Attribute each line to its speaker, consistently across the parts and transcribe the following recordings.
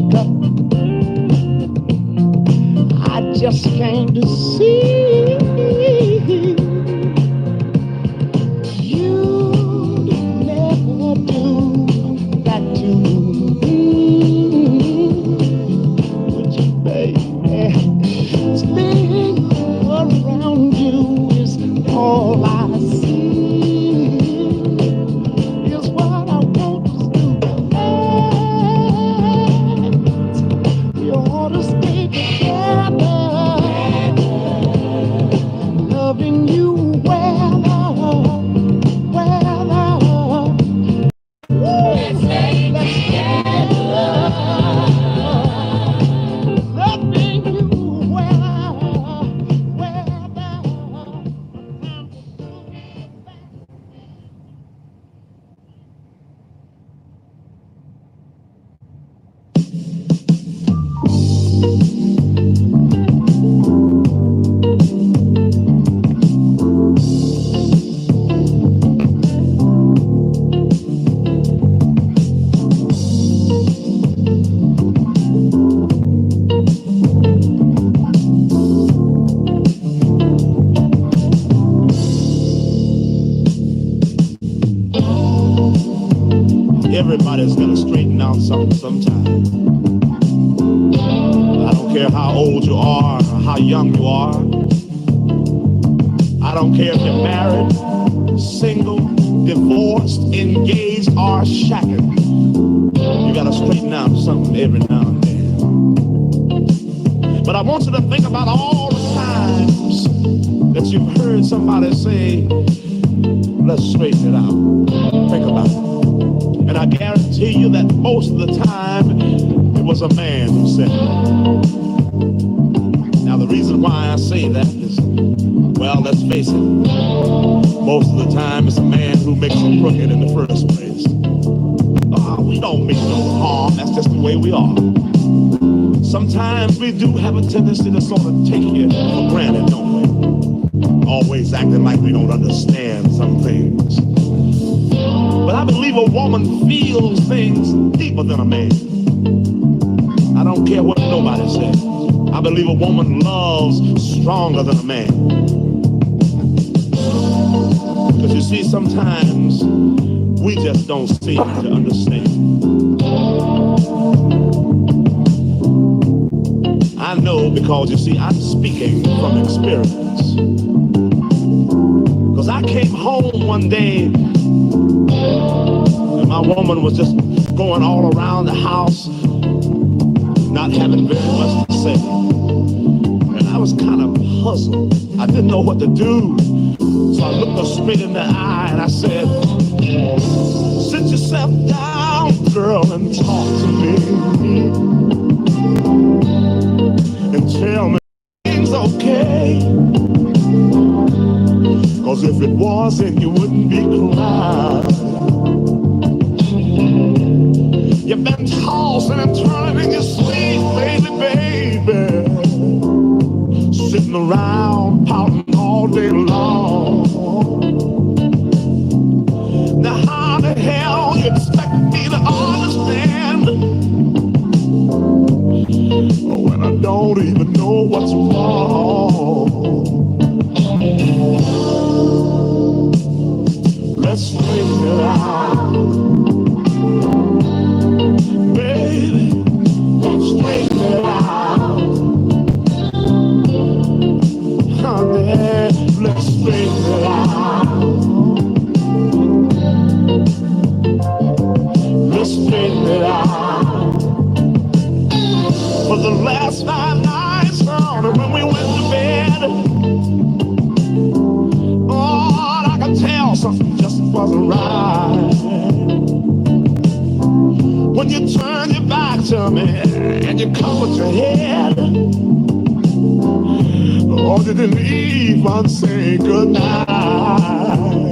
Speaker 1: wake up. I just came to see you never do that to me. Would you, baby? Staying around you is all I see. Is what I want to do. And we ought to stay together. Loving you well, well. Let's stay together. Loving you well, well. Everybody's gonna straighten out something sometime. I don't care how old you are or how young you are. I don't care if you're married, single, divorced, engaged, or shacking. You gotta straighten out something every now and then. But I want you to think about all the times that you've heard somebody say, let's straighten it out. Think about it. And I guarantee you that most of the time, it was a man who said it. Now, the reason why I say that is, well, let's face it, most of the time it's a man who makes it crooked in the first place. We don't mean no harm, that's just the way we are. Sometimes we do have a tendency to sort of take it for granted, don't we? Always acting like we don't understand some things. But I believe a woman feels things deeper than a man. I don't care what nobody says. I believe a woman loves stronger than a man. Because you see, sometimes we just don't seem to understand. I know because, you see, I'm speaking from experience. Because I came home one day and my woman was just going all around the house, not having very much to say. And I was kind of puzzled. I didn't know what to do. So I looked her straight in the eye and I said, sit yourself down, girl, and talk to me. And tell me things okay. Cause if it wasn't, you wouldn't be crying. You've been tossing and turning in your sleep, baby. Sitting around pouting all day long. Now how the hell you expect me to understand when I don't even know what's wrong? Let's straighten it out, baby. Let's straighten it out, honey. Let's straighten it out. Let's straighten it out. For the last 5 nights, when we went to bed, oh, I could tell something just wasn't right. When you turn your back to me and you covered your head, oh, you didn't even say goodnight.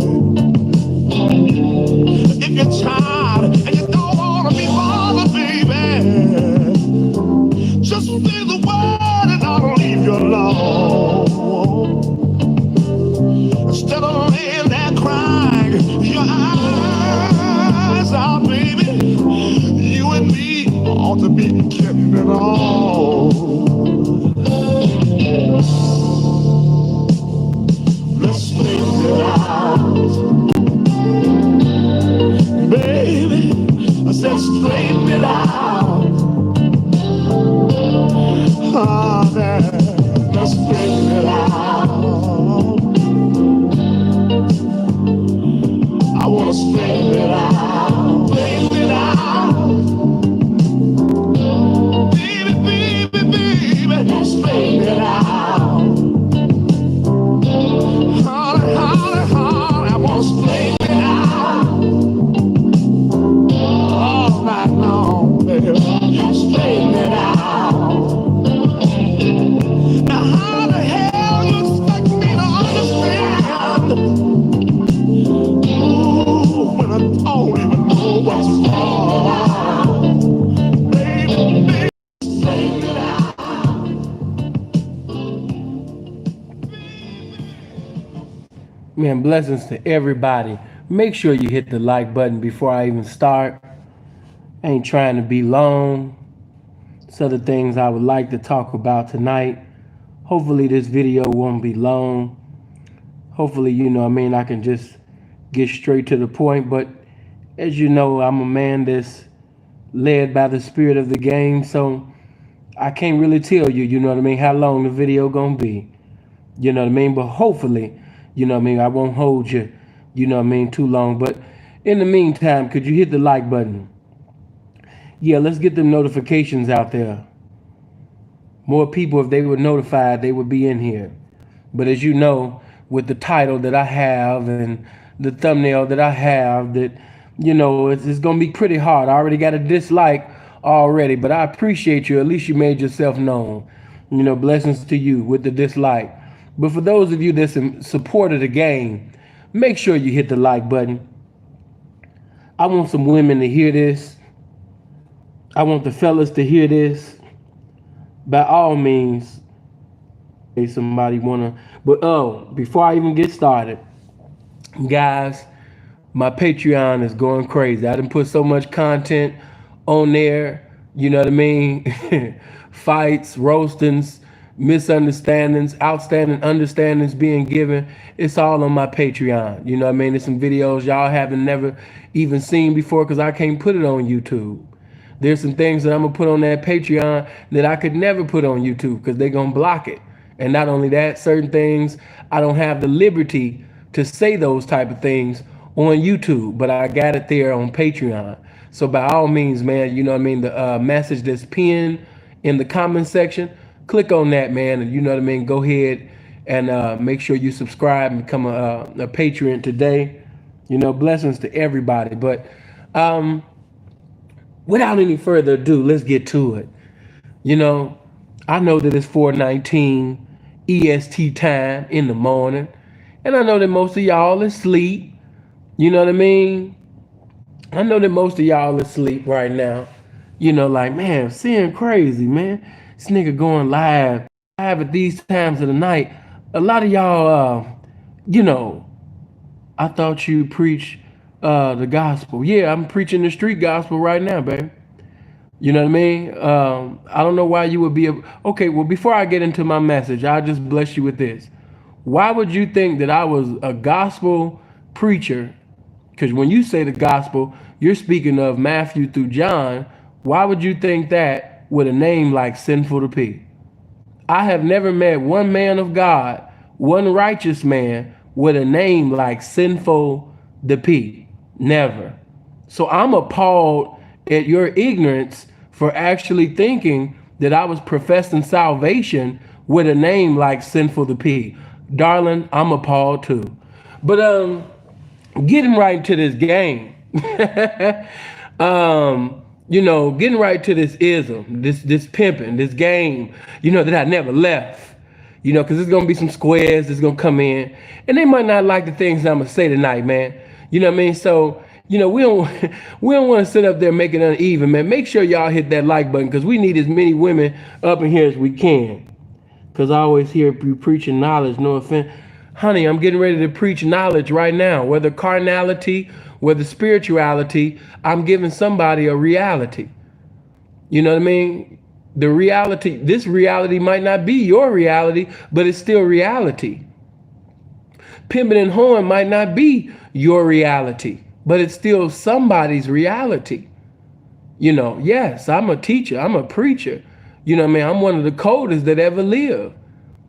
Speaker 1: If you're tired and you don't want to be bothered, baby, just say the word and I'll leave you alone. Instead of laying there crying your eyes out, baby, you and me ought to be kidding. and all. Let's straighten it out, baby. I said straighten it out. Oh, let's straighten it out. I wanna straighten it out, straighten it out. Baby, baby, baby, let's straighten it out. Holly, holly, holly, I wanna straighten it out. All night long, baby, straighten it out. Now how the hell you expect me to understand? Ooh, when I don't even know what's wrong. Baby, baby, straighten it out.
Speaker 2: Man, blessings to everybody. Make sure you hit the like button before I even start. I ain't trying to be long. Some of the things I would like to talk about tonight. Hopefully this video won't be long. Hopefully, I can just get straight to the point. But as you know, I'm a man that's led by the spirit of the game. So I can't really tell you, how long the video gonna be. But hopefully, I won't hold you, too long. But in the meantime, could you hit the like button? Yeah, let's get the notifications out there. More people, if they were notified, they would be in here. But as you know, with the title that I have and the thumbnail that I have, that, it's going to be pretty hard. I already got a dislike already, but I appreciate you. At least you made yourself known. Blessings to you with the dislike. But for those of you that's in support of the game, make sure you hit the like button. I want some women to hear this. I want the fellas to hear this. By all means, if somebody wanna, but before I even get started, guys, my Patreon is going crazy. I done put so much content on there, you know what I mean? Fights, roastings, misunderstandings, outstanding understandings being given. It's all on my Patreon. You know what I mean? There's some videos y'all haven't never even seen before because I can't put it on YouTube. There's some things that I'm gonna put on that Patreon that I could never put on YouTube because they're gonna block it. And not only that, certain things I don't have the liberty to say those type of things on YouTube, but I got it there on Patreon. So by all means, man, the message that's pinned in the comment section, click on that, man, and go ahead and make sure you subscribe and become a Patreon today. Blessings to everybody. But without any further ado, let's get to it. I know that it's 4:19 EST time in the morning, and I know that most of y'all is asleep. You know what I mean? I know that most of y'all is asleep right now. Like, man, seeing crazy, man. This nigga going live at these times of the night. A lot of y'all, I thought you preach the gospel. Yeah, I'm preaching the street gospel right now, baby. You know what I mean? I don't know why you would be okay. Well, before I get into my message, I'll just bless you with this. Why would you think that I was a gospel preacher? Because when you say the gospel, you're speaking of Matthew through John. Why would you think that with a name like Sinful to P? I have never met one man of God, one righteous man with a name like Sinful to P. Never. So I'm appalled at your ignorance for actually thinking that I was professing salvation with a name like Sinful to P. Darling, I'm appalled too. But getting right to this game. Getting right to this ism, this pimping, this game, that I never left. Because there's gonna be some squares that's gonna come in, and they might not like the things I'm gonna say tonight, man. You know what I mean? So, we don't want to sit up there making it uneven, man. Make sure y'all hit that like button because we need as many women up in here as we can. Because I always hear you preaching knowledge, no offense. Honey, I'm getting ready to preach knowledge right now. Whether carnality, whether spirituality, I'm giving somebody a reality. You know what I mean? The reality, this reality might not be your reality, but it's still reality. Pimpin' and Horn might not be your reality, but it's still somebody's reality. Yes, I'm a teacher, I'm a preacher. I'm one of the coldest that ever lived.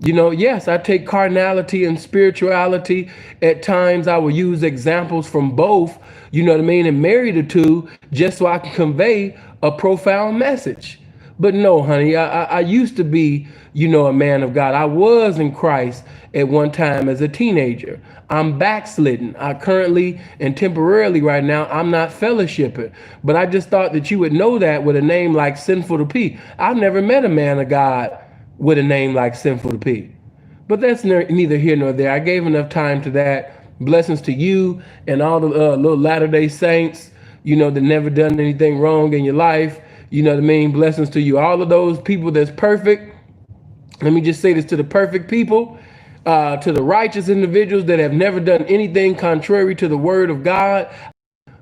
Speaker 2: Yes, I take carnality and spirituality. At times I will use examples from both, and marry the two just so I can convey a profound message. But no, honey, I used to be, a man of God. I was in Christ at one time as a teenager. I'm backslidden. I currently and temporarily right now, I'm not fellowshipping. But I just thought that you would know that with a name like Sinful to P. I've never met a man of God with a name like Sinful to P. But that's neither here nor there. I gave enough time to that. Blessings to you and all the little Latter-day Saints, that never done anything wrong in your life. Blessings to you. All of those people that's perfect. Let me just say this to the perfect people, to the righteous individuals that have never done anything contrary to the word of God.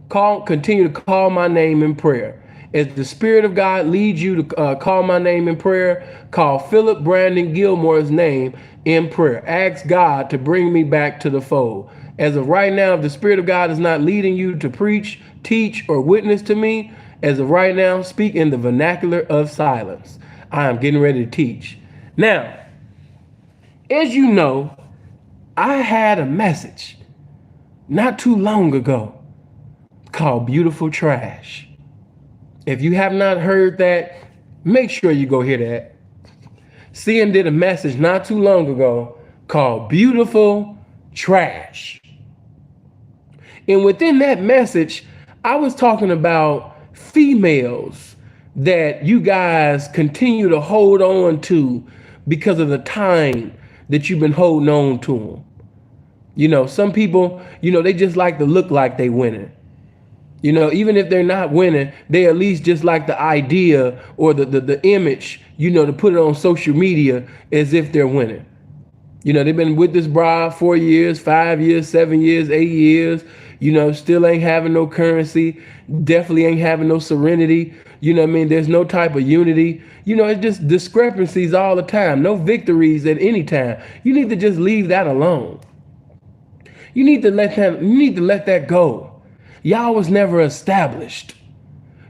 Speaker 2: Continue to call my name in prayer. As the Spirit of God leads you to call my name in prayer, call Philip Brandon Gilmore's name in prayer. Ask God to bring me back to the fold. As of right now, if the Spirit of God is not leading you to preach, teach, or witness to me, as of right now, speak in the vernacular of silence. I am getting ready to teach. Now, as you know, I had a message not too long ago called Beautiful Trash. If you have not heard that, make sure you go hear that. CN did a message not too long ago called Beautiful Trash. And within that message, I was talking about females that you guys continue to hold on to because of the time that you've been holding on to them. Some people, they just like to look like they winning. Even if they're not winning, they at least just like the idea or the image, to put it on social media as if they're winning. They've been with this bride 4 years, 5 years, 7 years, 8 years, still ain't having no currency, definitely ain't having no serenity. There's no type of unity. It's just discrepancies all the time, no victories at any time. You need to just leave that alone. You need to let that go. Y'all was never established.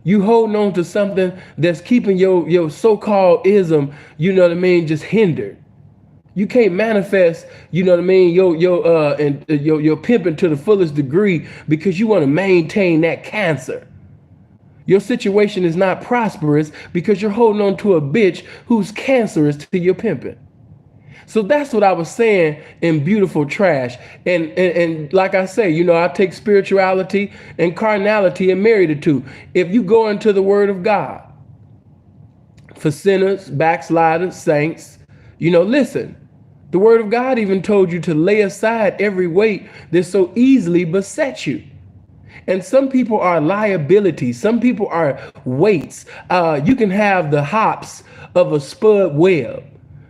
Speaker 2: You holding on to something that's keeping your so-called ism, just hindered. You can't manifest, your pimping to the fullest degree because you want to maintain that cancer. Your situation is not prosperous because you're holding on to a bitch who's cancerous to your pimping. So that's what I was saying in Beautiful Trash. And like I say, I take spirituality and carnality and marry the two. If you go into the word of God for sinners, backsliders, saints, listen, the word of God even told you to lay aside every weight that so easily besets you. And some people are liabilities. Some people are weights. You can have the hops of a spud web.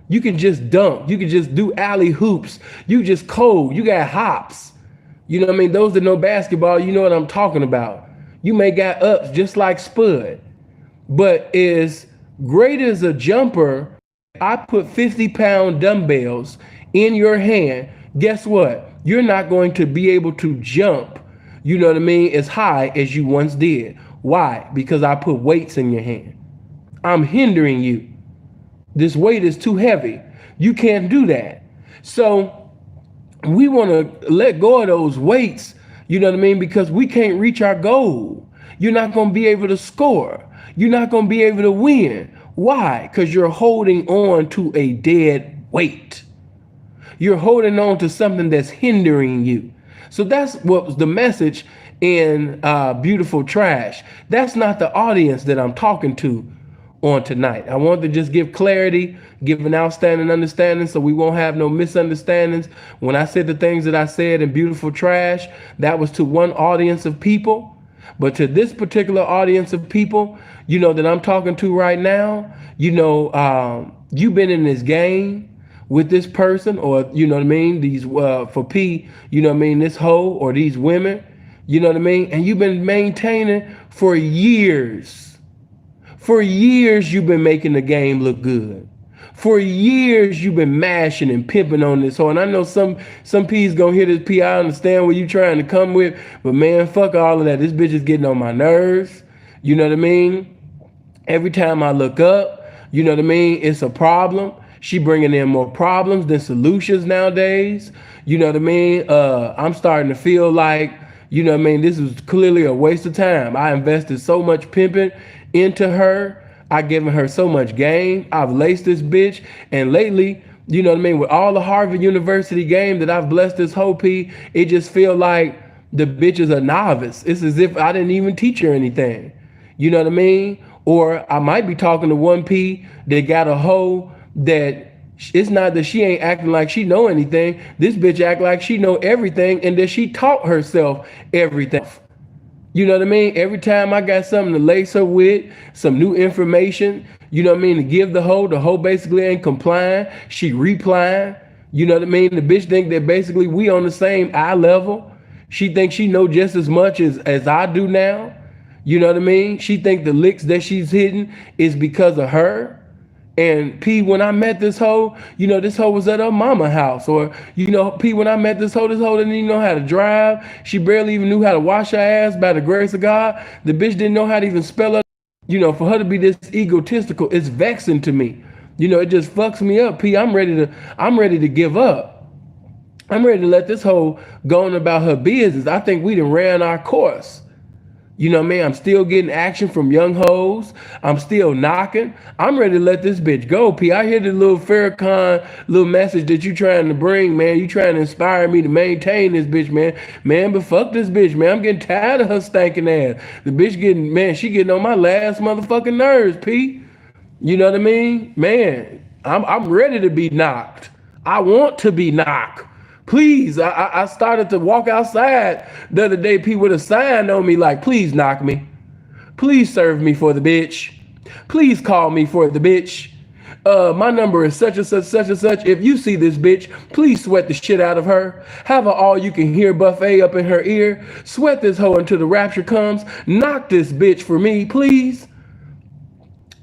Speaker 2: You can just dunk. You can just do alley hoops. You just cold. You got hops. Those that know basketball, you know what I'm talking about. You may got ups just like Spud. But as great as a jumper, I put 50-pound dumbbells in your hand. Guess what? You're not going to be able to jump, as high as you once did. Why? Because I put weights in your hand. I'm hindering you. This weight is too heavy. You can't do that. So we want to let go of those weights, because we can't reach our goal. You're not going to be able to score. You're not going to be able to win. Why? Because you're holding on to a dead weight. You're holding on to something that's hindering you. So that's what was the message in Beautiful Trash. That's not the audience that I'm talking to on tonight. I want to just give clarity, give an outstanding understanding so we won't have no misunderstandings. When I said the things that I said in Beautiful Trash, that was to one audience of people. But to this particular audience of people, that I'm talking to right now, you've been in this game with this person, or, these, for P, this hoe or these women, and you've been maintaining for years. For years, you've been making the game look good. For years, you've been mashing and pimping on this hoe. And I know some P's gonna hear this P. I understand what you trying to come with, but man, fuck all of that. This bitch is getting on my nerves. You know what I mean? Every time I look up, you know what I mean? It's a problem. She bringing in more problems than solutions nowadays. You know what I mean? I'm starting to feel like, you know what I mean? This is clearly a waste of time. I invested so much pimping into her. I given her so much game. I've laced this bitch. And lately, you know what I mean? With all the Harvard University game that I've blessed this whole P, it just feel like the bitch is a novice. It's as if I didn't even teach her anything. You know what I mean? Or I might be talking to one P that got a hoe that it's not that she ain't acting like she know anything. This bitch act like she know everything and that she taught herself everything. You know what I mean? Every time I got something to lace her with, some new information, you know what I mean, to give the hoe basically ain't complying. She replying. You know what I mean? The bitch think that basically we on the same eye level. She thinks she know just as much as I do now. You know what I mean? She think the licks that she's hitting is because of her. And P, when I met this hoe, you know, this hoe was at her mama house. Or, you know, P, when I met this hoe didn't even know how to drive. She barely even knew how to wash her ass by the grace of God. The bitch didn't know how to even spell her. You know, for her to be this egotistical, it's vexing to me. You know, it just fucks me up, P. I'm ready to give up. I'm ready to let this hoe go on about her business. I think we done ran our course. You know what I mean? I'm still getting action from young hoes. I'm still knocking. I'm ready to let this bitch go, P. I hear the little Farrakhan little message that you trying to bring, man. You trying to inspire me to maintain this bitch, man. Man, but fuck this bitch, man. I'm getting tired of her stinking ass. The bitch getting, man, she getting on my last motherfucking nerves, P. You know what I mean? Man, I'm ready to be knocked. I want to be knocked. Please, I started to walk outside the other day, P, with a sign on me like, please knock me. Please serve me for the bitch. Please call me for the bitch. My number is such and such, such and such. If you see this bitch, please sweat the shit out of her. Have an all you can hear buffet up in her ear. Sweat this hoe until the rapture comes. Knock this bitch for me, please.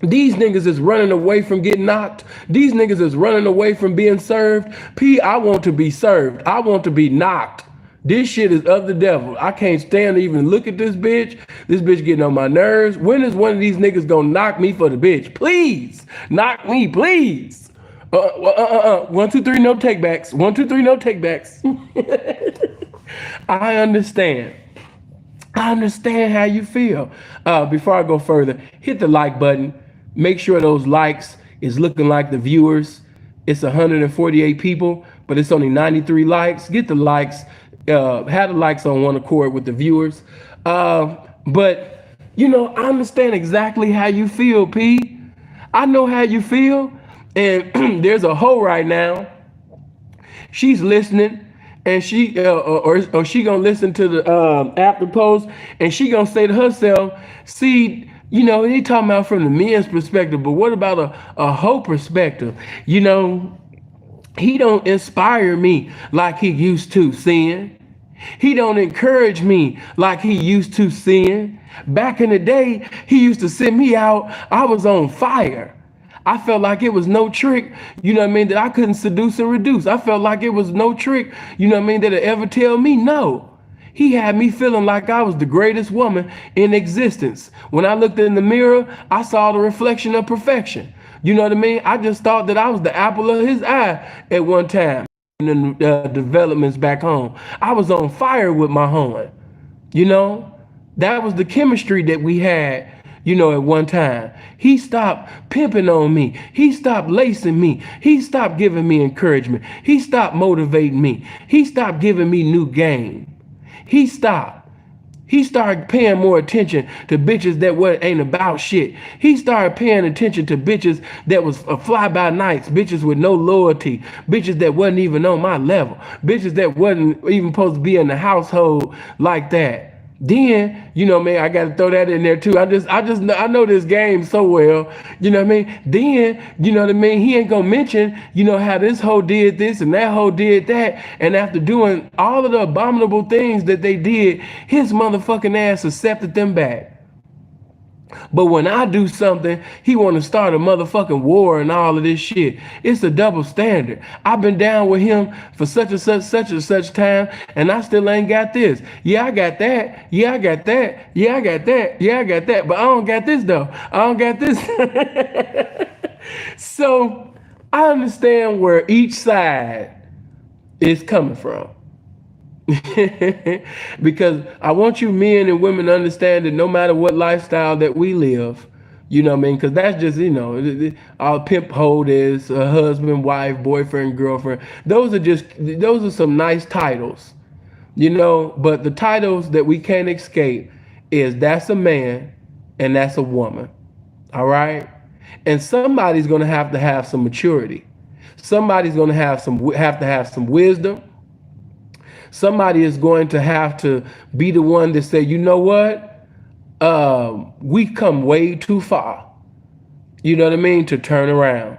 Speaker 2: These niggas is running away from getting knocked. These niggas is running away from being served. P, I want to be served. I want to be knocked. This shit is of the devil. I can't stand to even look at this bitch. This bitch getting on my nerves. When is one of these niggas gonna knock me for the bitch? Please, knock me, please. 1, 2, 3, no takebacks. 1, 2, 3, no takebacks. I understand. I understand how you feel. Before I go further, hit the like button. Make sure those likes is looking like the viewers. It's 148 people, but it's only 93 likes. Get the likes. Have the likes on one accord with the viewers. But, you know, I understand exactly how you feel, P. I know how you feel. And there's a hoe right now. She's listening. And she or she gonna listen to the after post, and she gonna say to herself, see, you know, he talking about from the men's perspective, but what about a hoe perspective? You know, he don't inspire me like he used to, sin. He don't encourage me like he used to, sin. Back in the day, he used to send me out, I was on fire. I felt like it was no trick, you know what I mean, that I couldn't seduce and reduce. I felt like it was no trick, you know what I mean, that it ever tell me no. He had me feeling like I was the greatest woman in existence. When I looked in the mirror, I saw the reflection of perfection. You know what I mean? I just thought that I was the apple of his eye at one time. In the developments back home, I was on fire with my home. You know, that was the chemistry that we had. You know, at one time, he stopped pimping on me. He stopped lacing me. He stopped giving me encouragement. He stopped motivating me. He stopped giving me new game. He stopped. He started paying more attention to bitches that ain't about shit. He started paying attention to bitches that was fly-by-nights, bitches with no loyalty, bitches that wasn't even on my level, bitches that wasn't even supposed to be in the household like that. Then, you know, man, I got to throw that in there too. I know this game so well, you know what I mean? Then, you know what I mean? He ain't gonna mention, you know, how this hoe did this and that hoe did that. And after doing all of the abominable things that they did, his motherfucking ass accepted them back. But when I do something, he want to start a motherfucking war and all of this shit. It's a double standard. I've been down with him for such and such time, and I still ain't got this. Yeah, I got that. Yeah, I got that. Yeah, I got that. Yeah, I got that. But I don't got this though. I don't got this. So I understand where each side is coming from. Because I want you men and women to understand that no matter what lifestyle that we live, you know what I mean? Because that's just, our pimp hold is a husband, wife, boyfriend, girlfriend. Those are some nice titles, but the titles that we can't escape is that's a man and that's a woman. All right. And somebody's going to have some maturity. Somebody's going to have to have some wisdom. Somebody is going to have to be the one to say, you know what? We've come way too far. You know what I mean? To turn around.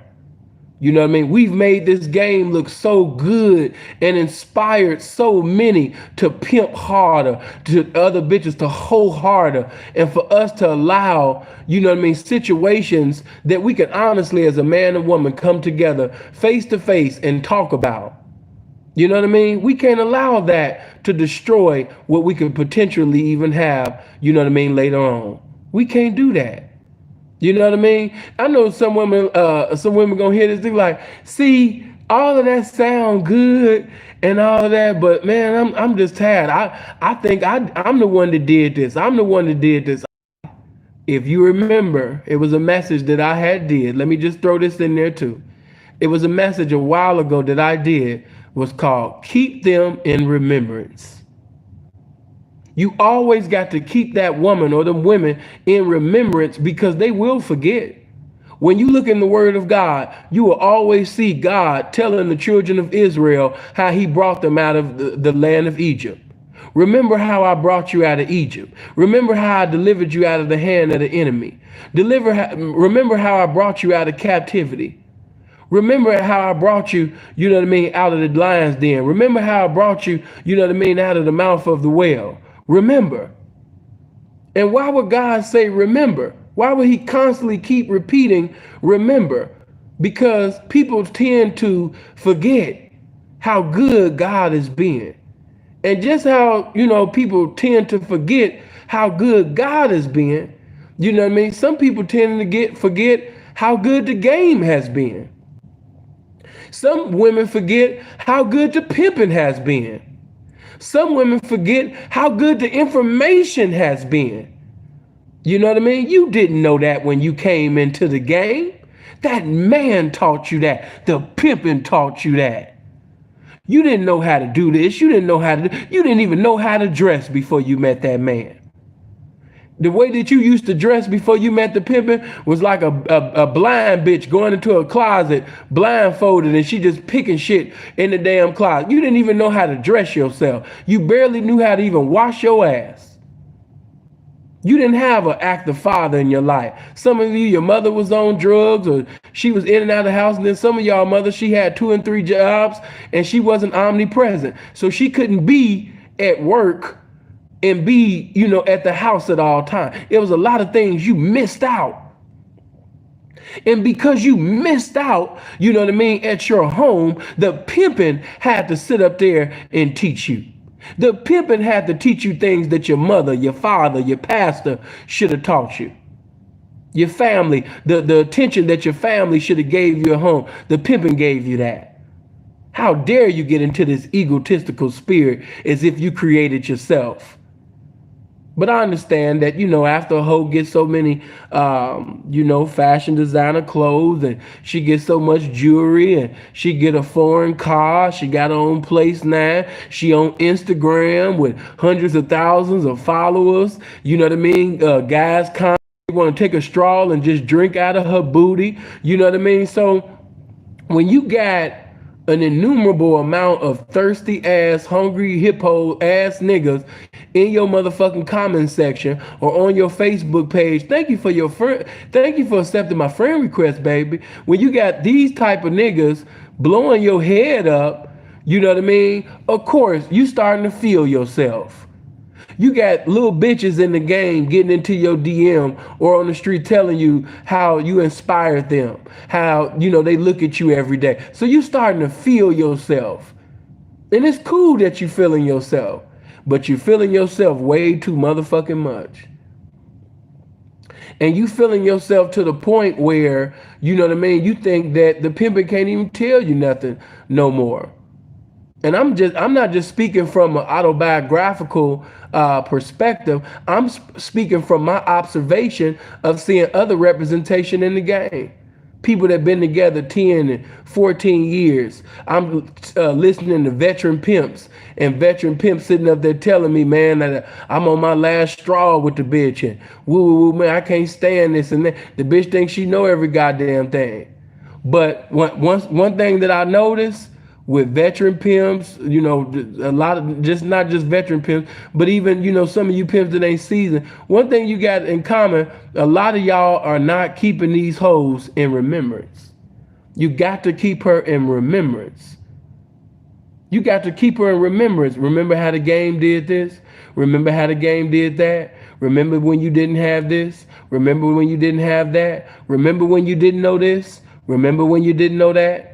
Speaker 2: You know what I mean? We've made this game look so good and inspired so many to pimp harder, to other bitches to hold harder, and for us to allow, situations that we can honestly, as a man and woman, come together face to face and talk about. You know what I mean? We can't allow that to destroy what we could potentially even have, later on. We can't do that. You know what I mean? I know some women gonna hear this, thing like, see, all of that sound good and all of that, but man, I'm just tired. I think I'm the one that did this. I'm the one that did this. If you remember, it was a message that I had did. Let me just throw this in there too. It was a message a while ago that I did, was called Keep Them in Remembrance. You always got to keep that woman or them women in remembrance, because they will forget. When you look in the word of God, you will always see God telling the children of Israel how he brought them out of the land of Egypt. Remember how I brought you out of Egypt. Remember how I delivered you out of the hand of the enemy. Remember how I brought you out of captivity. Remember how I brought you, out of the lion's den. Remember how I brought you, out of the mouth of the whale. Remember. And why would God say remember? Why would he constantly keep repeating remember? Because people tend to forget how good God has been. And just how, people tend to forget how good God has been, some people tend to forget how good the game has been. Some women forget how good the pimping has been. Some women forget how good the information has been. You know what I mean? You didn't know that when you came into the game. That man taught you that. The pimping taught you that. You didn't know how to do this. You didn't even know how to dress before you met that man. The way that you used to dress before you met the pimpin' was like a blind bitch going into a closet blindfolded, and she just picking shit in the damn closet. You didn't even know how to dress yourself. You barely knew how to even wash your ass. You didn't have an active father in your life. Some of you, your mother was on drugs, or she was in and out of the house. And then some of y'all mothers, she had 2 and 3 jobs and she wasn't omnipresent. So she couldn't be at work and be, at the house at all times. It was a lot of things you missed out. And because you missed out, at your home, the pimpin' had to sit up there and teach you. The pimpin' had to teach you things that your mother, your father, your pastor should have taught you. Your family, the attention that your family should have gave you at home, the pimpin' gave you that. How dare you get into this egotistical spirit as if you created yourself? But I understand that, after a hoe gets so many, fashion designer clothes, and she gets so much jewelry, and she get a foreign car, she got her own place now, she on Instagram with hundreds of thousands of followers, guys want to take a stroll and just drink out of her booty, So when you got an innumerable amount of thirsty ass, hungry hippo ass niggas in your motherfucking comment section or on your Facebook page, thank you for your friend. Thank you for accepting my friend request, baby. When you got these type of niggas blowing your head up, of course, you starting to feel yourself. You got little bitches in the game getting into your DM or on the street telling you how you inspired them, how, they look at you every day. So you starting to feel yourself. And it's cool that you feeling yourself, but you feeling yourself way too motherfucking much. And you feeling yourself to the point where, you think that the pimpin' can't even tell you nothing no more. And I'm not just speaking from an autobiographical perspective. I'm speaking from my observation of seeing other representation in the game. People that been together 10 and 14 years. I'm listening to veteran pimps, and veteran pimps sitting up there telling me, man, that I'm on my last straw with the bitch, and woo, man, I can't stand this and that. The bitch thinks she know every goddamn thing. But one thing that I noticed with veteran pimps, a lot of, just not just veteran pimps, but even, some of you pimps that ain't seasoned. One thing you got in common, a lot of y'all are not keeping these hoes in remembrance. You got to keep her in remembrance. You got to keep her in remembrance. Remember how the game did this? Remember how the game did that? Remember when you didn't have this? Remember when you didn't have that? Remember when you didn't know this? Remember when you didn't know that?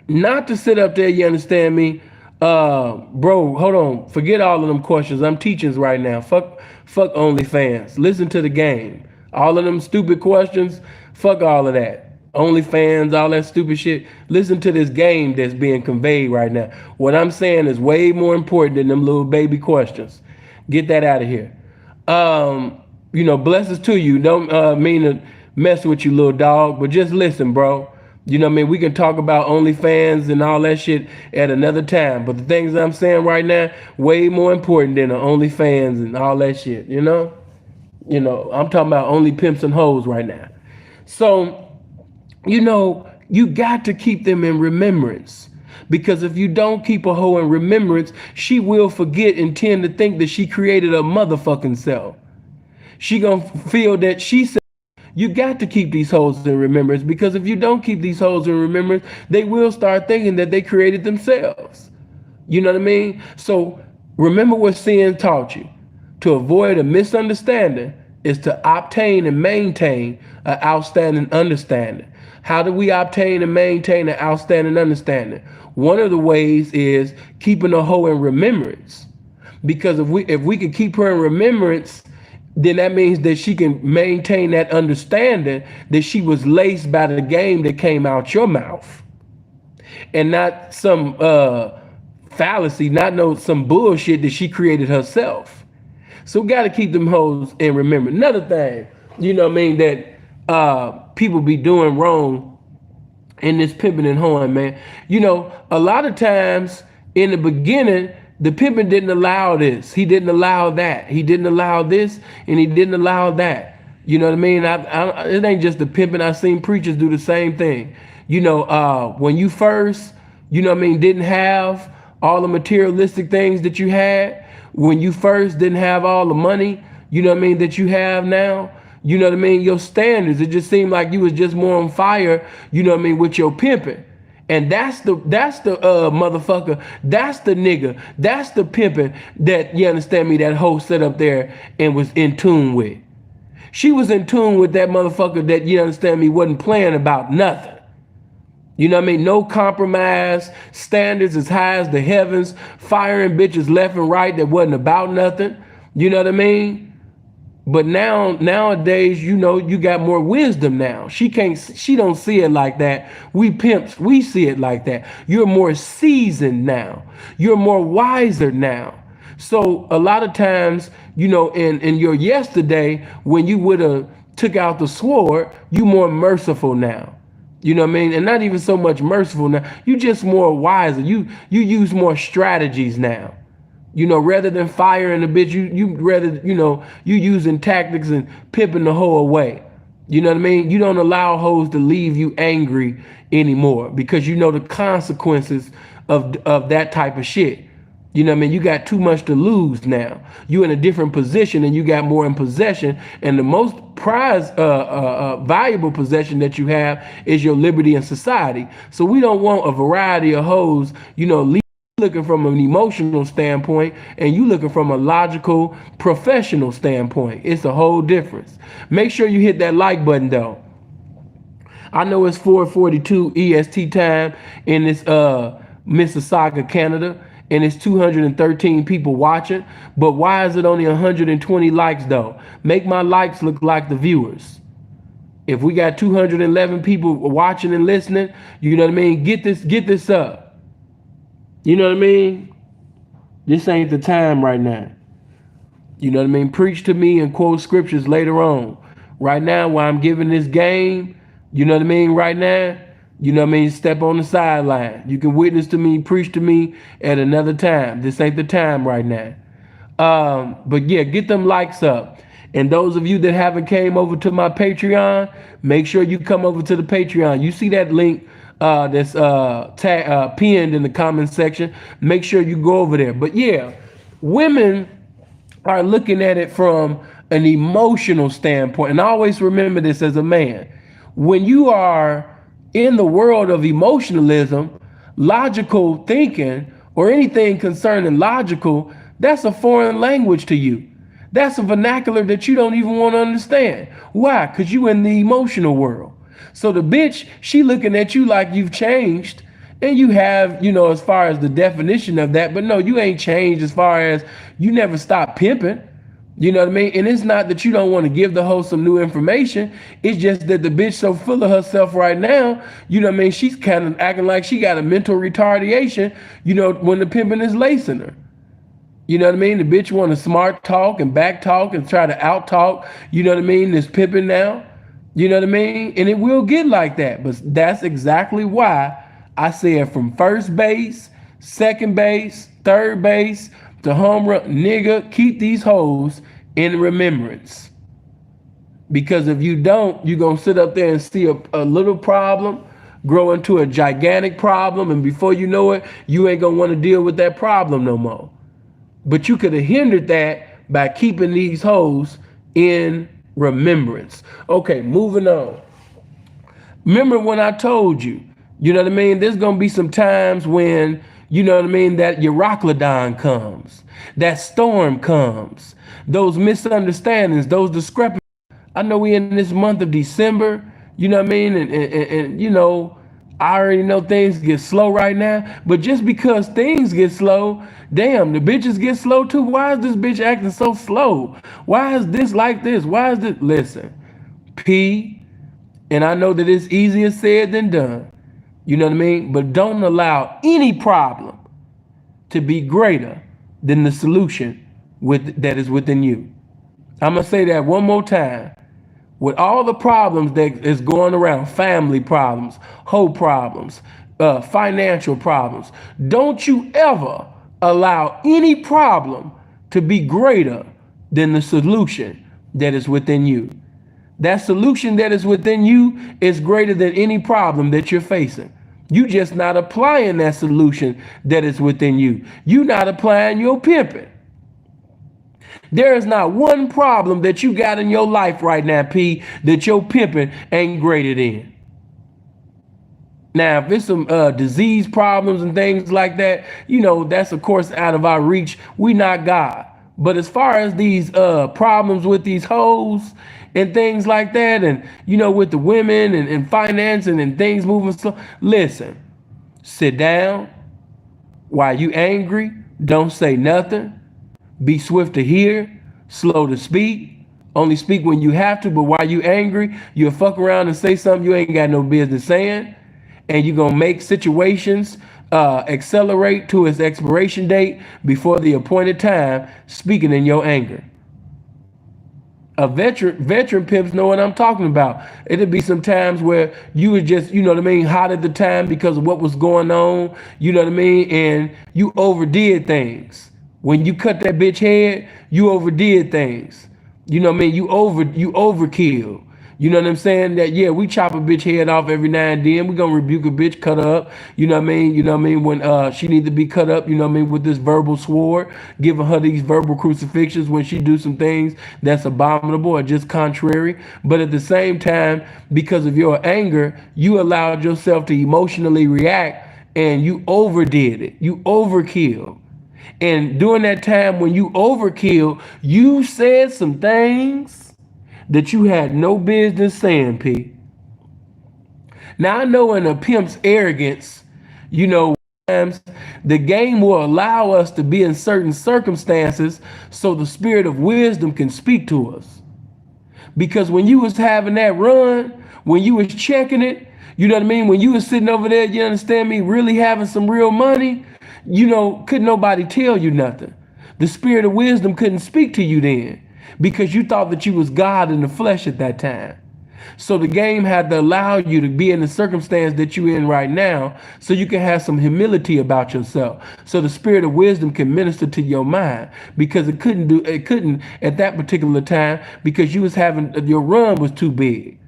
Speaker 2: Not to sit up there, you understand me? Bro, hold on. Forget all of them questions. I'm teaching right now. Fuck OnlyFans. Listen to the game. All of them stupid questions, fuck all of that. OnlyFans, all that stupid shit. Listen to this game that's being conveyed right now. What I'm saying is way more important than them little baby questions. Get that out of here. Blessings to you. Don't mean to mess with you, little dog, but just listen, bro. We can talk about OnlyFans and all that shit at another time. But the things I'm saying right now, way more important than the OnlyFans and all that shit, I'm talking about only pimps and hoes right now. So, you got to keep them in remembrance. Because if you don't keep a hoe in remembrance, she will forget and tend to think that she created a motherfucking self. She gonna feel that she said, you got to keep these hoes in remembrance, because if you don't keep these hoes in remembrance, they will start thinking that they created themselves. You know what I mean? So remember what sin taught you. To avoid a misunderstanding is to obtain and maintain an outstanding understanding. How do we obtain and maintain an outstanding understanding? One of the ways is keeping a hoe in remembrance. Because if we could keep her in remembrance, then that means that she can maintain that understanding that she was laced by the game that came out your mouth, and not some fallacy, not some bullshit that she created herself. So we got to keep them hoes in remembrance. Another thing, that people be doing wrong in this pimping and hoeing, man. A lot of times in the beginning, the pimpin' didn't allow this. He didn't allow that. He didn't allow this, and he didn't allow that. You know what I mean? It ain't just the pimpin'. I've seen preachers do the same thing. When you first, didn't have all the materialistic things that you had, when you first didn't have all the money, that you have now, your standards, it just seemed like you was just more on fire, with your pimpin'. And that's the motherfucker, that's the nigga, that's the pimpin' that, you understand me, that hoe sat up there and was in tune with. She was in tune with that motherfucker that, you understand me, wasn't playing about nothing. No compromise, standards as high as the heavens, firing bitches left and right that wasn't about nothing. You know what I mean? But nowadays, you got more wisdom now. She don't see it like that. We pimps, we see it like that. You're more seasoned now. You're more wiser now. So a lot of times, in your yesterday, when you would have took out the sword, you more merciful now. You know what I mean? And not even so much merciful now. You just more wiser. You use more strategies now. Rather than firing the bitch, you rather, you using tactics and pimping the hoe away. You know what I mean? You don't allow hoes to leave you angry anymore, because the consequences of that type of shit. You know what I mean? You got too much to lose now. You in a different position and you got more in possession. And the most prized, valuable possession that you have is your liberty in society. So we don't want a variety of hoes, leave looking from an emotional standpoint and you looking from a logical professional standpoint. It's a whole difference. Make sure you hit that like button though. I know it's 4:42 EST time in this Mississauga, Canada, and it's 213 people watching. But why is it only 120 likes though? Make my likes look like the viewers. If we got 211 people watching and listening, you know what I mean? Get this up. You know what I mean? This ain't the time right now. You know what I mean? Preach to me and quote scriptures later on. Right now, while I'm giving this game, you know what I mean? Right now, you know what I mean? Step on the sideline. You can witness to me, preach to me at another time. This ain't the time right now. But yeah, get them likes up. And those of you that haven't came over to my Patreon, make sure you come over to the Patreon. You see that link that's pinned in the comment section. Make sure you go over there. But yeah, women are looking at it from an emotional standpoint. And I always remember this as a man. When you are in the world of emotionalism, logical thinking, or anything concerning logical, that's a foreign language to you. That's a vernacular that you don't even want to understand. Why? Because you in the emotional world. So the bitch, she looking at you like you've changed, and you have, you know, as far as the definition of that, but no, you ain't changed as far as you never stopped pimping. You know what I mean? And it's not that you don't want to give the host some new information. It's just that the bitch so full of herself right now, you know what I mean? She's kind of acting like she got a mental retardation, you know, when the pimping is lacing her. You know what I mean? The bitch want to smart talk and back talk and try to out talk. You know what I mean? This pimping now. You know what I mean? And it will get like that. But that's exactly why I said from first base, second base, third base to home run, nigga, keep these hoes in remembrance. Because if you don't, you're going to sit up there and see a little problem grow into a gigantic problem. And before you know it, you ain't going to want to deal with that problem no more. But you could have hindered that by keeping these hoes in remembrance. Okay, moving on. Remember when I told you, you know what I mean? There's going to be some times when, you know what I mean, that Euroclydon comes, that storm comes, those misunderstandings, those discrepancies. I know we in this month of December, you know what I mean? And you know, I already know things get slow right now, but just because things get slow, damn, the bitches get slow too. Why is this bitch acting so slow? Why is this like this? Why is this? Listen, P, and I know that it's easier said than done. You know what I mean? But don't allow any problem to be greater than the solution that is within you. I'm going to say that one more time. With all the problems that is going around, family problems, hoe problems, financial problems, don't you ever allow any problem to be greater than the solution that is within you. That solution that is within you is greater than any problem that you're facing. You just not applying that solution that is within you. You not applying your pimping. There is not one problem that you got in your life right now, P, that your pimping ain't greater than. Now, if it's some disease problems and things like that, you know, that's of course out of our reach. We not God. But as far as these problems with these hoes and things like that, and, you know, with the women and financing and things moving slow, listen, sit down. While you angry, don't say nothing. Be swift to hear, slow to speak. Only speak when you have to, but while you angry, you'll fuck around and say something you ain't got no business saying. And you're going to make situations accelerate to its expiration date before the appointed time, speaking in your anger. A veteran pimps know what I'm talking about. It'll be some times where you were just, you know what I mean, hot at the time because of what was going on, you know what I mean, and you overdid things. When you cut that bitch head, you overdid things. You know what I mean? You overkill. You know what I'm saying? That, yeah, we chop a bitch head off every now and then. We gonna rebuke a bitch, cut her up. You know what I mean? You know what I mean? When she need to be cut up, you know what I mean? With this verbal sword, giving her these verbal crucifixions when she do some things that's abominable or just contrary. But at the same time, because of your anger, you allowed yourself to emotionally react and you overdid it. You overkill. And during that time when you overkill, you said some things that you had no business saying, P. Now I know in a pimp's arrogance, you know, times the game will allow us to be in certain circumstances so the spirit of wisdom can speak to us. Because when you was having that run, when you was checking it, you know what I mean? When you was sitting over there, you understand me, really having some real money, you know, couldn't nobody tell you nothing. The spirit of wisdom couldn't speak to you then because you thought that you was God in the flesh at that time. So the game had to allow you to be in the circumstance that you're in right now so you can have some humility about yourself. So the spirit of wisdom can minister to your mind because it couldn't at that particular time because you was having, your run was too big.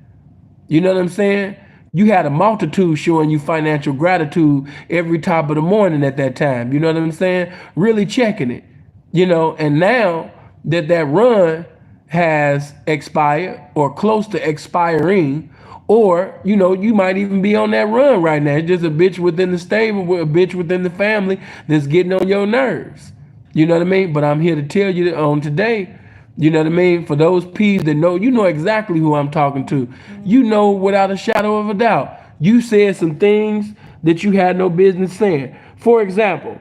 Speaker 2: You know what I'm saying? You had a multitude showing you financial gratitude every top of the morning at that time. You know what I'm saying? Really checking it. You know, and now that that run has expired or close to expiring, or you know, you might even be on that run right now. It's just a bitch within the stable, a bitch within the family that's getting on your nerves. You know what I mean? But I'm here to tell you that on today, you know what I mean? For those P's that know, you know exactly who I'm talking to. You know without a shadow of a doubt. You said some things that you had no business saying. For example,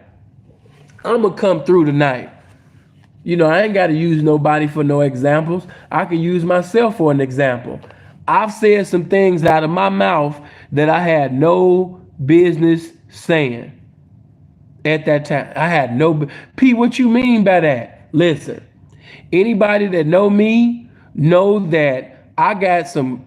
Speaker 2: I'm gonna come through tonight. You know, I ain't got to use nobody for no examples. I can use myself for an example. I've said some things out of my mouth that I had no business saying at that time. I had no. P, what you mean by that? Listen, anybody that know me know that I got some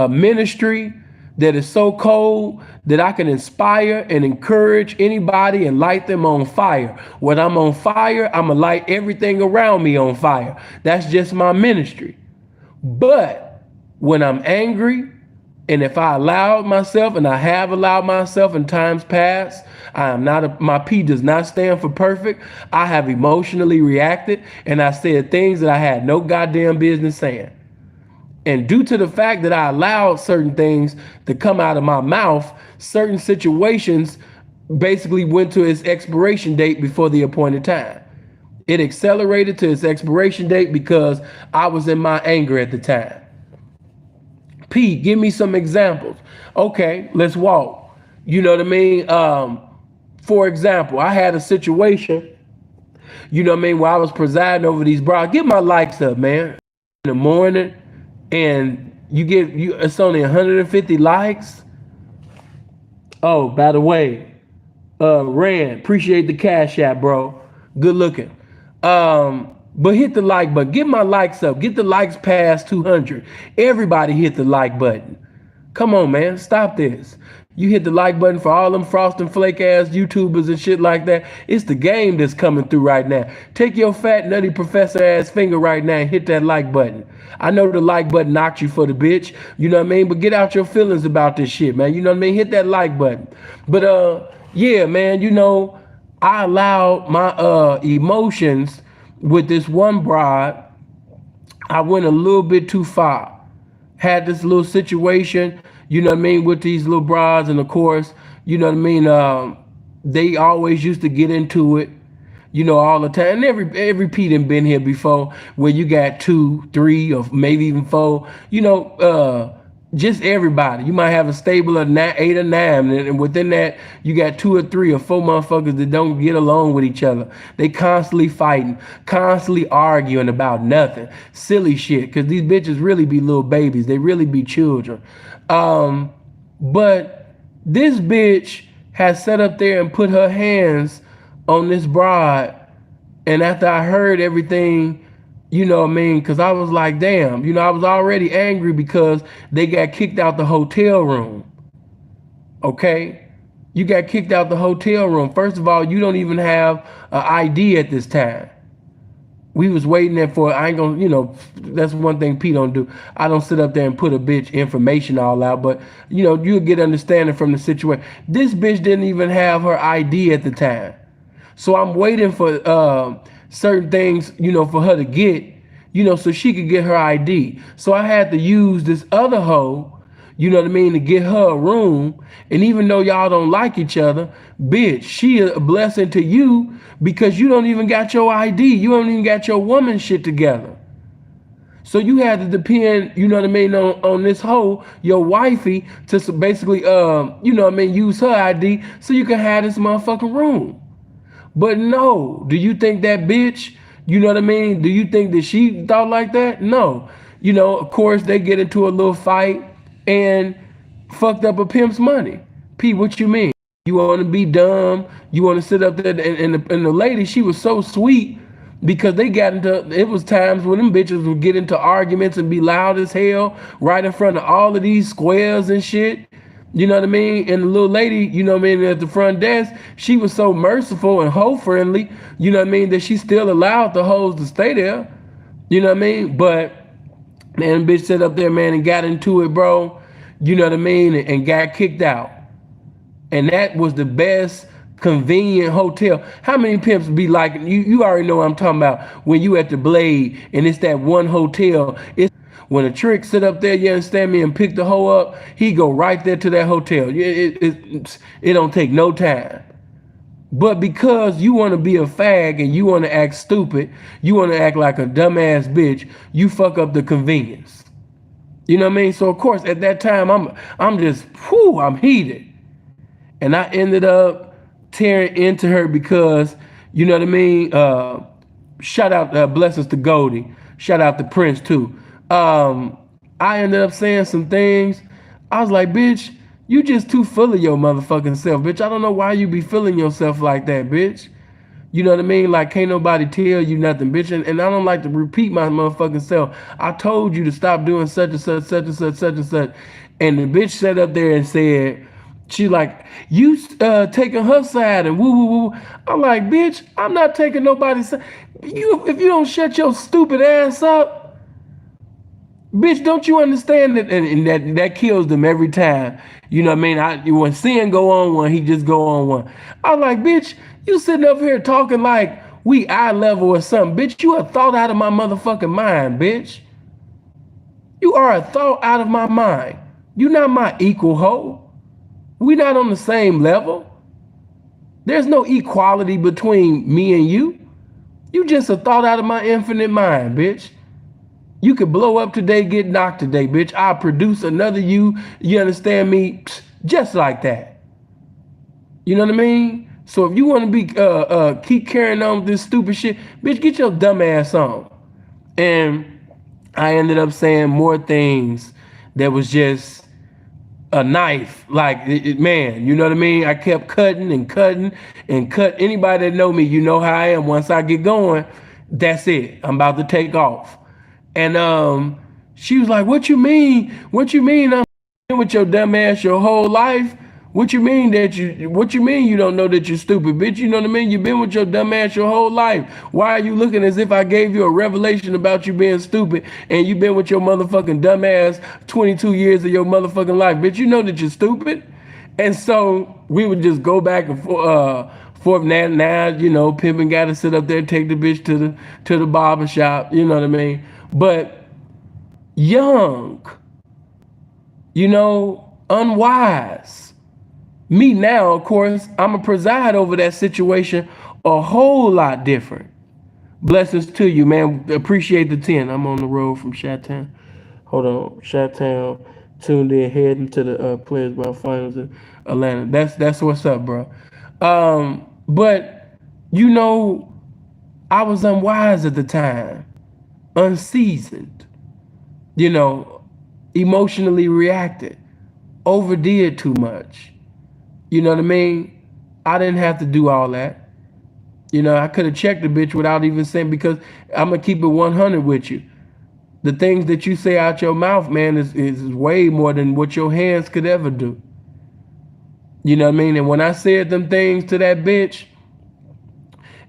Speaker 2: ministry that is so cold that I can inspire and encourage anybody and light them on fire. When I'm on fire, I'm gonna light everything around me on fire. That's just my ministry. But when I'm angry, and if I allow myself, and I have allowed myself in times past, I am not, my P does not stand for perfect. I have emotionally reacted and I said things that I had no goddamn business saying. And due to the fact that I allowed certain things to come out of my mouth, certain situations basically went to its expiration date before the appointed time. It accelerated to its expiration date because I was in my anger at the time. P, give me some examples. Okay, let's walk. You know what I mean? For example, I had a situation, you know what I mean, where I was presiding over these bras. Get my likes up, man. In the morning, and it's only 150 likes. Oh, by the way, Rand, appreciate the cash app, bro. Good looking. But hit the like button. Get my likes up. Get the likes past 200. Everybody hit the like button. Come on, man. Stop this. You hit the like button for all them frost and flake ass YouTubers and shit like that. It's the game that's coming through right now. Take your fat nutty professor ass finger right now and hit that like button. I know the like button knocked you for the bitch. You know what I mean? But get out your feelings about this shit, man. You know what I mean? Hit that like button. But yeah, man, you know, I allowed my emotions with this one broad. I went a little bit too far. Had this little situation, you know what I mean, with these little bras, and of course, you know what I mean, they always used to get into it, you know, all the time. And every P done been here before, where you got 2, 3, or maybe even 4, you know, just everybody. You might have a stable of 8 or 9, and within that, you got 2 or 3 or 4 motherfuckers that don't get along with each other. They constantly fighting, constantly arguing about nothing, silly shit. Cause these bitches really be little babies. They really be children. But this bitch has sat up there and put her hands on this broad, and after I heard everything, you know what I mean? Because I was like, damn, you know, I was already angry because they got kicked out the hotel room. Okay? You got kicked out the hotel room. First of all, you don't even have an ID at this time. We was waiting there for, I ain't gonna, you know, that's one thing P don't do. I don't sit up there and put a bitch information all out, but, you know, you'll get understanding from the situation. This bitch didn't even have her ID at the time. So I'm waiting for certain things, you know, for her to get, you know, so she could get her ID. So I had to use this other hoe, you know what I mean, to get her a room. And even though y'all don't like each other, bitch, she a blessing to you because you don't even got your ID. You don't even got your woman shit together. So you had to depend, you know what I mean, on this hoe, your wifey, to basically, you know what I mean, use her ID so you can have this motherfucking room. But no, do you think that bitch, you know what I mean? Do you think that she thought like that? No. You know, of course, they get into a little fight and fucked up a pimp's money. P, what you mean? You want to be dumb? You want to sit up there? And the lady, she was so sweet because they got into, it was times when them bitches would get into arguments and be loud as hell right in front of all of these squares and shit. You know what I mean? And the little lady, you know what I mean, at the front desk, she was so merciful and hoe friendly, you know what I mean, that she still allowed the hoes to stay there. You know what I mean? But man, bitch sat up there, man, and got into it, bro. You know what I mean? And got kicked out. And that was the best convenient hotel. How many pimps be like, you already know what I'm talking about, when you at the Blade and it's that one hotel. It's when a trick sit up there, you understand me, and pick the hoe up, he go right there to that hotel. It don't take no time. But because you want to be a fag and you want to act stupid, you want to act like a dumbass bitch, you fuck up the convenience. You know what I mean? So of course at that time I'm just, whew, I'm heated. And I ended up tearing into her because, you know what I mean? Shout out, blessings to Goldie. Shout out to Prince too. I ended up saying some things. I was like, bitch, you just too full of your motherfucking self, bitch. I don't know why you be feeling yourself like that, bitch. You know what I mean? Like, can't nobody tell you nothing, bitch. And I don't like to repeat my motherfucking self. I told you to stop doing such and such, such and such, such and such. And the bitch sat up there and said, she like, you taking her side and woo woo woo. I'm like, bitch, I'm not taking nobody's side. If you don't shut your stupid ass up, bitch, don't you understand that? And that kills them every time. You know what I mean? When sin go on one, he just go on one. I'm like, bitch, you sitting up here talking like we eye level or something. Bitch, you a thought out of my motherfucking mind, bitch. You are a thought out of my mind. You not my equal hoe. We not on the same level. There's no equality between me and you. You just a thought out of my infinite mind, bitch. You could blow up today, get knocked today, bitch. I'll produce another you. You understand me? Just like that. You know what I mean? So if you want to be keep carrying on with this stupid shit, bitch, get your dumb ass on. And I ended up saying more things that was just a knife, like, man, you know what I mean? I kept cutting and cutting and cut. Anybody that know me, you know how I am. Once I get going, that's it. I'm about to take off. And she was like, what you mean? What you mean I'm with your dumb ass your whole life? What you mean you don't know that you're stupid, bitch? You know what I mean? You've been with your dumb ass your whole life. Why are you looking as if I gave you a revelation about you being stupid and you've been with your motherfucking dumb ass 22 years of your motherfucking life, bitch? You know that you're stupid. And so we would just go back and forth. Now, you know, Pimpin got to sit up there and take the bitch to the barber shop. You know what I mean? But young, you know, unwise. Me now, of course, I'm going to preside over that situation a whole lot different. Blessings to you, man. Appreciate the 10. I'm on the road from Chi-Town. Hold on. Chi-Town tuned in, heading to the Players Ball Finals in Atlanta. That's what's up, bro. But, you know, I was unwise at the time. Unseasoned. You know, emotionally reacted. Overdid too much. You know what I mean? I didn't have to do all that. You know, I could have checked the bitch without even saying, because I'm going to keep it 100 with you. The things that you say out your mouth, man, is way more than what your hands could ever do. You know what I mean? And when I said them things to that bitch,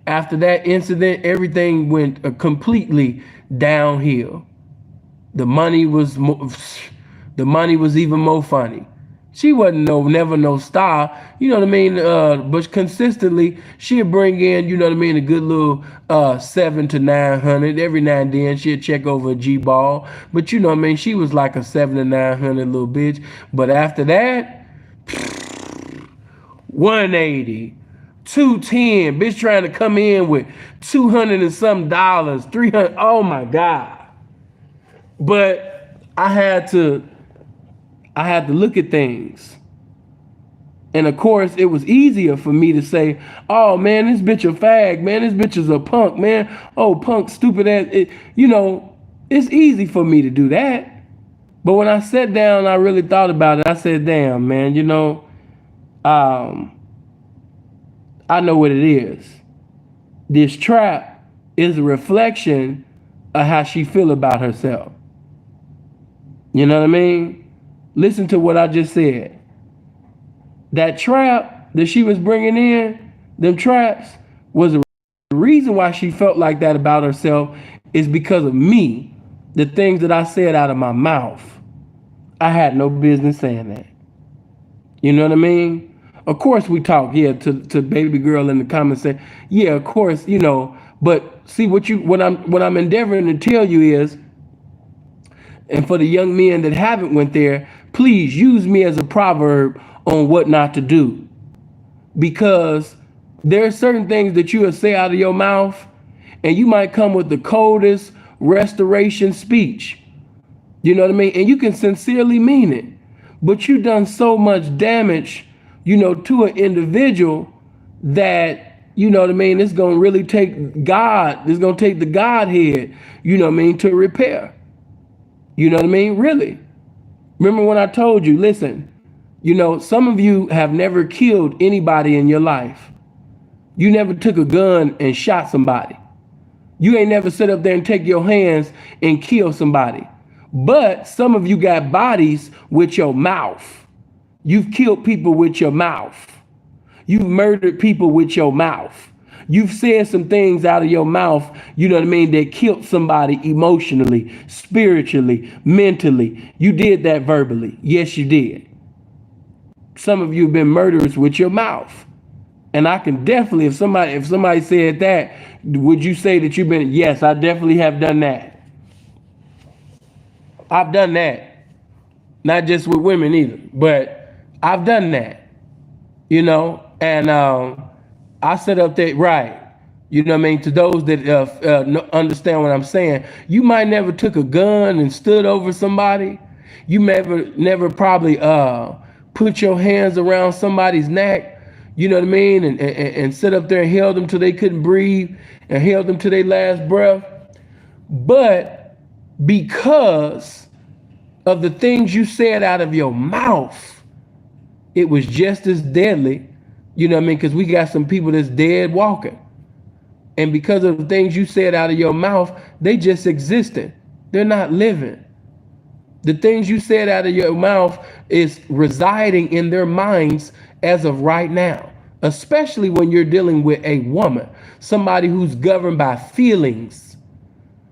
Speaker 2: after that incident, everything went completely downhill. The money was even more funny. She wasn't never no star, you know what I mean? But consistently she'd bring in, you know what I mean, a good little 7 to 900. Every now and then she'd check over a G ball. But you know what I mean, she was like a 7 to 900 little bitch. But after that, 180, 210, bitch trying to come in with 200 and some dollars, 300. Oh my God. But I had to look at things. And of course, it was easier for me to say, oh man, this bitch a fag, man, this bitch is a punk, man. Oh, punk, stupid ass. It's easy for me to do that. But when I sat down, I really thought about it. I said, damn, man, I know what it is. This trap is a reflection of how she feel about herself. You know what I mean? Listen to what I just said. That trap that she was bringing in, them traps, was the reason why she felt like that about herself is because of me, the things that I said out of my mouth. I had no business saying that. You know what I mean? Of course we talk, yeah, to baby girl in the comments say, yeah, of course, but see what I'm endeavoring to tell you is, and for the young men that haven't went there, please use me as a proverb on what not to do. Because there are certain things that you will say out of your mouth, and you might come with the coldest restoration speech. You know what I mean? And you can sincerely mean it. But you done so much damage, to an individual that, you know what I mean, it's going to really take God, it's going to take the Godhead, to repair. You know what I mean? Really. Remember when I told you, listen, some of you have never killed anybody in your life. You never took a gun and shot somebody. You ain't never sit up there and take your hands and kill somebody. But some of you got bodies with your mouth. You've killed people with your mouth. You've murdered people with your mouth. You've said some things out of your mouth, you know what I mean, that killed somebody emotionally, spiritually, mentally. You did that verbally. Yes, you did. Some of you have been murderers with your mouth. And I can definitely, if somebody said that, would you say that you've been, yes, I definitely have done that. I've done that. Not just with women either, but I've done that, and I set up that right. You know what I mean? To those that understand what I'm saying, you might never took a gun and stood over somebody. You never probably put your hands around somebody's neck, you know what I mean? And sit up there and held them till they couldn't breathe and held them to their last breath. But because of the things you said out of your mouth, it was just as deadly, you know what I mean? Because we got some people that's dead walking. And because of the things you said out of your mouth, they just existing. They're not living. The things you said out of your mouth is residing in their minds as of right now, especially when you're dealing with a woman, somebody who's governed by feelings.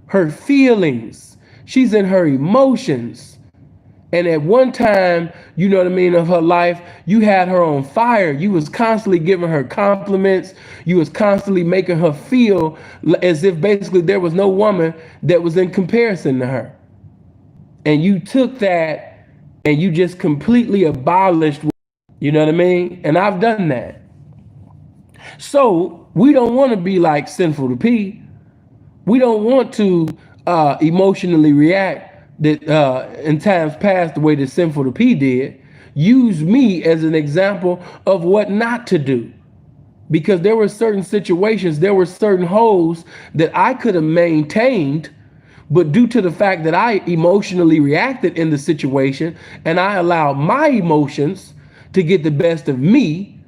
Speaker 2: Her feelings. She's in her emotions. And at one time, you know what I mean, of her life, you had her on fire. You was constantly giving her compliments. You was constantly making her feel as if basically there was no woman that was in comparison to her. And you took that and you just completely abolished, you know what I mean? And I've done that. So we don't want to be like Sinful to P. We don't want to emotionally react that in times past the way that Sinful to P did. Use me as an example of what not to do. Because there were certain situations, there were certain holes that I could have maintained, but due to the fact that I emotionally reacted in the situation and I allowed my emotions to get the best of me,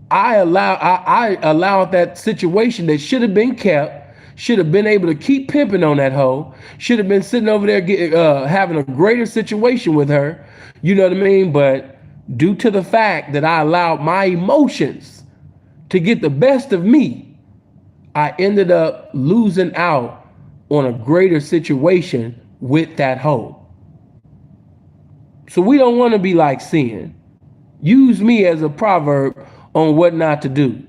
Speaker 2: I allowed that situation that should have been kept, should have been able to keep pimping on that hoe, should have been sitting over there having a greater situation with her, you know what I mean? But due to the fact that I allowed my emotions to get the best of me, I ended up losing out on a greater situation with that hoe. So we don't want to be like sin. Use me as a proverb on what not to do.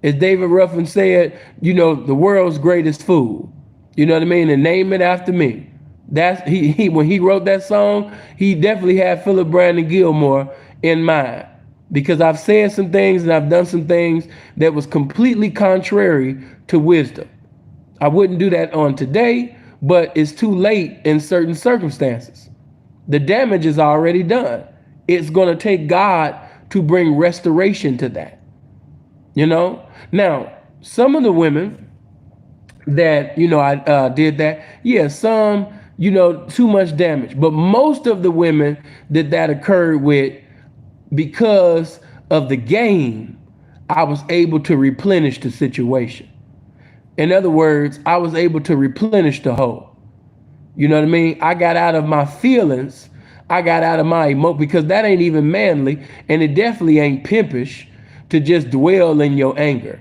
Speaker 2: As David Ruffin said, the world's greatest fool. You know what I mean? And name it after me. That's he when he wrote that song, he definitely had Philip Brandon Gilmore in mind. Because I've said some things and I've done some things that was completely contrary to wisdom. I wouldn't do that on today, but it's too late in certain circumstances. The damage is already done. It's going to take God to bring restoration to that. Now, some of the women that, I did that, yeah, some, too much damage. But most of the women that occurred with, because of the game, I was able to replenish the situation. In other words, I was able to replenish the hole. You know what I mean? I got out of my feelings. I got out of my emotion, because that ain't even manly, and it definitely ain't pimpish to just dwell in your anger.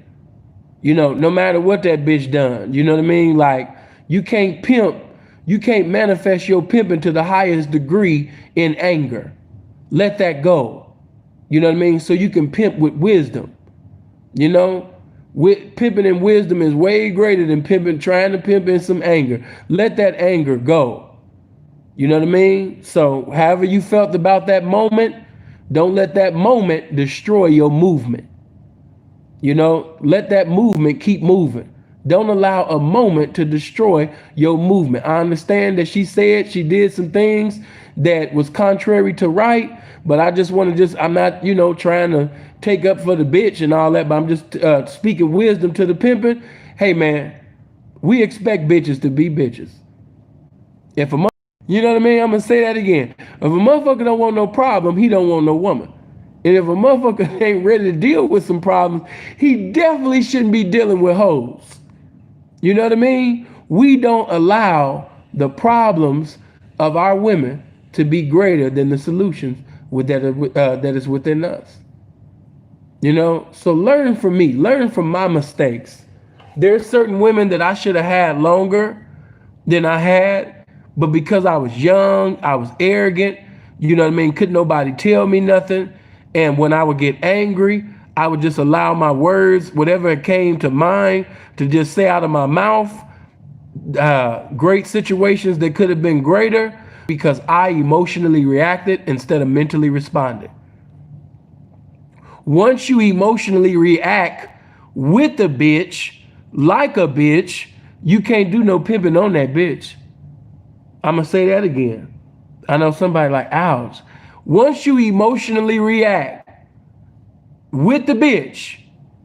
Speaker 2: No matter what that bitch done. You know what I mean? Like, you can't manifest your pimping to the highest degree in anger. Let that go. You know what I mean? So you can pimp with wisdom. Pimping in wisdom is way greater than trying to pimp in some anger. Let that anger go. You know what I mean? So however you felt about that moment, don't let that moment destroy your movement. Let that movement keep moving. Don't allow a moment to destroy your movement. I understand that she said she did some things that was contrary to right, but I just want to I'm not, trying to take up for the bitch and all that, but I'm just speaking wisdom to the pimping. Hey man, we expect bitches to be bitches. You know what I mean? I'm gonna say that again. If a motherfucker don't want no problem, he don't want no woman. And if a motherfucker ain't ready to deal with some problems, he definitely shouldn't be dealing with hoes. You know what I mean? We don't allow the problems of our women to be greater than the solutions that is within us. So learn from me, learn from my mistakes. There's certain women that I should have had longer than I had, but because I was young, I was arrogant, couldn't nobody tell me nothing. And when I would get angry, I would just allow my words, whatever it came to mind, to just say out of my mouth. Great situations that could have been greater, because I emotionally reacted instead of mentally responded. Once you emotionally react with a bitch, like a bitch, you can't do no pimping on that bitch. I'm going to say that again. I know somebody like, ouch. Once you emotionally react with the bitch,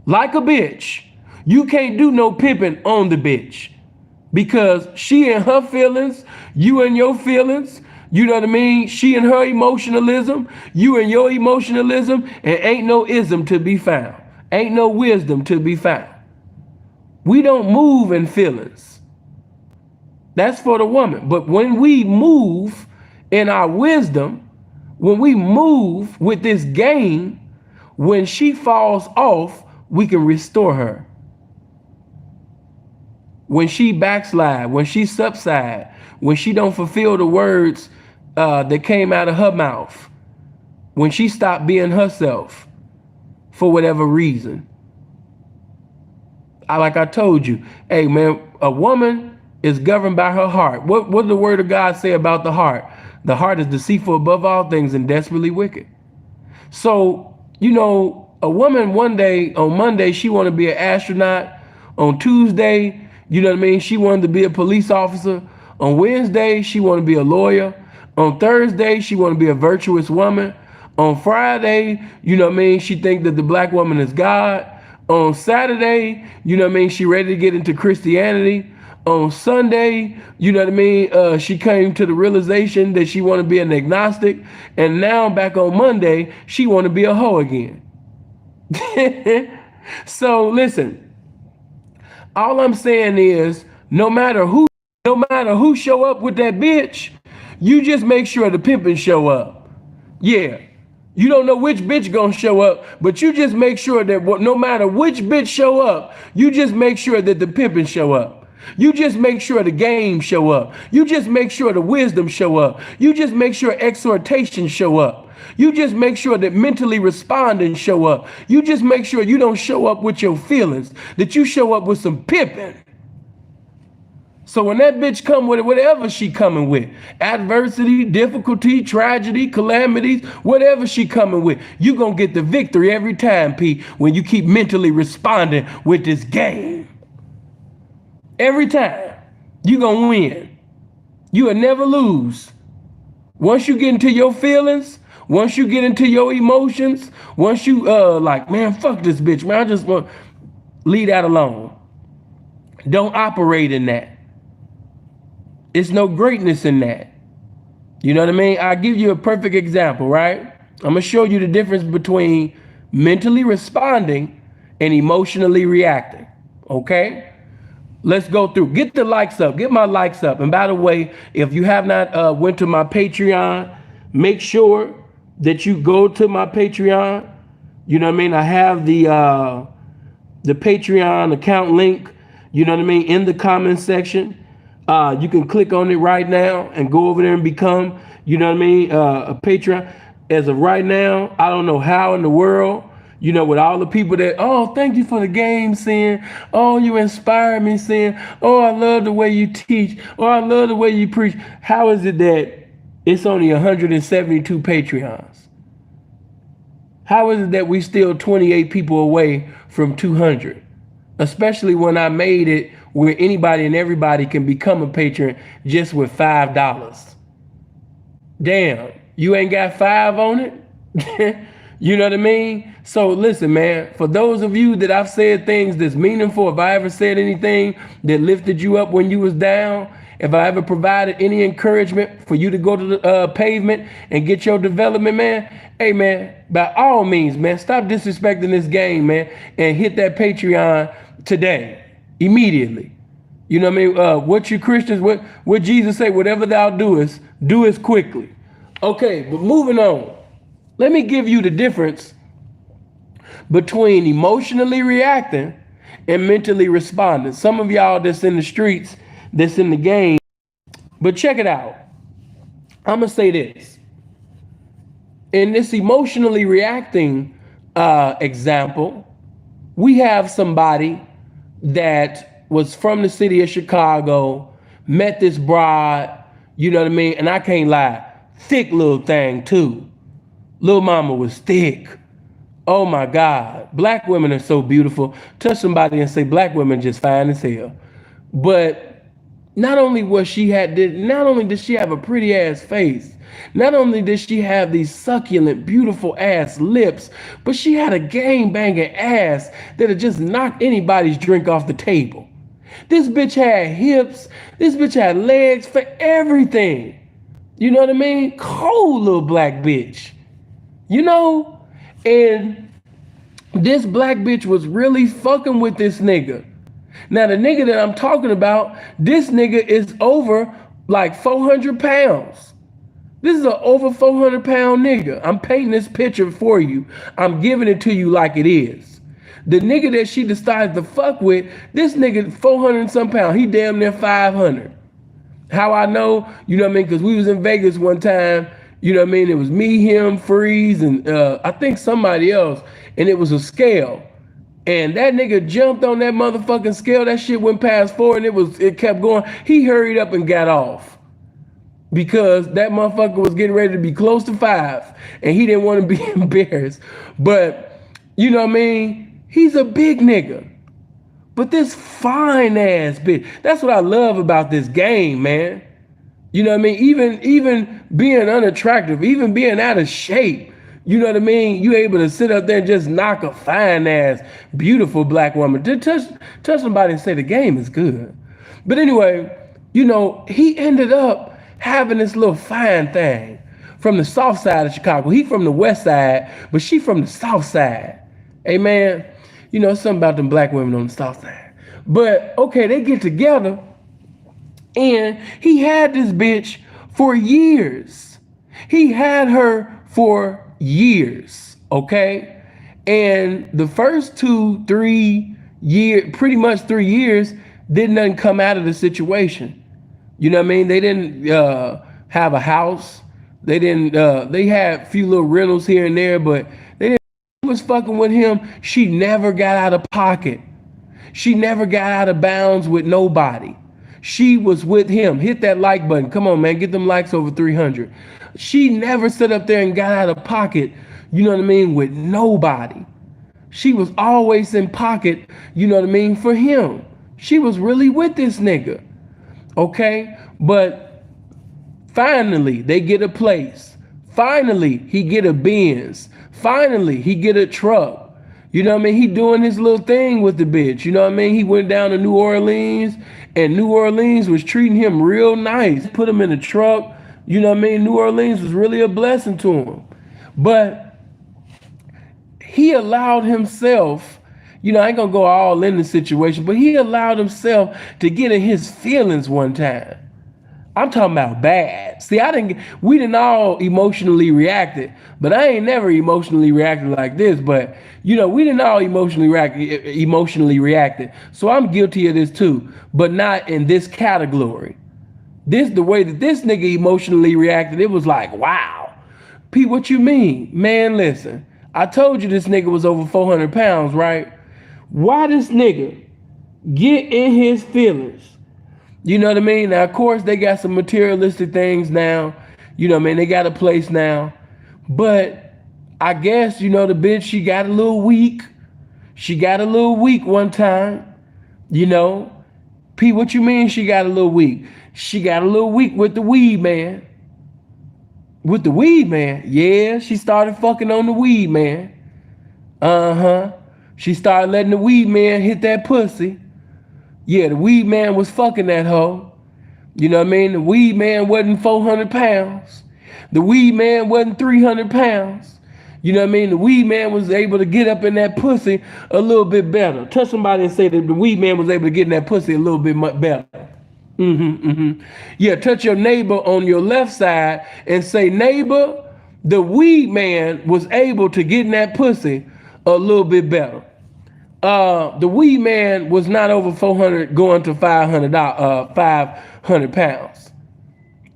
Speaker 2: like a bitch, you can't do no pimping on the bitch. Because she in her feelings, you in your feelings, you know what I mean? She in her emotionalism, you in your emotionalism, and ain't no ism to be found. Ain't no wisdom to be found. We don't move in feelings. That's for the woman. But when we move in our wisdom, when we move with this game, when she falls off, we can restore her. When she backslide, when she subside, when she don't fulfill the words that came out of her mouth, when she stopped being herself for whatever reason. Like I told you, hey man, a woman is governed by her heart. What does the word of God say about the heart? The heart is deceitful above all things and desperately wicked. So, a woman one day, on Monday, she want to be an astronaut. On Tuesday, she wanted to be a police officer. On Wednesday, she want to be a lawyer. On Thursday, she want to be a virtuous woman. On Friday, she think that the black woman is God. On Saturday, she ready to get into Christianity. On Sunday, she came to the realization that she want to be an agnostic. And now back on Monday, she want to be a hoe again. So listen, all I'm saying is, no matter who show up with that bitch, you just make sure the pimpin' show up. Yeah. You don't know which bitch gonna show up, but you just make sure that no matter which bitch show up, you just make sure that the pimpin' show up. You just make sure the game show up. You just make sure the wisdom show up. You just make sure exhortation show up. You just make sure that mentally responding show up. You just make sure you don't show up with your feelings, that you show up with some pimping. So when that bitch come with it, whatever she coming with, adversity, difficulty, tragedy, calamities, whatever she coming with, you gonna get the victory every time, P, when you keep mentally responding with this game. Every time, you gonna win. You will never lose. Once you get into your feelings, once you get into your emotions, once you like, man, fuck this bitch, man, I just want, leave that alone. Don't operate in that. It's no greatness in that. You know what I mean? I'll give you a perfect example, right? I'm gonna show you the difference between mentally responding and emotionally reacting, okay? Let's go through. Get the likes up. Get my likes up. And by the way, if you have not went to my Patreon, make sure that you go to my Patreon. You know what I mean? I have the Patreon account link, you know what I mean, in the comment section. You can click on it right now and go over there and become, you know what I mean, a Patreon. As of right now, I don't know how in the world, you know, with all the people that, oh, thank you for the game, Sin. Oh, you inspire me, Sin. Oh, I love the way you teach. Oh, I love the way you preach. How is it that it's only 172 Patreons? How is it that we still 28 people away from 200? Especially when I made it where anybody and everybody can become a patron just with $5. Damn, you ain't got 5 on it? You know what I mean? So listen, man, for those of you that I've said things that's meaningful, if I ever said anything that lifted you up when you was down, if I ever provided any encouragement for you to go to the pavement and get your development, man, hey, man, by all means, man, stop disrespecting this game, man, and hit that Patreon today, immediately. You know what I mean? What you Christians, what Jesus say, whatever thou doest, do it quickly. Okay, but moving on. Let me give you the difference between emotionally reacting and mentally responding. Some of y'all that's in the streets, that's in the game, but check it out. I'm gonna say this. In this emotionally reacting example, we have somebody that was from the city of Chicago, met this broad, you know what I mean? And I can't lie, thick little thing too. Little mama was thick. Oh my God. Black women are so beautiful. Touch somebody and say black women just fine as hell. But not only did she have a pretty ass face, not only did she have these succulent, beautiful ass lips, but she had a game banging ass that'll just knock anybody's drink off the table. This bitch had hips. This bitch had legs for everything. You know what I mean? Cold little black bitch. You know? And this black bitch was really fucking with this nigga. Now, the nigga that I'm talking about, this nigga is over like 400 pounds. This is an over 400 pound nigga. I'm painting this picture for you. I'm giving it to you like it is. The nigga that she decided to fuck with, this nigga 400 and some pounds, he damn near 500. How I know? You know what I mean? Because we was in Vegas one time, you know what I mean? It was me, him, Freeze, and I think somebody else, and it was a scale. And that nigga jumped on that motherfucking scale. That shit went past 4 and it kept going. He hurried up and got off because that motherfucker was getting ready to be close to 5 and he didn't want to be embarrassed. But you know what I mean? He's a big nigga. But this fine ass bitch, that's what I love about this game, man. You know what I mean? Even being unattractive, even being out of shape, you know what I mean? You able to sit up there and just knock a fine ass, beautiful black woman. To touch somebody and say the game is good. But anyway, you know, he ended up having this little fine thing from the south side of Chicago. He from the west side, but she from the south side. Hey man, you know, something about them black women on the south side. But okay, they get together and he had this bitch for years. He had her for years, okay? And the first 2-3 years, pretty much 3 years, didn't nothing come out of the situation. You know what I mean? They didn't have a house. They didn't. They had a few little rentals here and there, but they didn't. She was fucking with him. She never got out of pocket. She never got out of bounds with nobody. She was with him. Hit that like button. Come on, man. Get them likes over 300. She never stood up there and got out of pocket, you know what I mean, with nobody. She was always in pocket, you know what I mean, for him. She was really with this nigga. Okay? But finally, they get a place. Finally, he get a Benz. Finally, he get a truck. You know what I mean? He doing his little thing with the bitch. You know what I mean? He went down to New Orleans, and New Orleans was treating him real nice. Put him in a truck. You know what I mean? New Orleans was really a blessing to him. But he allowed himself, you know, I ain't gonna go all in the situation, but he allowed himself to get in his feelings one time. I'm talking about bad. See, we didn't all emotionally reacted, but I ain't never emotionally reacted like this. But, you know, we didn't all emotionally reacted. So I'm guilty of this too, but not in this category. The way that this nigga emotionally reacted, it was like, wow. Pete, what you mean? Man, listen, I told you this nigga was over 400 pounds, right? Why this nigga get in his feelings? You know what I mean? Now, of course, they got some materialistic things now. You know what I mean? They got a place now. But I guess, you know, the bitch, she got a little weak. She got a little weak one time. You know? Pete, what you mean she got a little weak? She got a little weak with the weed man. With the weed man? Yeah, she started fucking on the weed man. Uh-huh. She started letting the weed man hit that pussy. Yeah, the weed man was fucking that hoe. You know what I mean? The weed man wasn't 400 pounds. The weed man wasn't 300 pounds. You know what I mean? The weed man was able to get up in that pussy a little bit better. Touch somebody and say that the weed man was able to get in that pussy a little bit much better. Yeah, touch your neighbor on your left side and say, neighbor, the weed man was able to get in that pussy a little bit better. The weed man was not over 400 going to 500 pounds.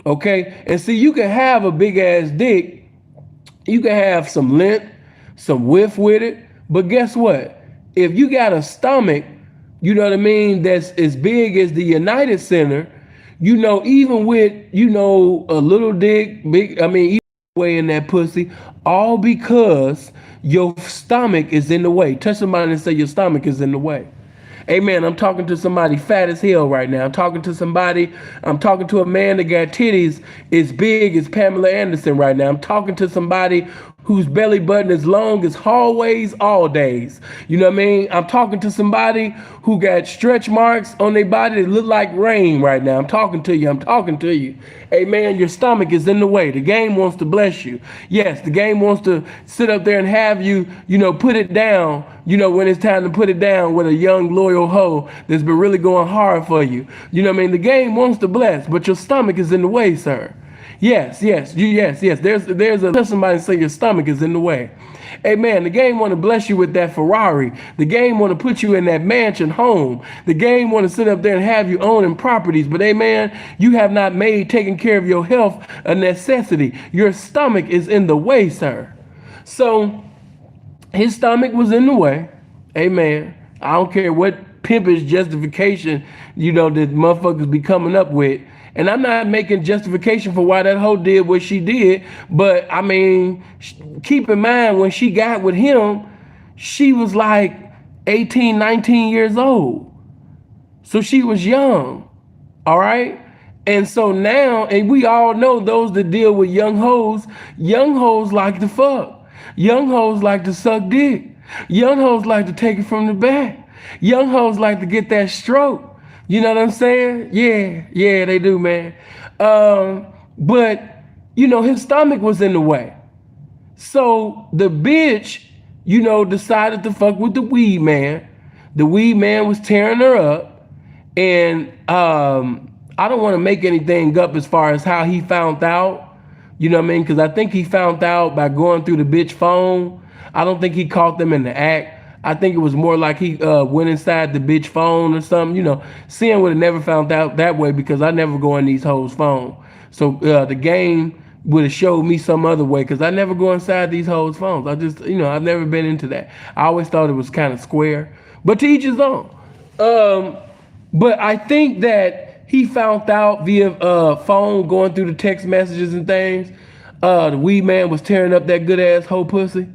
Speaker 2: Okay? And see, you can have a big ass dick. You can have some length, some width with it. But guess what? If you got a stomach, you know what I mean, that's as big as the United Center, you know, even with, you know, a little dick, big, I mean, even way in that pussy, all because your stomach is in the way. Touch somebody and say your stomach is in the way. Amen. I'm talking to somebody fat as hell right now. I'm talking to a man that got titties as big as Pamela Anderson right now. I'm talking to somebody whose belly button is long as hallways all days. You know what I mean? I'm talking to somebody who got stretch marks on their body that look like rain right now. I'm talking to you. Hey man, your stomach is in the way. The game wants to bless you. Yes, the game wants to sit up there and have you, you know, put it down, you know, when it's time to put it down with a young loyal hoe that's been really going hard for you. You know what I mean? The game wants to bless, but your stomach is in the way, sir. Yes. There's somebody say your stomach is in the way. Hey man, the game want to bless you with that Ferrari. The game want to put you in that mansion home. The game want to sit up there and have you owning properties. But hey man, you have not made taking care of your health a necessity. Your stomach is in the way, sir. So his stomach was in the way. Amen. I don't care what pimpish justification, you know, that motherfuckers be coming up with. And I'm not making justification for why that hoe did what she did. But I mean, keep in mind when she got with him, she was like 18, 19 years old. So she was young. All right. And so now, and we all know those that deal with young hoes like to fuck. Young hoes like to suck dick. Young hoes like to take it from the back. Young hoes like to get that stroke. You know what I'm saying? Yeah, they do, man. But, you know, his stomach was in the way. So the bitch, you know, decided to fuck with the weed man. The weed man was tearing her up. And I don't want to make anything up as far as how he found out. You know what I mean? Because I think he found out by going through the bitch phone. I don't think he caught them in the act. I think it was more like he went inside the bitch phone or something. You know, Sin would have never found out that way because I never go in these hoes' phone. So the game would have showed me some other way because I never go inside these hoes' phones. I just, I've never been into that. I always thought it was kind of square, but to each his own. But I think that he found out via phone going through the text messages and things. The weed man was tearing up that good ass hoe pussy.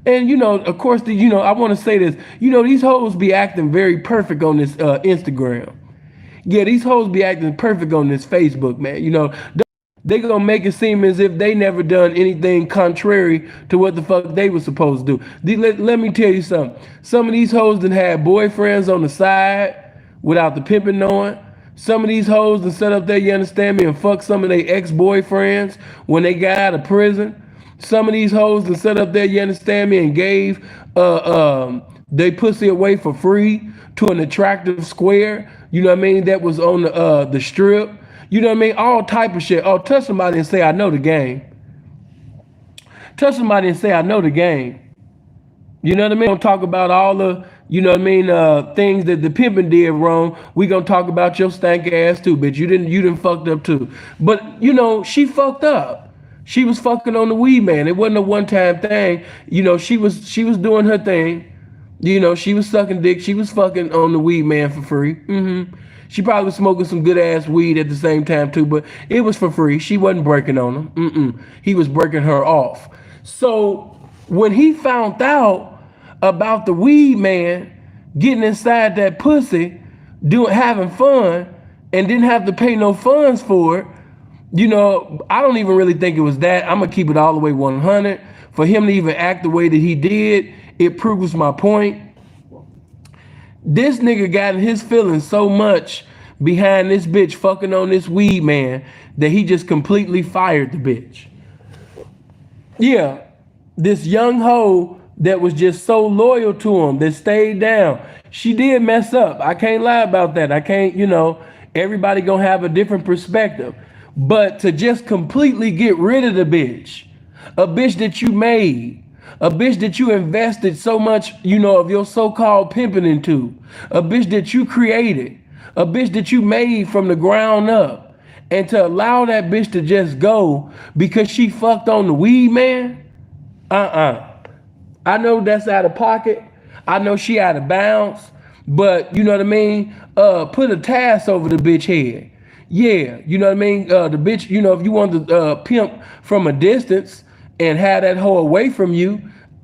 Speaker 2: And of course, I want to say this. These hoes be acting very perfect on this Instagram. Yeah, these hoes be acting perfect on this Facebook, man. They gonna make it seem as if they never done anything contrary to what the fuck they were supposed to do. Let me tell you something. Some of these hoes done had boyfriends on the side without the pimping knowing. Some of these hoes done set up there, you understand me, and fuck some of their ex-boyfriends when they got out of prison. Some of these hoes done set up there, you understand me, and gave they pussy away for free to an attractive square, that was on the strip. You know what I mean? All type of shit. Oh, touch somebody and say, I know the game. Touch somebody and say, I know the game. You know what I mean? Don't talk about all the, things that the pimping did wrong. We gonna talk about your stank ass too, bitch. You didn't fucked up too. But she fucked up. She was fucking on the weed man. It wasn't a one-time thing. She was doing her thing. She was sucking dick. She was fucking on the weed man for free. She probably was smoking some good ass weed at the same time too, but it was for free. She wasn't breaking on him. He was breaking her off. So when he found out about the weed man getting inside that pussy, having fun, and didn't have to pay no funds for it, I don't even really think it was that. I'm gonna keep it all the way 100. For him to even act the way that he did, it proves my point. This nigga got in his feelings so much behind this bitch fucking on this weed man that he just completely fired the bitch. Yeah, this young hoe that was just so loyal to him, that stayed down. She did mess up. I can't lie about that. I can't, everybody gonna have a different perspective. But to just completely get rid of the bitch, a bitch that you made, a bitch that you invested so much, of your so-called pimping into, a bitch that you created, a bitch that you made from the ground up, and to allow that bitch to just go because she fucked on the weed man? I know that's out of pocket. I know she out of bounds, but you know what I mean? Put a task over the bitch head. Yeah, you know what I mean? The bitch, if you want to pimp from a distance and have that hoe away from you,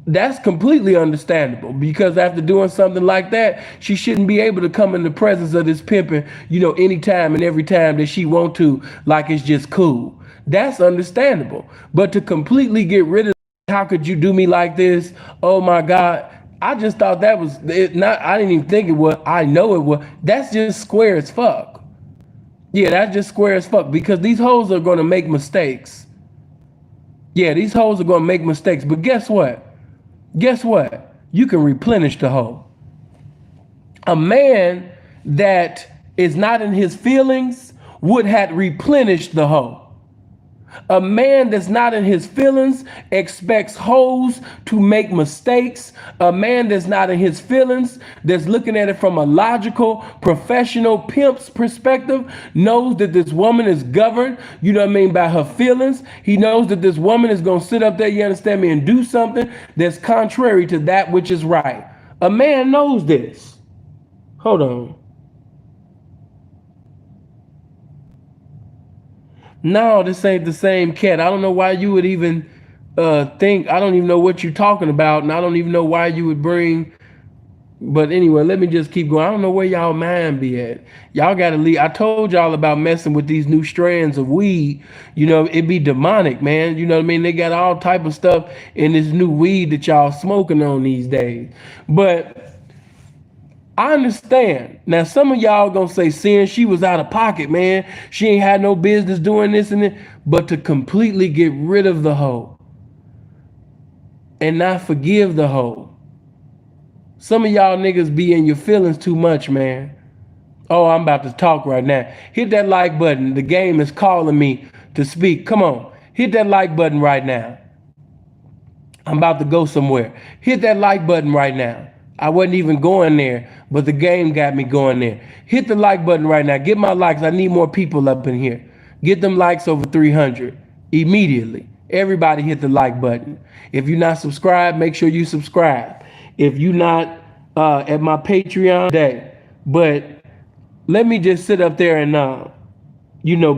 Speaker 2: that's completely understandable, because after doing something like that, she shouldn't be able to come in the presence of this pimping, anytime and every time that she want to, like it's just cool. That's understandable. But to completely get rid of, how could you do me like this? Oh my God. I just thought that was it. Not, I didn't even think it was. I know it was. That's just square as fuck. Yeah, that's just square as fuck, because these hoes are going to make mistakes. Yeah, these hoes are going to make mistakes. But guess what? Guess what? You can replenish the hoe. A man that is not in his feelings would have replenished the hoe. A man that's not in his feelings expects hoes to make mistakes. A man that's not in his feelings, that's looking at it from a logical, professional pimp's perspective, knows that this woman is governed, by her feelings. He knows that this woman is going to sit up there, you understand me, and do something that's contrary to that which is right. A man knows this. Hold on. No, this ain't the same cat. I don't know why you would even think. I don't even know what you're talking about, and I don't even know why you would bring. But anyway, let me just keep going. I don't know where y'all mind be at. Y'all gotta leave. I told y'all about messing with these new strands of weed. It be demonic, man. You know what I mean? They got all type of stuff in this new weed that y'all smoking on these days. But I understand. Now, some of y'all gonna say, Sin, she was out of pocket, man. She ain't had no business doing this and that. But to completely get rid of the hoe and not forgive the hoe. Some of y'all niggas be in your feelings too much, man. Oh, I'm about to talk right now. Hit that like button. The game is calling me to speak. Come on. Hit that like button right now. I'm about to go somewhere. Hit that like button right now. I wasn't even going there, but the game got me going there. Hit the like button right now. Get my likes. I need more people up in here. Get them likes over 300 immediately. Everybody hit the like button. If you're not subscribed, make sure you subscribe. If you're not at my Patreon today, but let me just sit up there and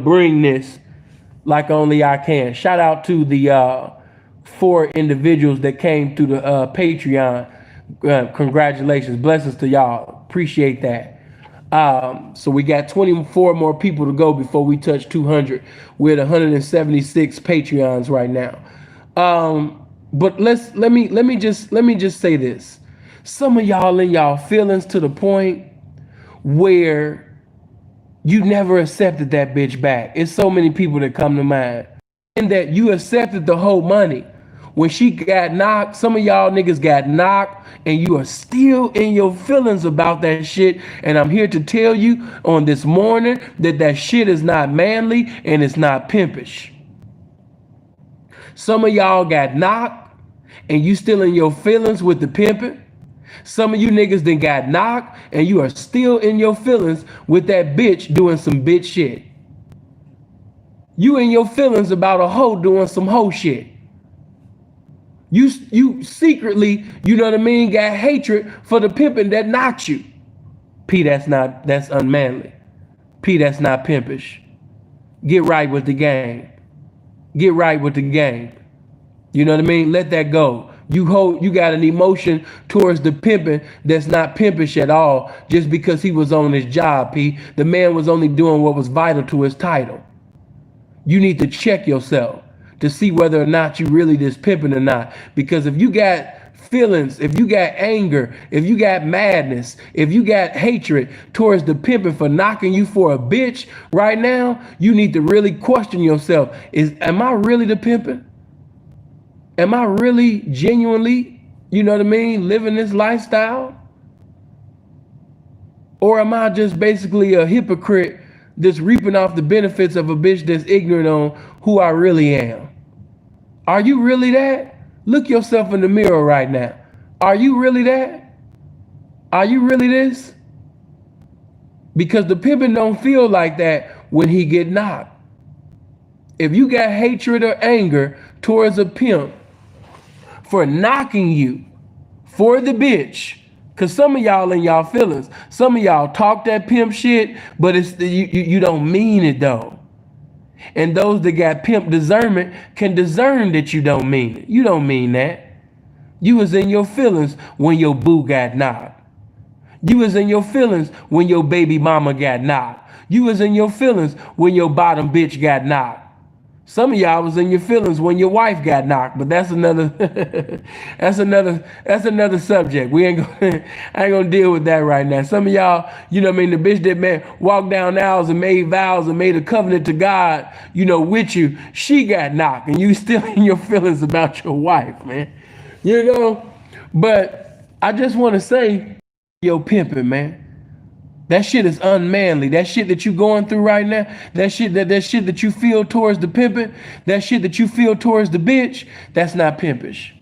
Speaker 2: bring this like only I can. Shout out to the 4 individuals that came through the Patreon. Congratulations, blessings to y'all. Appreciate that. So we got 24 more people to go before we touch 200. We're at 176 Patreons right now. But let me just say this. Some of y'all in y'all feelings to the point where you never accepted that bitch back. It's so many people that come to mind. And that you accepted the whole money. When she got knocked, some of y'all niggas got knocked, and you are still in your feelings about that shit. And I'm here to tell you on this morning that that shit is not manly and it's not pimpish. Some of y'all got knocked, and you still in your feelings with the pimping. Some of you niggas then got knocked, and you are still in your feelings with that bitch doing some bitch shit. You in your feelings about a hoe doing some hoe shit. You secretly, you know what I mean, got hatred for the pimping that knocked you. P, that's unmanly. P, that's not pimpish. Get right with the game. Get right with the game. You know what I mean? Let that go. You got an emotion towards the pimping that's not pimpish at all just because he was on his job, P. The man was only doing what was vital to his title. You need to check yourself to see whether or not you really this pimping or not. Because if you got feelings, if you got anger, if you got madness, if you got hatred towards the pimping for knocking you for a bitch right now, you need to really question yourself. Am I really the pimping? Am I really genuinely, you know what I mean, living this lifestyle? Or am I just basically a hypocrite that's reaping off the benefits of a bitch that's ignorant on who I really am? Are you really that? Look yourself in the mirror right now. Are you really that? Are you really this? Because the pimpin' don't feel like that when he get knocked. If you got hatred or anger towards a pimp for knocking you for the bitch, cause some of y'all in y'all feelings, some of y'all talk that pimp shit, but you don't mean it though. And those that got pimp discernment can discern that you don't mean it. You don't mean that. You was in your feelings when your boo got knocked. You was in your feelings when your baby mama got knocked. You was in your feelings when your bottom bitch got knocked. Some of y'all was in your feelings when your wife got knocked, but that's another that's another subject. I ain't gonna deal with that right now. Some of y'all, you know what I mean, the bitch that man walked down aisles and made vows and made a covenant to God, you know, with you, she got knocked and you still in your feelings about your wife, man. You know? But I just wanna say, yo, pimping, man. That shit is unmanly. That shit that you going through right now, that shit that you feel towards the pimping, that shit that you feel towards the bitch, that's not pimpish.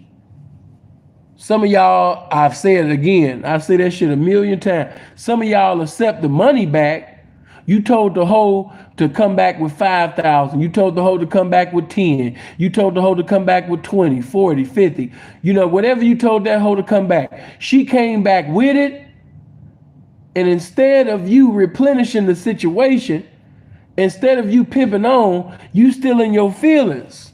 Speaker 2: Some of y'all, I've said it again, I've said that shit a million times. Some of y'all accept the money back. You told the hoe to come back with 5,000. You told the hoe to come back with 10. You told the hoe to come back with 20, 40, 50. You know, whatever you told that hoe to come back. She came back with it. And instead of you replenishing the situation, instead of you pimping on, you still in your feelings.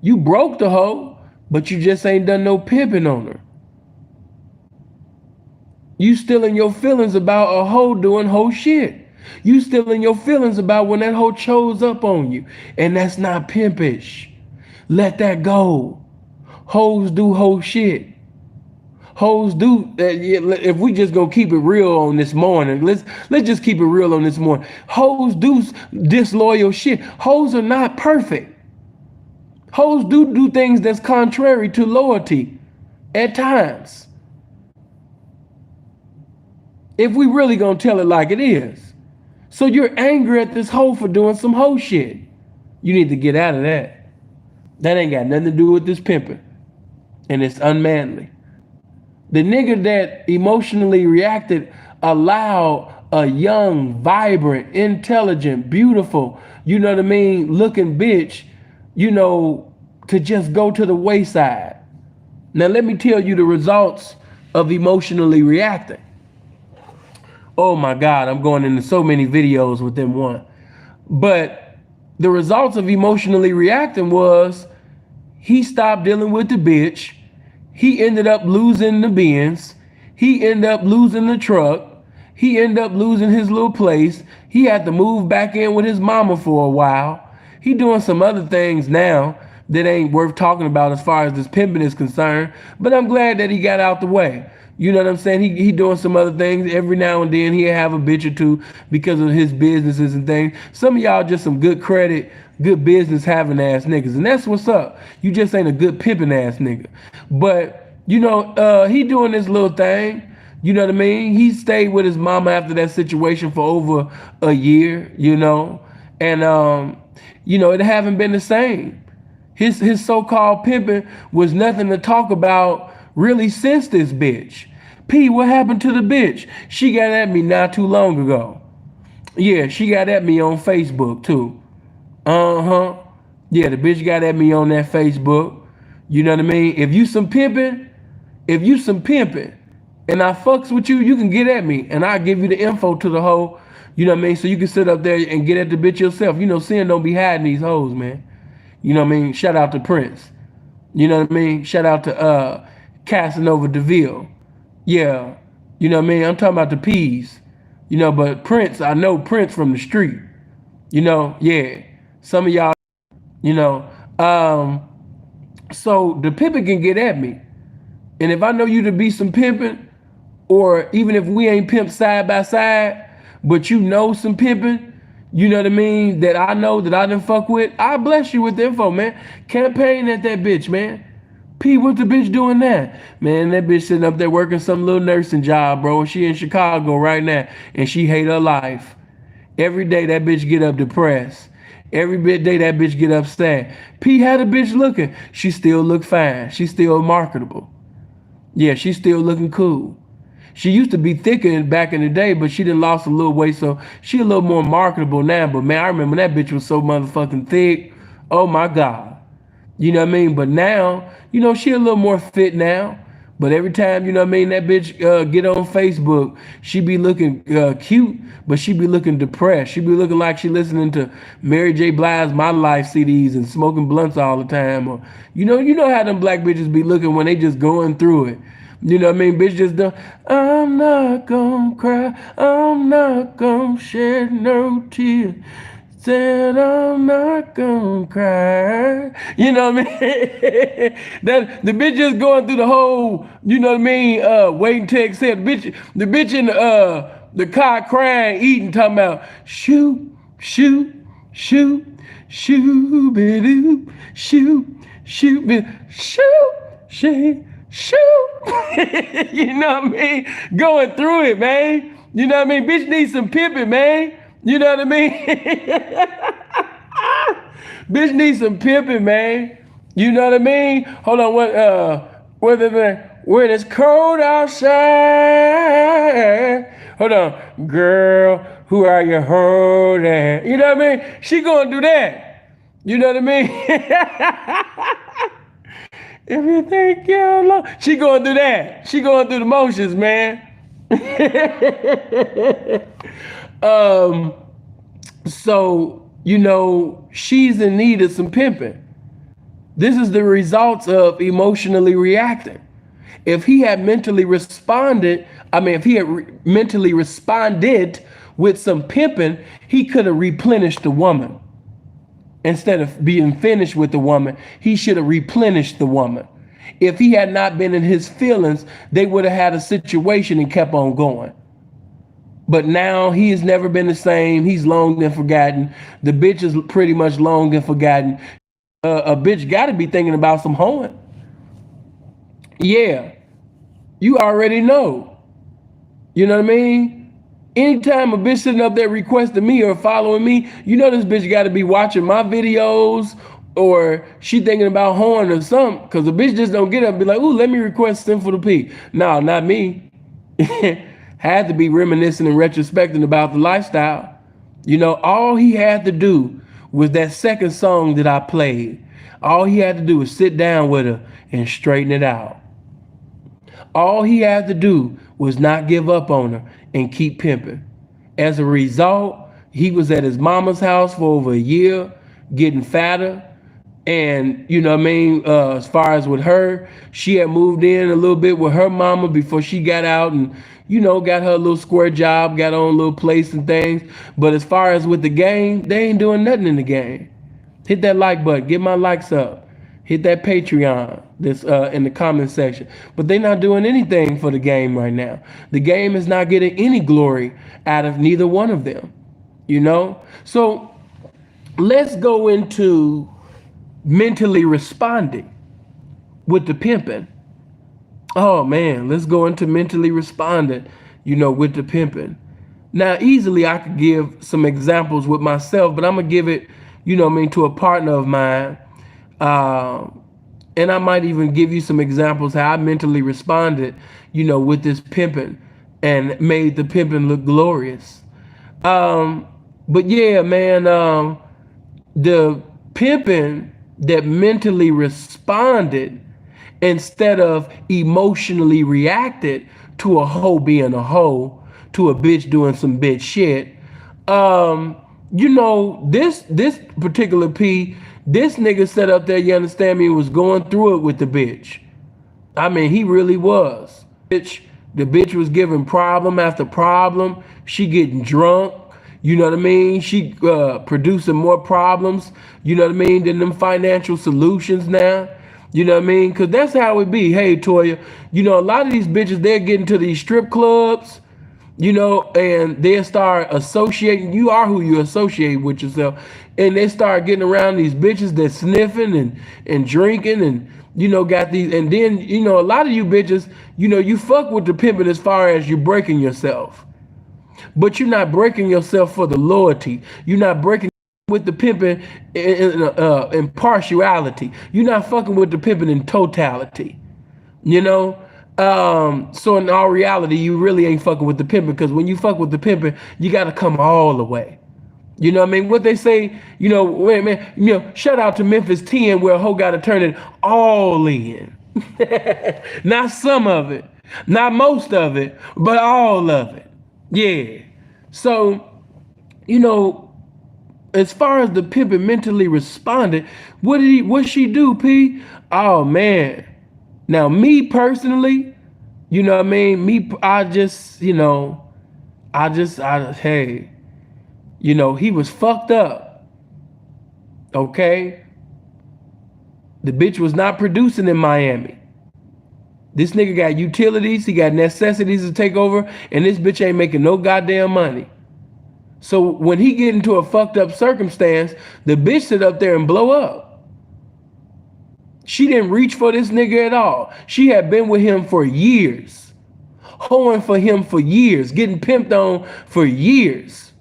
Speaker 2: You broke the hoe, but you just ain't done no pimping on her. You still in your feelings about a hoe doing hoe shit. You still in your feelings about when that hoe chose up on you. And that's not pimpish. Let that go. Hoes do hoe shit. Hoes do, if we just gonna keep it real on this morning, let's just keep it real on this morning. Hoes do disloyal shit. Hoes are not perfect. Hoes do things that's contrary to loyalty at times. If we really gonna tell it like it is. So you're angry at this hoe for doing some hoe shit. You need to get out of that. That ain't got nothing to do with this pimping. And it's unmanly. The nigga that emotionally reacted allowed a young, vibrant, intelligent, beautiful, you know what I mean, looking bitch, you know, to just go to the wayside. Now let me tell you the results of emotionally reacting. Oh my God, I'm going into so many videos within one. But the results of emotionally reacting was he stopped dealing with the bitch. He ended up losing the Benz. He ended up losing the truck. He ended up losing his little place. He had to move back in with his mama for a while. He doing some other things now that ain't worth talking about as far as this pimping is concerned. But I'm glad that he got out the way. You know what I'm saying? He doing some other things. Every now and then he'll have a bitch or two because of his businesses and things. Some of y'all just some good credit, good business having ass niggas. And that's what's up. You just ain't a good pimping ass nigga. But, you know, he doing this little thing. You know what I mean? He stayed with his mama after that situation for over a year, you know. And, you know, it haven't been the same. His so-called pimping was nothing to talk about really since this bitch. P, what happened to the bitch? She got at me not too long ago. Yeah, she got at me on Facebook too. Uh-huh. Yeah, the bitch got at me on that Facebook. You know what I mean? If you some pimping, and I fucks with you, you can get at me and I'll give you the info to the hoe. You know what I mean? So you can sit up there and get at the bitch yourself. You know, sin don't be hiding these hoes, man. You know what I mean? Shout out to Prince. You know what I mean? Shout out to Casanova DeVille. Yeah. You know what I mean? I'm talking about the P's. You know, but Prince, I know Prince from the street. You know, yeah. Some of y'all, you know. So the pimping can get at me. And if I know you to be some pimping, or even if we ain't pimped side by side, but you know some pimping, you know what I mean, that I know that I done fuck with, I bless you with the info, man. Campaign at that bitch, man. P, what the bitch doing now? Man, that bitch sitting up there working some little nursing job, bro. She in Chicago right now, and she hate her life. Every day that bitch get up depressed. Every day that bitch get upset. P, how the bitch looking? She still look fine. She still marketable. Yeah, she's still looking cool. She used to be thicker back in the day, but she done lost a little weight, so she a little more marketable now. But man, I remember that bitch was so motherfucking thick. Oh my God. You know what I mean? But now, you know, she a little more fit now. But every time, you know what I mean, that bitch get on Facebook, she be looking cute, but she be looking depressed. She be looking like she listening to Mary J. Blige's My Life CDs and smoking blunts all the time. Or you know how them black bitches be looking when they just going through it. You know what I mean? Bitch just don't, I'm not gonna cry, I'm not gonna shed no tears. Said I'm not gonna cry. You know what I mean? That the bitch just going through the whole, you know what I mean, waiting to accept. The bitch in the car crying, eating, talking about shoot, shoot, shoot, shoot, be-doo, shoot, shoot, shoot, shoot, shoot. You know what I mean? Going through it, man. You know what I mean? Bitch needs some pimping, man. You know what I mean? Bitch needs some pimping, man. You know what I mean? Hold on, when it's cold outside. Hold on, girl, who are you holding? You know what I mean? She gonna do that. You know what I mean? If you think you're alone, she gonna do that. She going through the motions, man. So, you know, she's in need of some pimping. This is the results of emotionally reacting. If he had mentally responded, mentally responded with some pimping, he could have replenished the woman. Instead of being finished with the woman, he should have replenished the woman. If he had not been in his feelings, they would have had a situation and kept on going. But now he has never been the same. He's long and forgotten. The bitch is pretty much long and forgotten. A bitch got to be thinking about some hoeing. Yeah, you already know. You know what I mean? Anytime a bitch sitting up there requesting me or following me, you know this bitch got to be watching my videos or she thinking about horn or something, because the bitch just don't get up and be like, ooh, let me request Sinful to P. No, not me. Had to be reminiscing and retrospecting about the lifestyle. You know, all he had to do was that second song that I played. All he had to do was sit down with her and straighten it out. All he had to do was not give up on her and keep pimping. As a result, he was at his mama's house for over a year, getting fatter. And you know what I mean, as far as with her, she had moved in a little bit with her mama before she got out and, you know, got her a little square job, got her own little place and things. But as far as with the game, they ain't doing nothing in the game. Hit that like button, get my likes up. Hit that Patreon that's in the comment section. But they're not doing anything for the game right now. The game is not getting any glory out of neither one of them. You know? So let's go into mentally responding with the pimping. Oh man, let's go into mentally responding, you know, with the pimping. Now, easily I could give some examples with myself, but I'm gonna give it, you know what I mean, to a partner of mine. And I might even give you some examples how I mentally responded, you know, with this pimping and made the pimping look glorious. But yeah, man, the pimping that mentally responded instead of emotionally reacted to a hoe being a hoe, to a bitch doing some bitch shit. You know, this particular P, this nigga sat up there, you understand me, was going through it with the bitch. I mean, he really was. The bitch was giving problem after problem. She getting drunk. You know what I mean? She producing more problems, you know what I mean, than them financial solutions now. You know what I mean? Because that's how it be. Hey, Toya, you know, a lot of these bitches, they're getting to these strip clubs, you know, and they start associating. You are who you associate with yourself. And they start getting around these bitches that sniffing and drinking and, you know, got these. And then, you know, a lot of you bitches, you know, you fuck with the pimping as far as you breaking yourself. But you're not breaking yourself for the loyalty. You're not breaking with the pimping in partiality. You're not fucking with the pimping in totality. You know? So in all reality, you really ain't fucking with the pimping, because when you fuck with the pimping, you got to come all the way. You know what I mean? What they say, you know, wait, man, you know, shout out to Memphis 10 where a hoe got to turn it all in. Not some of it, not most of it, but all of it. Yeah. So, you know, as far as the pimpin' mentally responded, what she do, P? Oh man. Now me personally, you know what I mean? I just, you know, hey, you know, he was fucked up. Okay? The bitch was not producing in Miami. This nigga got utilities, he got necessities to take over, and this bitch ain't making no goddamn money. So when he get into a fucked up circumstance, the bitch sit up there and blow up. She didn't reach for this nigga at all. She had been with him for years, hoeing for him for years, getting pimped on for years.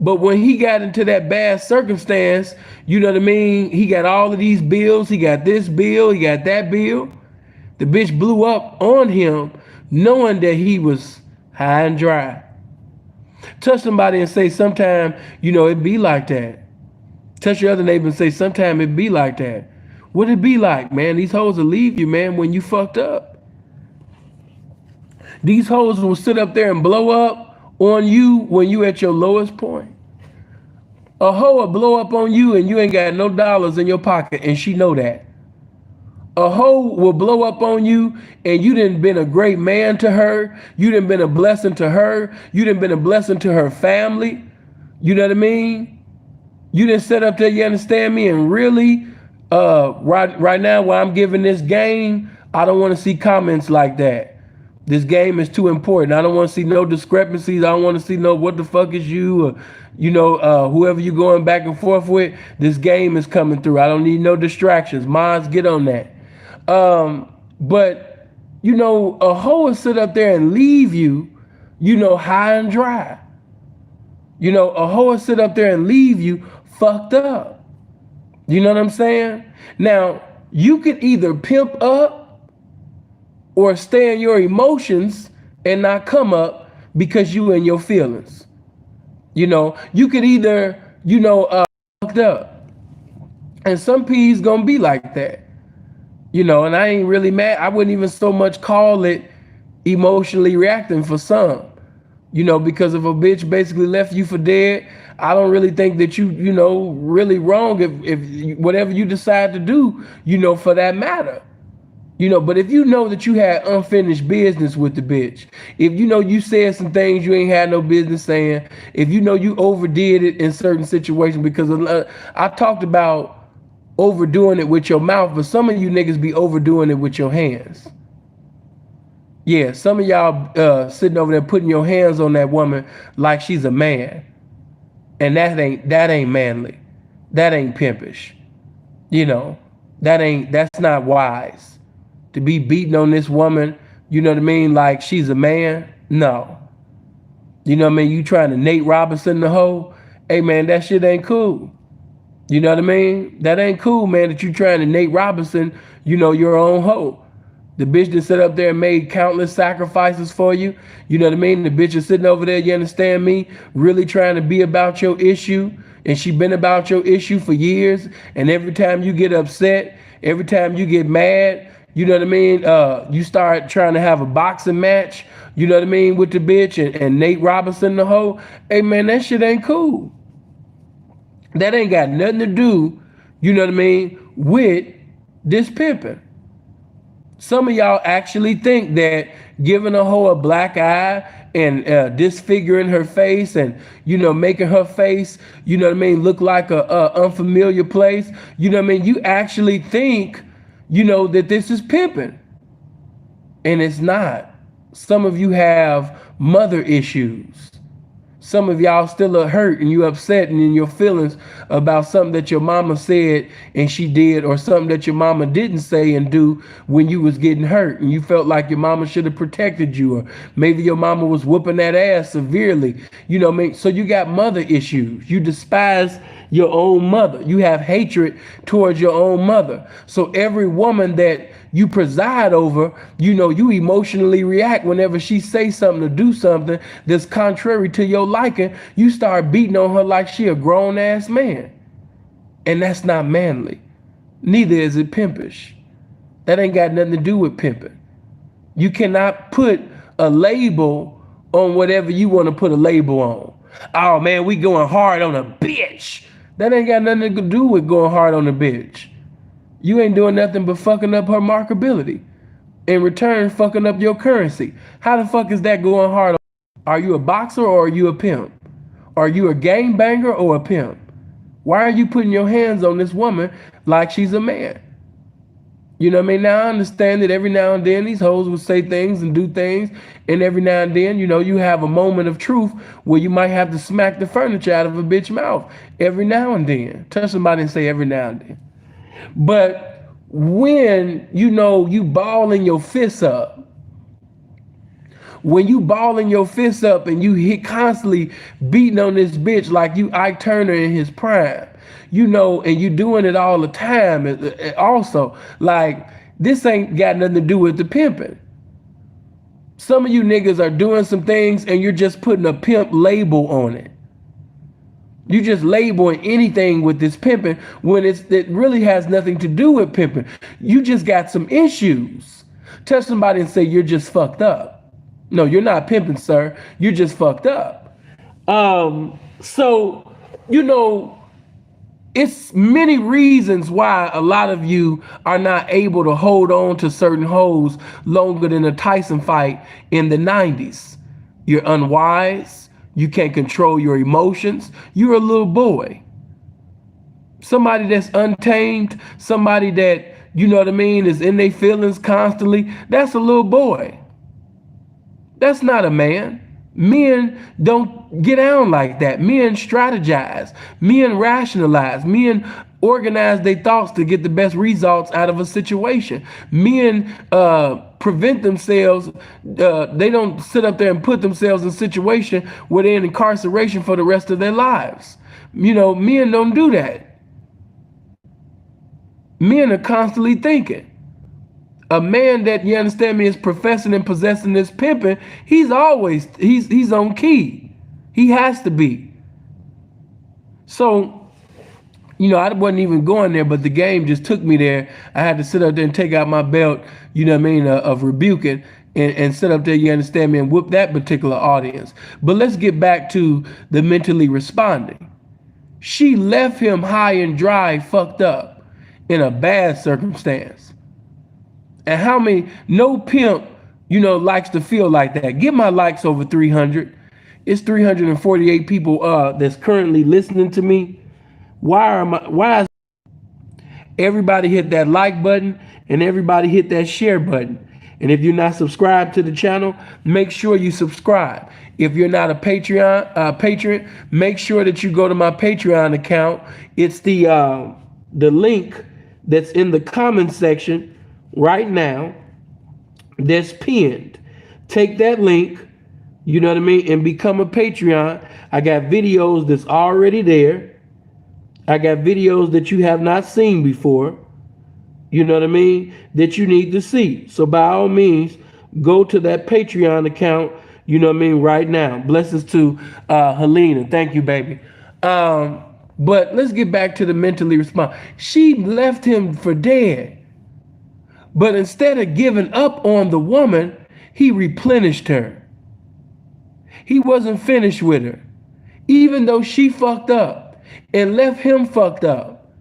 Speaker 2: But when he got into that bad circumstance, you know what I mean? He got all of these bills, he got this bill, he got that bill. The bitch blew up on him knowing that he was high and dry. Touch somebody and say, sometime, you know, it be like that. Touch your other neighbor and say, sometime it be like that. What it be like, man? These hoes will leave you, man, when you fucked up. These hoes will sit up there and blow up on you when you at your lowest point. A hoe will blow up on you and you ain't got no dollars in your pocket, and she know that. A hoe will blow up on you and you done been a great man to her. You done been a blessing to her. You done been a blessing to her family. You know what I mean? You done set up there, you understand me? And really, right now while I'm giving this game, I don't want to see comments like that. This game is too important. I don't want to see no discrepancies. I don't want to see no what the fuck is you, or, you know, whoever you going back and forth with. This game is coming through. I don't need no distractions. Mods, get on that. But, you know, a hoe will sit up there and leave you, you know, high and dry. You know, a hoe will sit up there and leave you fucked up. You know what I'm saying? Now, you could either pimp up or stay in your emotions and not come up because you in your feelings. You know, you could either, fucked up. And some P's gonna be like that. And I ain't really mad. I wouldn't even so much call it emotionally reacting for some. Because if a bitch basically left you for dead, I don't really think that really wrong if whatever you decide to do, for that matter. But if you know that you had unfinished business with the bitch, if you said some things you ain't had no business saying, if you overdid it in certain situations, because I talked about overdoing it with your mouth, but some of you niggas be overdoing it with your hands. Yeah, some of y'all sitting over there putting your hands on that woman like she's a man. And that ain't manly. That ain't pimpish. That's not wise. To be beating on this woman, you know what I mean, like she's a man. No. You know what I mean? You trying to Nate Robinson the hoe? Hey man, that shit ain't cool. You know what I mean? That ain't cool, man, that you trying to Nate Robinson, your own hoe. The bitch that sat up there and made countless sacrifices for you. You know what I mean? The bitch is sitting over there, you understand me, really trying to be about your issue. And she been about your issue for years. And every time you get upset, every time you get mad, you know what I mean? You start trying to have a boxing match, you know what I mean, with the bitch and Nate Robinson the hoe. Hey man, that shit ain't cool. That ain't got nothing to do, you know what I mean, with this pimping. Some of y'all actually think that giving a hoe a black eye and disfiguring her face and, making her face, you know what I mean, look like a unfamiliar place. You know what I mean? You actually think, that this is pimping. And it's not. Some of you have mother issues. Some of y'all still are hurt and you upset and in your feelings about something that your mama said and she did, or something that your mama didn't say and do when you was getting hurt and you felt like your mama should have protected you, or maybe your mama was whooping that ass severely. You know what I mean? So you got mother issues. You despise your own mother. You have hatred towards your own mother. So every woman that you preside over, you emotionally react whenever she say something or do something that's contrary to your liking. You start beating on her like she a grown ass man. And that's not manly. Neither is it pimpish. That ain't got nothing to do with pimping. You cannot put a label on whatever you want to put a label on. Oh man, we going hard on a bitch. That ain't got nothing to do with going hard on a bitch. You ain't doing nothing but fucking up her marketability. In return, fucking up your currency. How the fuck is that going hard? Are you a boxer or are you a pimp? Are you a gangbanger or a pimp? Why are you putting your hands on this woman like she's a man? You know what I mean? Now I understand that every now and then these hoes will say things and do things. And every now and then, you have a moment of truth where you might have to smack the furniture out of a bitch's mouth. Every now and then. Touch somebody and say every now and then. But when you balling your fists up, when you balling your fists up and you constantly beating on this bitch like you Ike Turner in his prime, and you doing it all the time. Also, like, this ain't got nothing to do with the pimping. Some of you niggas are doing some things and you're just putting a pimp label on it. You just labeling anything with this pimping when it really has nothing to do with pimping. You just got some issues. Touch somebody and say you're just fucked up. No, you're not pimping, sir. You're just fucked up. So, it's many reasons why a lot of you are not able to hold on to certain hoes longer than a Tyson fight in the 90s. You're unwise. You can't control your emotions. You're a little boy. Somebody that's untamed, somebody that, is in their feelings constantly, that's a little boy. That's not a man. Men don't get down like that. Men strategize. Men rationalize. Men organize their thoughts to get the best results out of a situation. Men prevent themselves. They don't sit up there and put themselves in a situation where they're in incarceration for the rest of their lives. Men don't do that. Men are constantly thinking. A man that, you understand me, is professing and possessing this pimping, he's on key. He has to be. So, I wasn't even going there, but the game just took me there. I had to sit up there and take out my belt, of rebuking and sit up there, you understand me, and whoop that particular audience. But let's get back to the mentally responding. She left him high and dry, fucked up, in a bad circumstance. And how many, no pimp, likes to feel like that. Get my likes over 300. It's 348 people that's currently listening to me. Why is everybody hit that like button and everybody hit that share button? And if you're not subscribed to the channel, make sure you subscribe. If you're not a patron, make sure that you go to my Patreon account. It's the link that's in the comment section right now that's pinned. Take that link, and become a Patreon. I got videos that's already there. I got videos that you have not seen before, that you need to see. So by all means, go to that Patreon account, right now. Blessings to Helena. Thank you, baby. But let's get back to the mentally respond. She left him for dead. But instead of giving up on the woman, he replenished her. He wasn't finished with her, even though she fucked up and left him fucked up.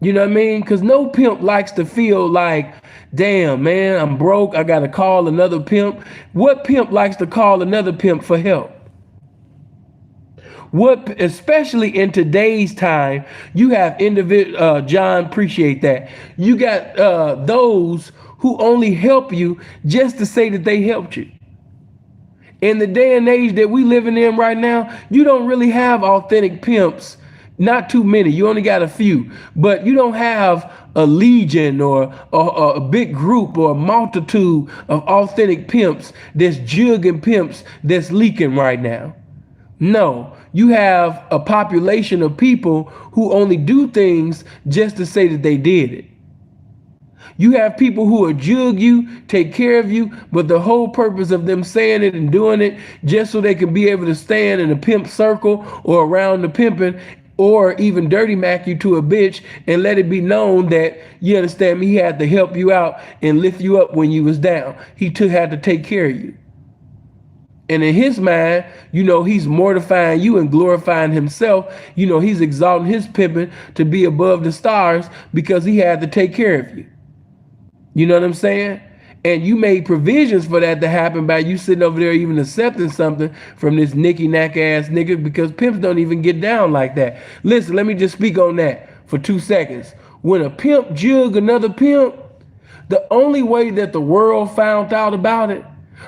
Speaker 2: You know what I mean? Because no pimp likes to feel like, damn, man, I'm broke. I got to call another pimp. What pimp likes to call another pimp for help? Especially in today's time, you have John, appreciate that. You got those who only help you just to say that they helped you. In the day and age that we living in right now, you don't really have authentic pimps. Not too many. You only got a few. But you don't have a legion or a big group or a multitude of authentic pimps that's jugging pimps that's leaking right now. No, you have a population of people who only do things just to say that they did it. You have people who will jug you, take care of you, but the whole purpose of them saying it and doing it just so they can be able to stand in a pimp circle or around the pimping, or even dirty mac you to a bitch and let it be known that, you understand me, he had to help you out and lift you up when you was down. He had to take care of you. And in his mind, he's mortifying you and glorifying himself. He's exalting his pimping to be above the stars because he had to take care of you. You know what I'm saying? And you made provisions for that to happen by you sitting over there even accepting something from this nicky knack ass nigga, because pimps don't even get down like that. Listen, let me just speak on that for 2 seconds. When a pimp jug another pimp, the only way that the world found out about it,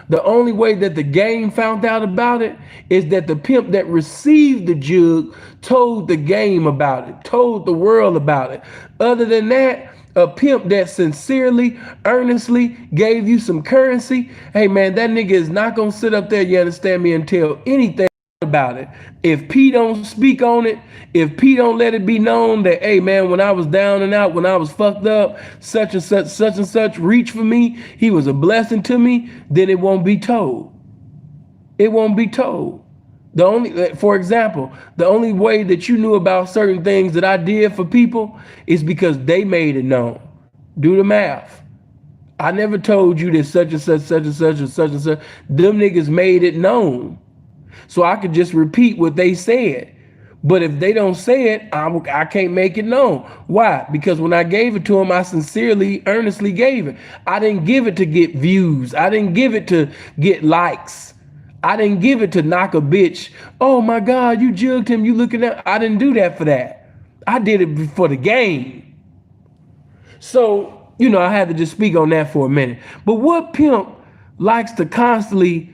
Speaker 2: the only way that the game found out about it, is that the pimp that received the jug told the game about it, told the world about it. Other than that, a pimp that sincerely, earnestly gave you some currency, hey man, that nigga is not gonna sit up there, you understand me, and tell anything about it. If P don't speak on it, if P don't let it be known that, hey man, when I was down and out, when I was fucked up, such and such reached for me, he was a blessing to me, then it won't be told. It won't be told. For example, the only way that you knew about certain things that I did for people is because they made it known. Do the math. I never told you that such and such, such and such, and such and such. Them niggas made it known. So I could just repeat what they said. But if they don't say it, I can't make it known. Why? Because when I gave it to them, I sincerely, earnestly gave it. I didn't give it to get views. I didn't give it to get likes. I didn't give it to knock a bitch. Oh my God, you jugged him, you looking at. I didn't do that for that. I did it for the game. So, I had to just speak on that for a minute. But what pimp likes to constantly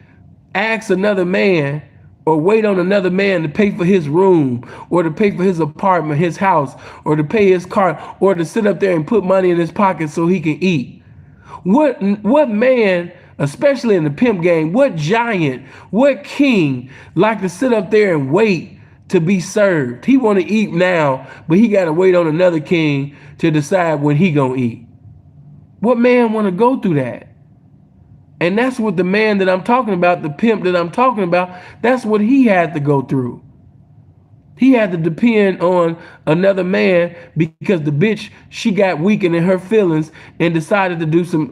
Speaker 2: ask another man or wait on another man to pay for his room or to pay for his apartment, his house, or to pay his car, or to sit up there and put money in his pocket so he can eat? What man, especially in the pimp game, what giant, what king like to sit up there and wait to be served. He want to eat now, but he got to wait on another king to decide when he gonna eat. What man want to go through that? And that's what the man that I'm talking about, the pimp that I'm talking about, that's what he had to go through. He had to depend on another man because the bitch, she got weakened in her feelings and decided to do some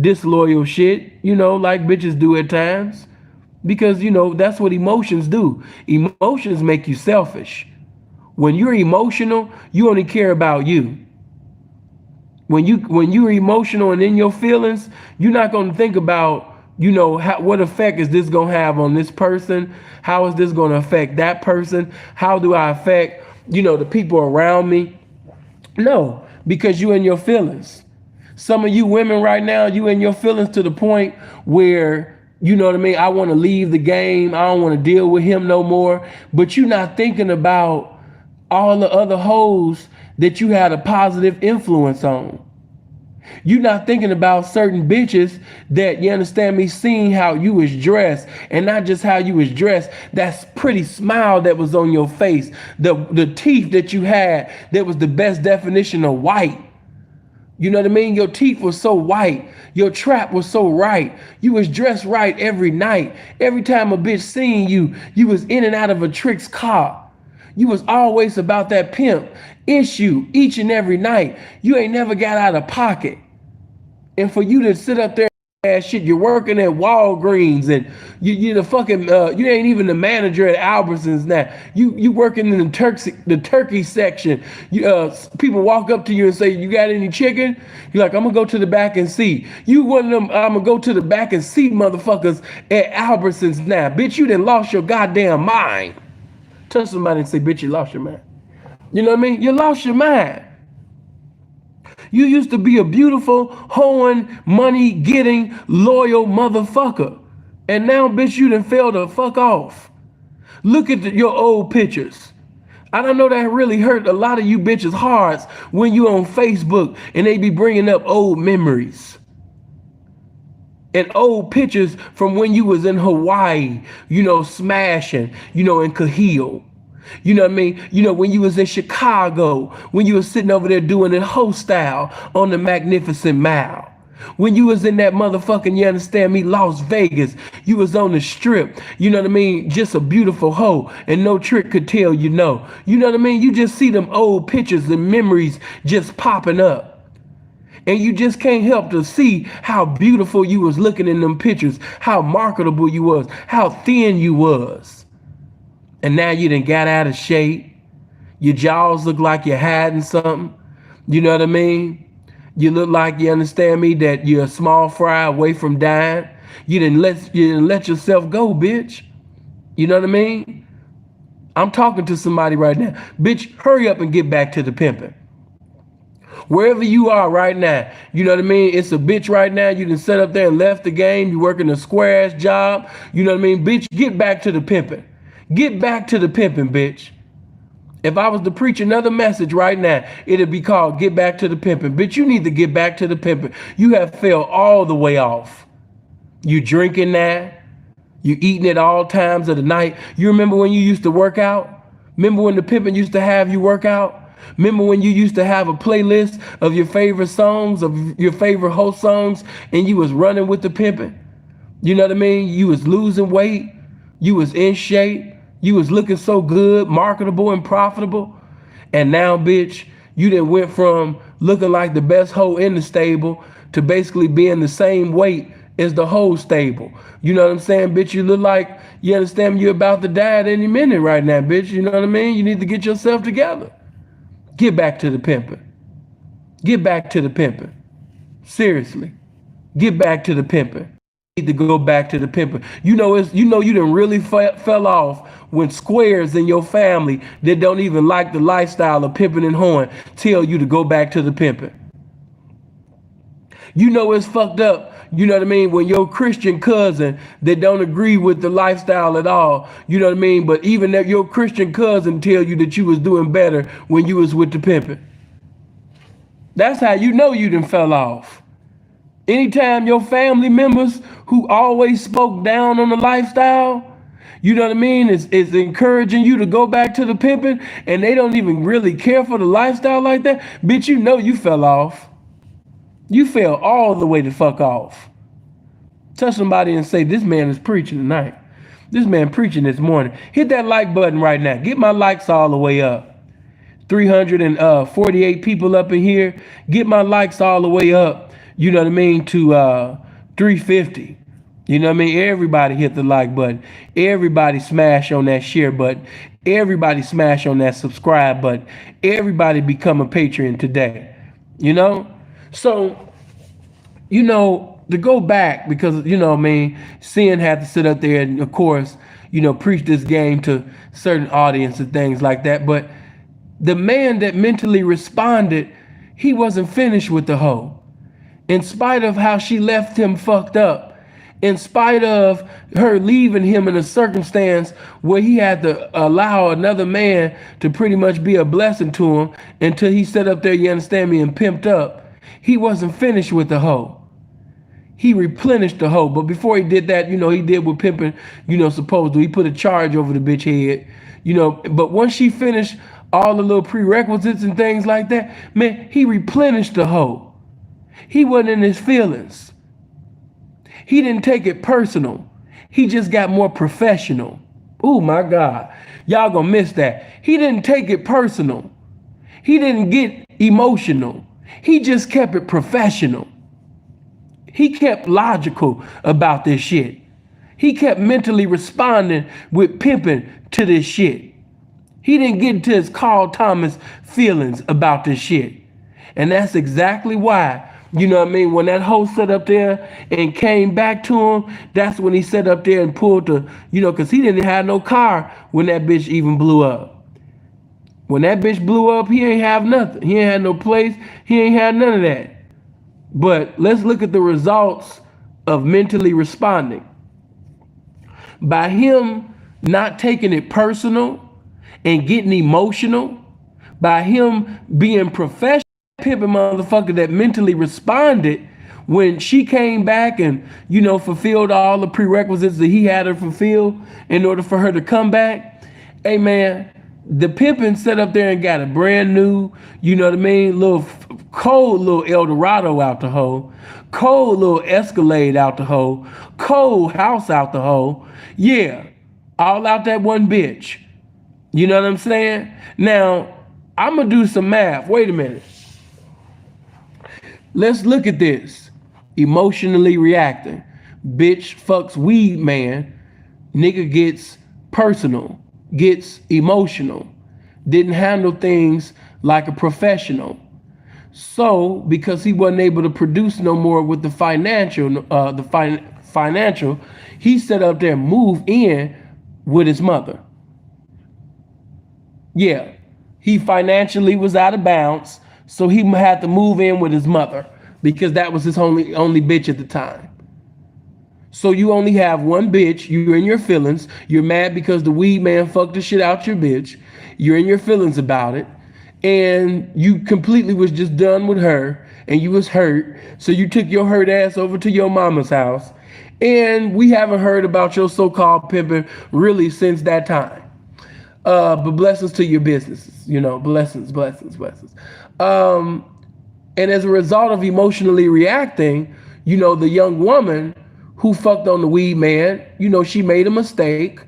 Speaker 2: disloyal shit, like bitches do at times. Because, that's what emotions do. Emotions make you selfish. When you're emotional, you only care about you. When you're emotional and in your feelings, you're not going to think about, what effect is this going to have on this person? How is this going to affect that person? How do I affect, the people around me? No, because you in your feelings. Some of you women right now, you in your feelings to the point where, you know what I mean? I want to leave the game. I don't want to deal with him no more. But you're not thinking about all the other hoes that you had a positive influence on. You're not thinking about certain bitches that, you understand me, seeing how you was dressed, and not just how you was dressed, that pretty smile that was on your face, the teeth that you had that was the best definition of white. You know what I mean? Your teeth were so white. Your trap was so right. You was dressed right every night. Every time a bitch seen you, you was in and out of a trick's car. You was always about that pimp issue each and every night. You ain't never got out of pocket. And for you to sit up there and shit, you're working at Walgreens and you're the fucking you ain't even the manager at Albertsons now. You working in the turkey section. People walk up to you and say, "You got any chicken?" You're like, "I'm gonna go to the back and see." You one of them I'm gonna go to the back and see motherfuckers at Albertsons now. Bitch, you done lost your goddamn mind. Touch somebody and say, "Bitch, you lost your mind." You know what I mean? You lost your mind. You used to be a beautiful, hoeing, money-getting, loyal motherfucker. And now, bitch, you done fell the fuck off. Look at your old pictures. I don't know, that really hurt a lot of you bitches' hearts when you on Facebook and they be bringing up old memories. And old pictures from when you was in Hawaii, smashing, in Cahil. You know what I mean? When you was in Chicago, when you was sitting over there doing it hoe style on the Magnificent Mile. When you was in that motherfucking, you understand me, Las Vegas, you was on the strip, you know what I mean? Just a beautiful hoe and no trick could tell you no. You know what I mean? You just see them old pictures and memories just popping up. And you just can't help to see how beautiful you was looking in them pictures, how marketable you was, how thin you was. And now you done got out of shape. Your jaws look like you're hiding something. You know what I mean? You look like, you understand me, that you're a small fry away from dying. You didn't let yourself go, bitch. You know what I mean? I'm talking to somebody right now. Bitch, hurry up and get back to the pimping. Wherever you are right now, you know what I mean? It's a bitch right now. You done set up there and left the game. You working a square ass job. You know what I mean? Bitch, get back to the pimping. Get back to the pimping, bitch. If I was to preach another message right now, it'd be called Get Back to the Pimping. Bitch, you need to get back to the pimping. You have fell all the way off. You drinking that. You eating it all times of the night. You remember when you used to work out? Remember when the pimping used to have you work out? Remember when you used to have a playlist of your favorite songs, of your favorite host songs, and you was running with the pimping? You know what I mean? You was losing weight. You was in shape. You was looking so good, marketable and profitable. And now, bitch, you done went from looking like the best hoe in the stable to basically being the same weight as the whole stable. You know what I'm saying, bitch? You look like, you understand, you're about to die at any minute right now, bitch. You know what I mean? You need to get yourself together. Get back to the pimping. Get back to the pimping. Seriously. Get back to the pimping. Need to go back to the pimping. You done really fell off when squares in your family that don't even like the lifestyle of pimping and hoeing tell you to go back to the pimping. You know it's fucked up, you know what I mean, when your Christian cousin that don't agree with the lifestyle at all, you know what I mean, but even that your Christian cousin tell you that you was doing better when you was with the pimping. That's how you know you done fell off. Anytime your family members who always spoke down on the lifestyle, You know what I mean? It's encouraging you to go back to the pimping, and they don't even really care for the lifestyle like that. Bitch, you know you fell off. You fell all the way the fuck off. Touch somebody and say, this man is preaching tonight. This man preaching this morning. Hit that like button right now. Get my likes all the way up. 348 people up in here. Get my likes all the way up. You know what I mean? To 350. You know what I mean? Everybody hit the like button. Everybody smash on that share button. Everybody smash on that subscribe button. Everybody become a Patreon today. You know? So, you know, to go back, because, you know what I mean, Sin had to sit up there and, of course, you know, preach this game to certain audience and things like that. But the man that mentally responded, he wasn't finished with the hoe. In spite of how she left him fucked up, in spite of her leaving him in a circumstance where he had to allow another man to pretty much be a blessing to him until he sat up there, you understand me, and pimped up, he wasn't finished with the hoe. He replenished the hoe. But before he did that, you know, he did what Pimpin, you know, supposed to. He put a charge over the bitch head, you know. But once she finished all the little prerequisites and things like that, man, he replenished the hoe. He wasn't in his feelings. He didn't take it personal. He just got more professional. Oh my God. Y'all gonna miss that. He didn't take it personal. He didn't get emotional. He just kept it professional. He kept logical about this shit. He kept mentally responding with pimping to this shit. He didn't get into his Carl Thomas feelings about this shit. And that's exactly why, you know what I mean, when that hoe sat up there and came back to him, that's when he sat up there and pulled the, you know, because he didn't have no car when that bitch even blew up. When that bitch blew up, he ain't have nothing. He ain't had no place. He ain't had none of that. But let's look at the results of mentally responding. By him not taking it personal and getting emotional, by him being professional, pimping motherfucker that mentally responded when she came back and, you know, fulfilled all the prerequisites that he had her fulfill in order for her to come back. Hey man, the pimpin' set up there and got a brand new, you know what I mean, little cold little Eldorado out the hole, cold little Escalade out the hole, cold house out the hole. Yeah, all out that one bitch. You know what I'm saying? Now, I'm gonna do some math. Wait a minute. Let's look at this. Emotionally reacting. Bitch fucks weed man. Nigga gets personal. Gets emotional. Didn't handle things like a professional. So, because he wasn't able to produce no more with the financial, financial, he set up there and moved in with his mother. Yeah, he financially was out of bounds, so he had to move in with his mother because that was his only bitch at the time. So you only have one bitch, you're in your feelings, you're mad because the weed man fucked the shit out your bitch, you're in your feelings about it, and you completely was just done with her, and you was hurt, so you took your hurt ass over to your mama's house, and we haven't heard about your so-called pimping really since that time. But blessings to your businesses, you know, blessings. And as a result of emotionally reacting, you know, the young woman who fucked on the weed man, you know, she made a mistake,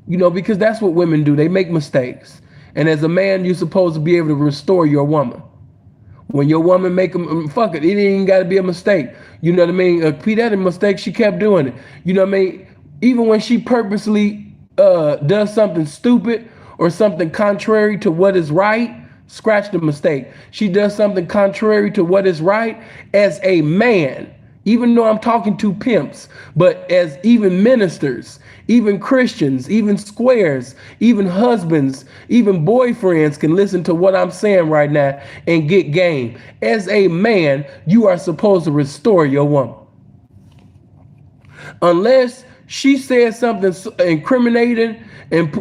Speaker 2: you know, because that's what women do. They make mistakes. And as a man, you're supposed to be able to restore your woman. When your woman make a, fuck it, it ain't got to be a mistake. You know what I mean? Pete had a mistake, she kept doing it. You know what I mean? Even when she purposely does something stupid or something contrary to what is right, scratch the mistake. She does something contrary to what is right. As a man, even though I'm talking to pimps, but as even ministers, even Christians, even squares, even husbands, even boyfriends can listen to what I'm saying right now and get game. As a man, you are supposed to restore your woman. Unless she said something incriminating and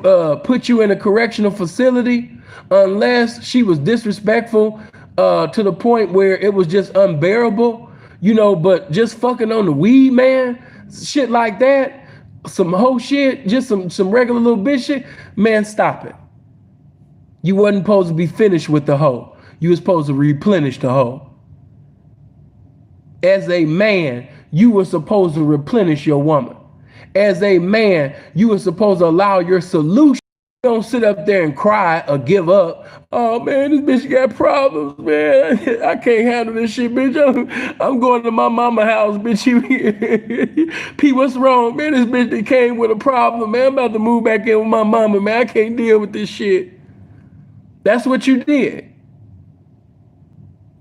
Speaker 2: put you in a correctional facility, unless she was disrespectful to the point where it was just unbearable, you know, but just fucking on the weed man, shit like that, some whole shit, just some regular little bitch shit, man, stop it. You wasn't supposed to be finished with the hoe. You was supposed to replenish the hoe. As a man, you were supposed to replenish your woman. As a man, you were supposed to allow your solution. Don't sit up there and cry or give up. Oh man, this bitch got problems, man. I can't handle this shit, bitch. I'm going to my mama house, bitch. P, what's wrong, man? This bitch that came with a problem, man. I'm about to move back in with my mama, man. I can't deal with this shit. That's what you did.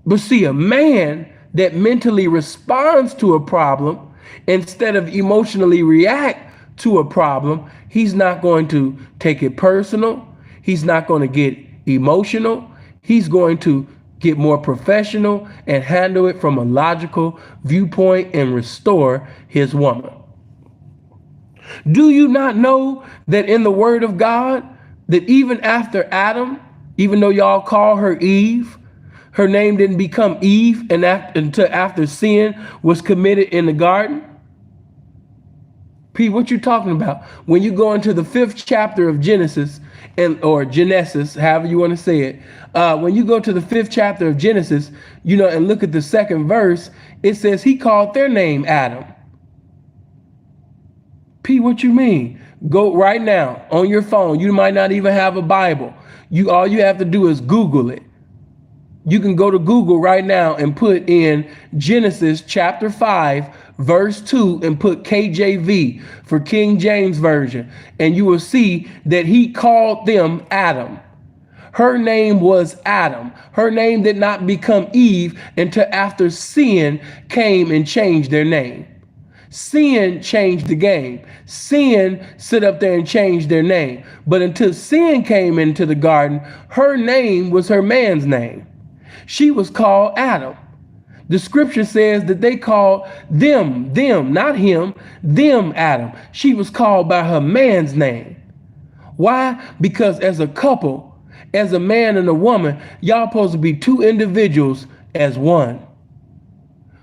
Speaker 2: But see, a man that mentally responds to a problem instead of emotionally react to a problem, he's not going to take it personal. He's not going to get emotional. He's going to get more professional and handle it from a logical viewpoint and restore his woman. Do you not know that in the Word of God, that even after Adam, even though y'all call her Eve, her name didn't become Eve until after sin was committed in the garden? P, what you talking about? When you go into the 5th chapter of Genesis, or Genesis, however you want to say it, when you go to the 5th chapter of Genesis, and look at the 2nd verse, it says he called their name Adam. P, what you mean? Go right now on your phone. You might not even have a Bible. All you have to do is Google it. You can go to Google right now and put in Genesis chapter 5, verse 2, and put KJV for King James Version. And you will see that he called them Adam. Her name was Adam. Her name did not become Eve until after sin came and changed their name. Sin changed the game. Sin sit up there and changed their name. But until sin came into the garden, her name was her man's name. She was called Adam. The scripture says that they called them, not him, them Adam. She was called by her man's name. Why? Because as a couple, as a man and a woman, y'all supposed to be two individuals as one.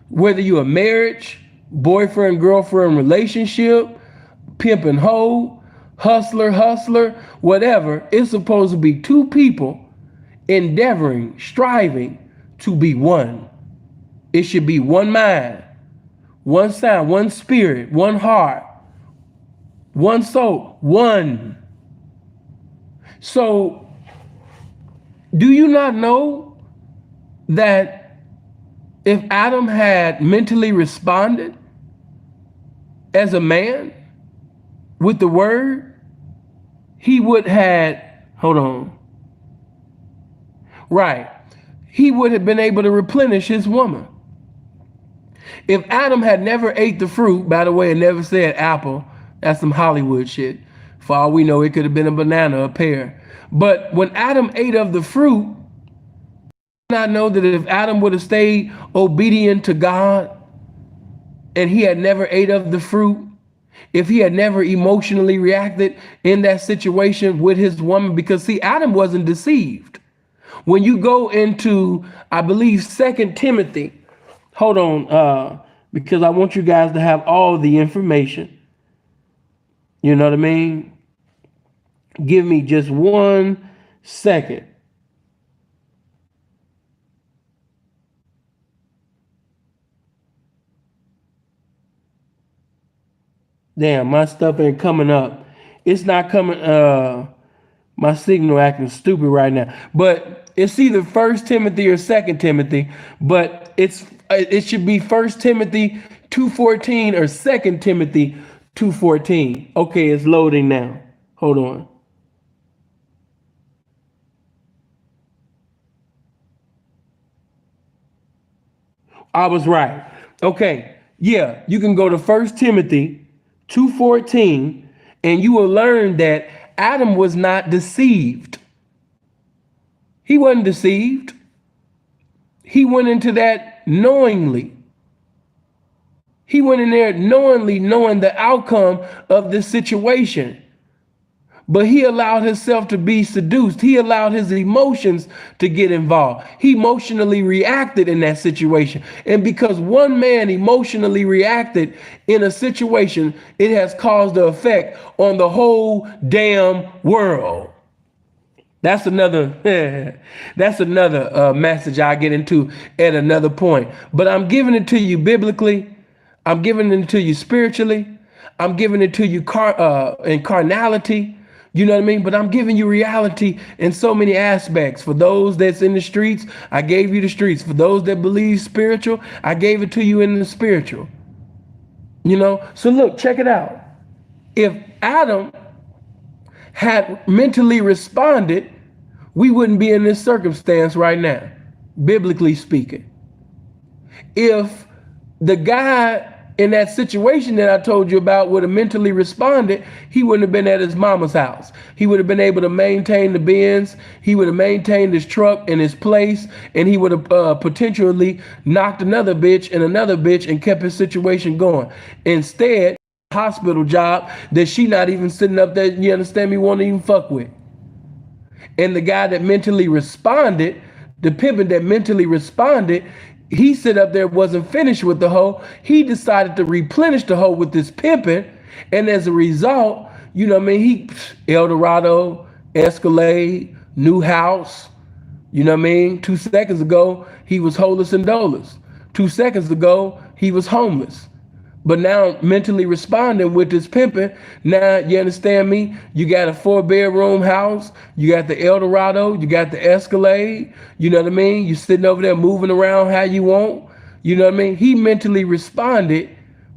Speaker 2: Whether you're a marriage, boyfriend, girlfriend relationship, pimp and hoe, hustler, whatever, it's supposed to be two people endeavoring, striving to be one. It should be one mind, one sound, one spirit, one heart, one soul, one. So, do you not know that if Adam had mentally responded as a man with the word, he would have, he would have been able to replenish his woman. If Adam had never ate the fruit, by the way, it never said apple. That's some Hollywood shit. For all we know, it could have been a banana, a pear. But when Adam ate of the fruit, I know that if Adam would have stayed obedient to God and he had never ate of the fruit, if he had never emotionally reacted in that situation with his woman, because see, Adam wasn't deceived. When you go into, I believe, 2 Timothy, because I want you guys to have all the information. You know what I mean? Give me just 1 second. Damn, my stuff ain't coming up. It's not coming. My signal acting stupid right now. But it's either 1 Timothy or 2 Timothy. But it should be 1 Timothy 2:14 or 2 Timothy 2:14. Okay, it's loading now. Hold on. I was right. Okay, yeah, you can go to 1 Timothy 2:14, and you will learn that Adam was not deceived. He wasn't deceived. He went into that knowingly. He went in there knowingly knowing the outcome of this situation. But he allowed himself to be seduced. He allowed his emotions to get involved. He emotionally reacted in that situation. And because one man emotionally reacted in a situation, it has caused an effect on the whole damn world. That's another that's another message I'll get into at another point. But I'm giving it to you biblically. I'm giving it to you spiritually. I'm giving it to you in carnality. You know what I mean? But I'm giving you reality in so many aspects. For those that's in the streets, I gave you the streets. For those that believe spiritual, I gave it to you in the spiritual. You know? So look, check it out. If Adam had mentally responded, we wouldn't be in this circumstance right now, biblically speaking. If the guy in that situation that I told you about would have mentally responded, he wouldn't have been at his mama's house. He would have been able to maintain the Benz. He would have maintained his truck in his place, and he would have potentially knocked another bitch and kept his situation going. Instead, hospital job that she not even sitting up there, you understand me, won't even fuck with. And the guy that mentally responded, the pimpin' that mentally responded, he sit up there, wasn't finished with the hoe. He decided to replenish the hoe with this pimpin'. And as a result, you know what I mean, he El Dorado, Escalade, new house. You know what I mean? 2 seconds ago, he was holeless and doleless. 2 seconds ago, he was homeless. But now mentally responding with this pimping, now you understand me? You got a 4-bedroom house, you got the El Dorado, you got the Escalade, you know what I mean? You sitting over there moving around how you want, you know what I mean? He mentally responded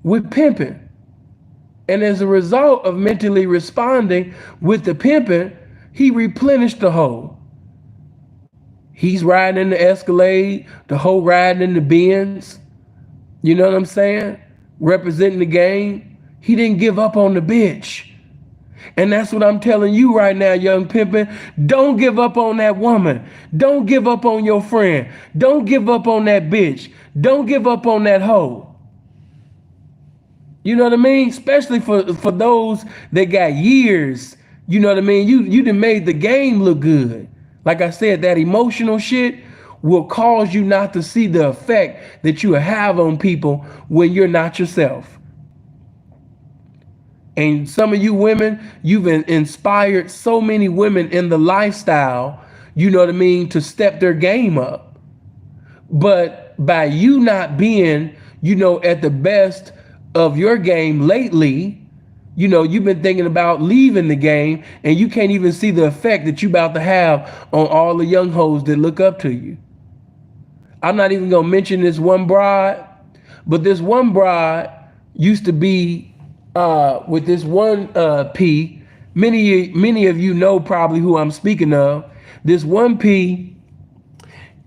Speaker 2: with pimping. And as a result of mentally responding with the pimping, he replenished the hoe. He's riding in the Escalade, the hoe riding in the Benz, you know what I'm saying? Representing the game. He didn't give up on the bitch. And that's what I'm telling you right now, young pimpin'. Don't give up on that woman. Don't give up on your friend. Don't give up on that bitch. Don't give up on that hoe. You know what I mean? Especially for those that got years. You know what I mean? You done made the game look good. Like I said, that emotional shit will cause you not to see the effect that you have on people when you're not yourself. And some of you women, you've inspired so many women in the lifestyle, you know what I mean, to step their game up. But by you not being, you know, at the best of your game lately, you know, you've been thinking about leaving the game, and you can't even see the effect that you about to have on all the young hoes that look up to you. I'm not even gonna mention this one bride, but this one bride used to be with this one P. Many of you know probably who I'm speaking of. This one P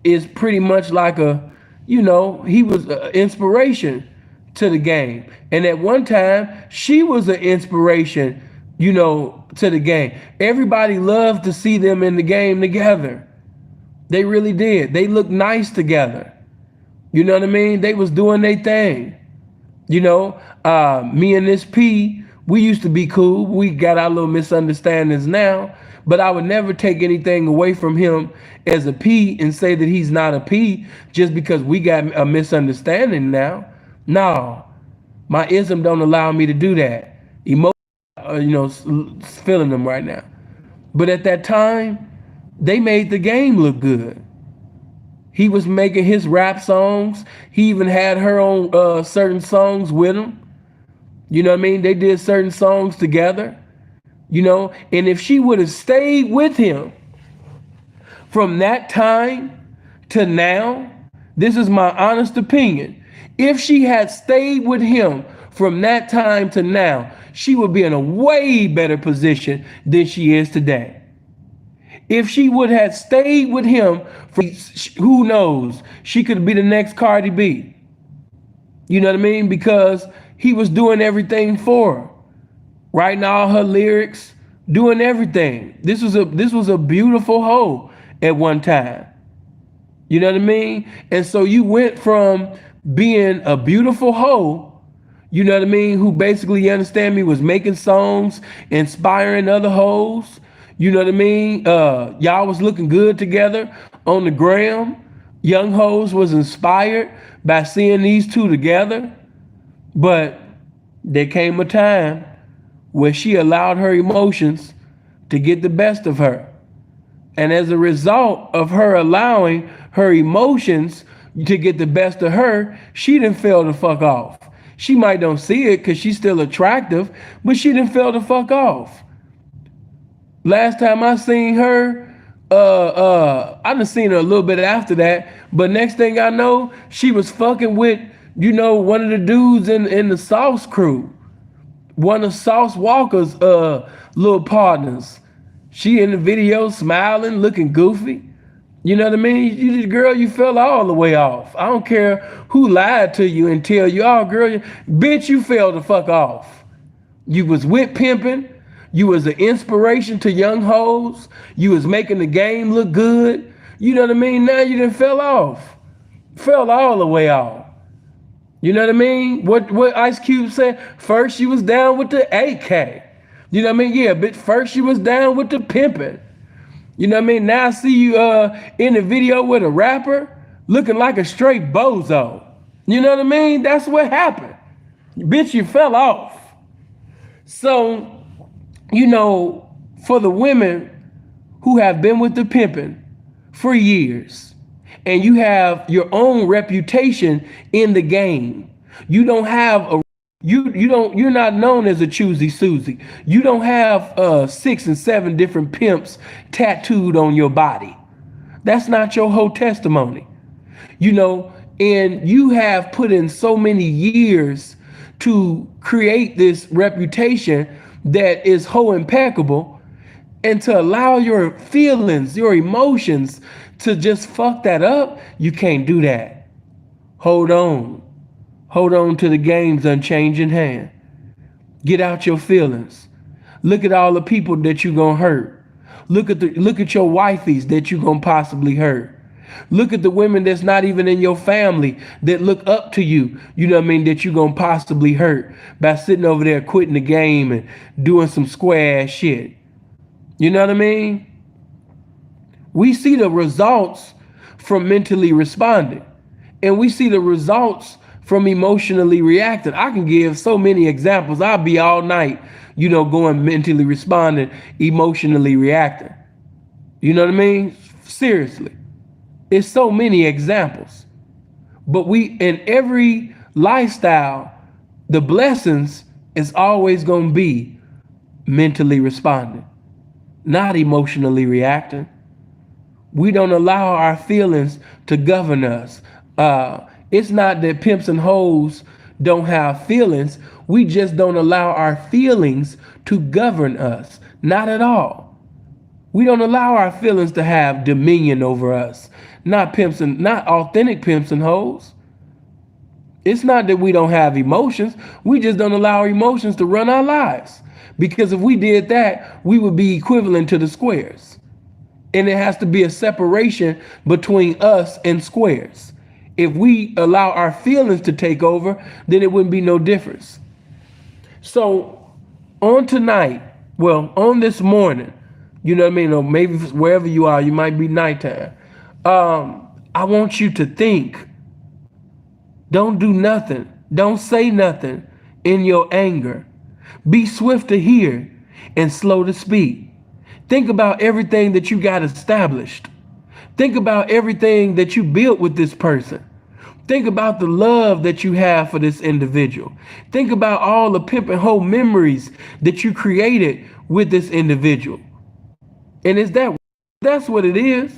Speaker 2: is pretty much like a, you know, he was an inspiration to the game. And at one time, she was an inspiration, you know, to the game. Everybody loved to see them in the game together. They really did. They looked nice together. You know what I mean? They was doing their thing. You know, me and this P, we used to be cool. We got our little misunderstandings now, but I would never take anything away from him as a P and say that he's not a P just because we got a misunderstanding now. No, my ism don't allow me to do that. Emotion, you know, feeling them right now. But at that time, they made the game look good. He was making his rap songs. He even had her on certain songs with him. You know what I mean? They did certain songs together. You know, and if she would have stayed with him from that time to now, this is my honest opinion. If she had stayed with him from that time to now, she would be in a way better position than she is today. If she would have stayed with him, who knows, she could be the next Cardi B. You know what I mean? Because he was doing everything for her, writing all her lyrics, doing everything. This was a beautiful hoe at one time. You know what I mean? And so you went from being a beautiful hoe, you know what I mean, who basically, you understand me, was making songs, inspiring other hoes. You know what I mean? Y'all was looking good together on the gram. Young hoes was inspired by seeing these two together. But there came a time where she allowed her emotions to get the best of her. And as a result of her allowing her emotions to get the best of her, she didn't fell the fuck off. She might don't see it because she's still attractive, but she didn't fell the fuck off. Last time I seen her, I done seen her a little bit after that, but next thing I know, she was fucking with, you know, one of the dudes in the Sauce crew. One of Sauce Walker's little partners. She in the video smiling, looking goofy. You know what I mean? You just, girl, you fell all the way off. I don't care who lied to you and tell you, oh, girl, bitch, you fell the fuck off. You was with Pimpin'. You was an inspiration to young hoes. You was making the game look good. You know what I mean? Now you done fell off. Fell all the way off. You know what I mean? What Ice Cube said? First she was down with the AK. You know what I mean? Yeah, but first she was down with the Pimpin'. You know what I mean? Now I see you in the video with a rapper looking like a straight bozo. You know what I mean? That's what happened. Bitch, you fell off. So, you know, for the women who have been with the Pimpin' for years, and you have your own reputation in the game, you don't have a you're not known as a choosy Susie. You don't have 6 and 7 different pimps tattooed on your body. That's not your whole testimony. You know, and you have put in so many years to create this reputation that is whole impeccable, and to allow your feelings, your emotions to just fuck that up, you can't do that. Hold on. Hold on to the game's unchanging hand. Get out your feelings. Look at all the people that you gonna hurt. Look at your wifeys that you gonna possibly hurt. Look at the women that's not even in your family that look up to you, you know what I mean, that you gonna possibly hurt by sitting over there quitting the game and doing some square ass shit. You know what I mean? We see the results from mentally responding, and we see the results from emotionally reacting. I can give so many examples. I'll be all night, you know, going mentally responding, emotionally reacting. You know what I mean? Seriously. It's so many examples. But in every lifestyle, the blessings is always going to be mentally responding, not emotionally reacting. We don't allow our feelings to govern us. It's not that pimps and hoes don't have feelings. We just don't allow our feelings to govern us. Not at all. We don't allow our feelings to have dominion over us. Not authentic pimps and hoes. It's not that we don't have emotions. We just don't allow our emotions to run our lives. Because if we did that, we would be equivalent to the squares. And it has to be a separation between us and squares. If we allow our feelings to take over, then it wouldn't be no difference. So on tonight, well, on this morning, you know what I mean, or maybe wherever you are, you might be nighttime. I want you to think. Don't do nothing. Don't say nothing in your anger. Be swift to hear and slow to speak. Think about everything that you got established. Think about everything that you built with this person. Think about the love that you have for this individual. Think about all the pimp and hoe memories that you created with this individual. And that's what it is.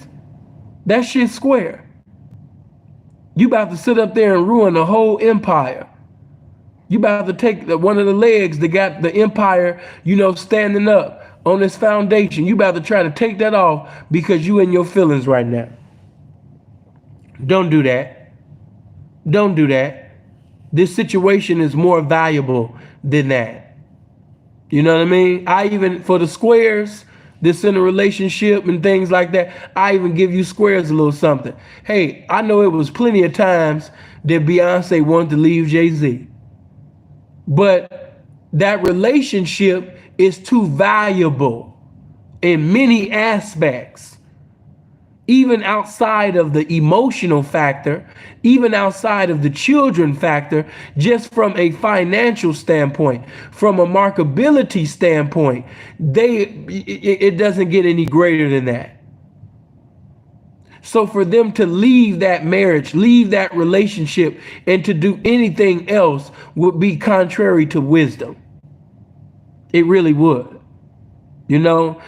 Speaker 2: That shit's square. You about to sit up there and ruin the whole empire. You about to take one of the legs that got the empire, you know, standing up on this foundation. You about to try to take that off because you in your feelings right now. Don't do that. Don't do that. This situation is more valuable than that. You know what I mean? I even, for the squares that's in a relationship and things like that, I even give you squares a little something. Hey, I know it was plenty of times that Beyonce wanted to leave Jay-Z. But that relationship is too valuable in many aspects, even outside of the emotional factor, even outside of the children factor, just from a financial standpoint, from a markability standpoint, it doesn't get any greater than that. So for them to leave that marriage, leave that relationship, and to do anything else would be contrary to wisdom. It really would. You know,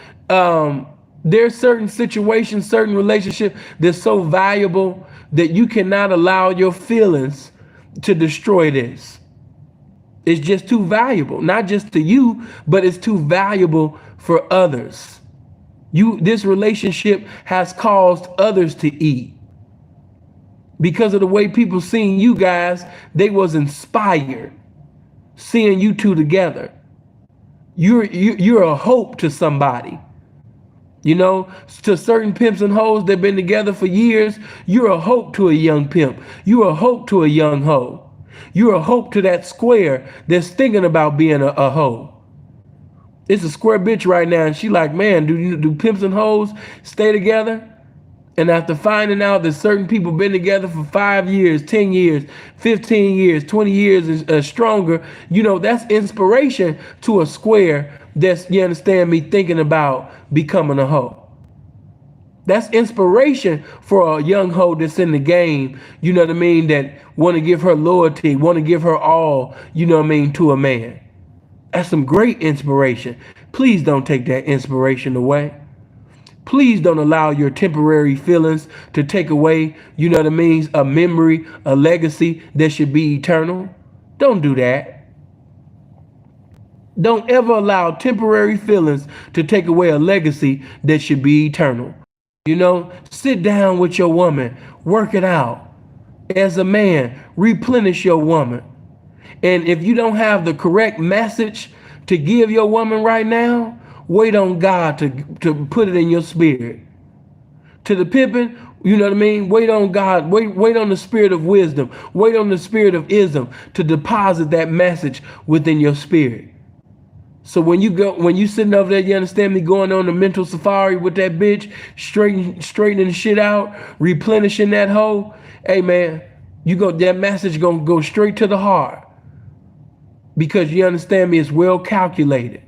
Speaker 2: there's certain situations, certain relationships that's so valuable that you cannot allow your feelings to destroy this. It's just too valuable, not just to you, but it's too valuable for others. This relationship has caused others to eat. Because of the way people seeing you guys, they was inspired seeing you two together. You're a hope to somebody. You know, to certain pimps and hoes that been together for years, you're a hope to a young pimp. You're a hope to a young hoe. You're a hope to that square that's thinking about being a hoe. It's a square bitch right now, and she like, man, do pimps and hoes stay together? And after finding out that certain people been together for 5 years, 10 years, 15 years, 20 years and stronger, you know, that's inspiration to a square that's, you understand me, thinking about becoming a hoe. That's inspiration for a young hoe that's in the game, you know what I mean, that want to give her loyalty, want to give her all, you know what I mean, to a man. That's some great inspiration. Please don't take that inspiration away. Please don't allow your temporary feelings to take away, you know what I mean, a memory, a legacy that should be eternal. Don't do that. Don't ever allow temporary feelings to take away a legacy that should be eternal. You know, sit down with your woman, work it out. As a man, replenish your woman. And if you don't have the correct message to give your woman right now, wait on God to put it in your spirit. To the pimping, you know what I mean? Wait on God. Wait on the spirit of wisdom. Wait on the spirit of ism to deposit that message within your spirit. So when you sitting over there, you understand me, going on the mental safari with that bitch, straightening the shit out, replenishing that hole. Hey man, that message gonna go straight to the heart. Because you understand me, it's well calculated.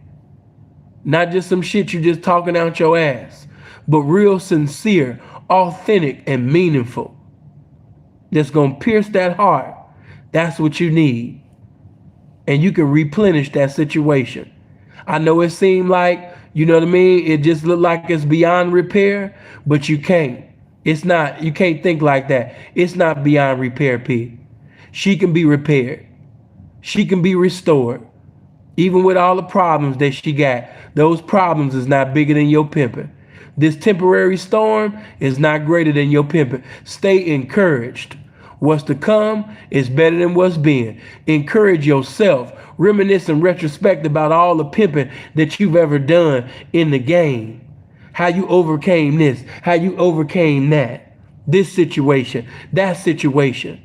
Speaker 2: Not just some shit you just talking out your ass, but real sincere, authentic, and meaningful. That's gonna pierce that heart. That's what you need. And you can replenish that situation. I know it seemed like, you know what I mean, it just looked like it's beyond repair, but you can't. It's not, you can't think like that. It's not beyond repair, P. She can be repaired. She can be restored. Even with all the problems that she got, those problems is not bigger than your pimping. This temporary storm is not greater than your pimping. Stay encouraged. What's to come is better than what's been. Encourage yourself. Reminisce and retrospect about all the pimping that you've ever done in the game. How you overcame this, how you overcame that. This situation, that situation.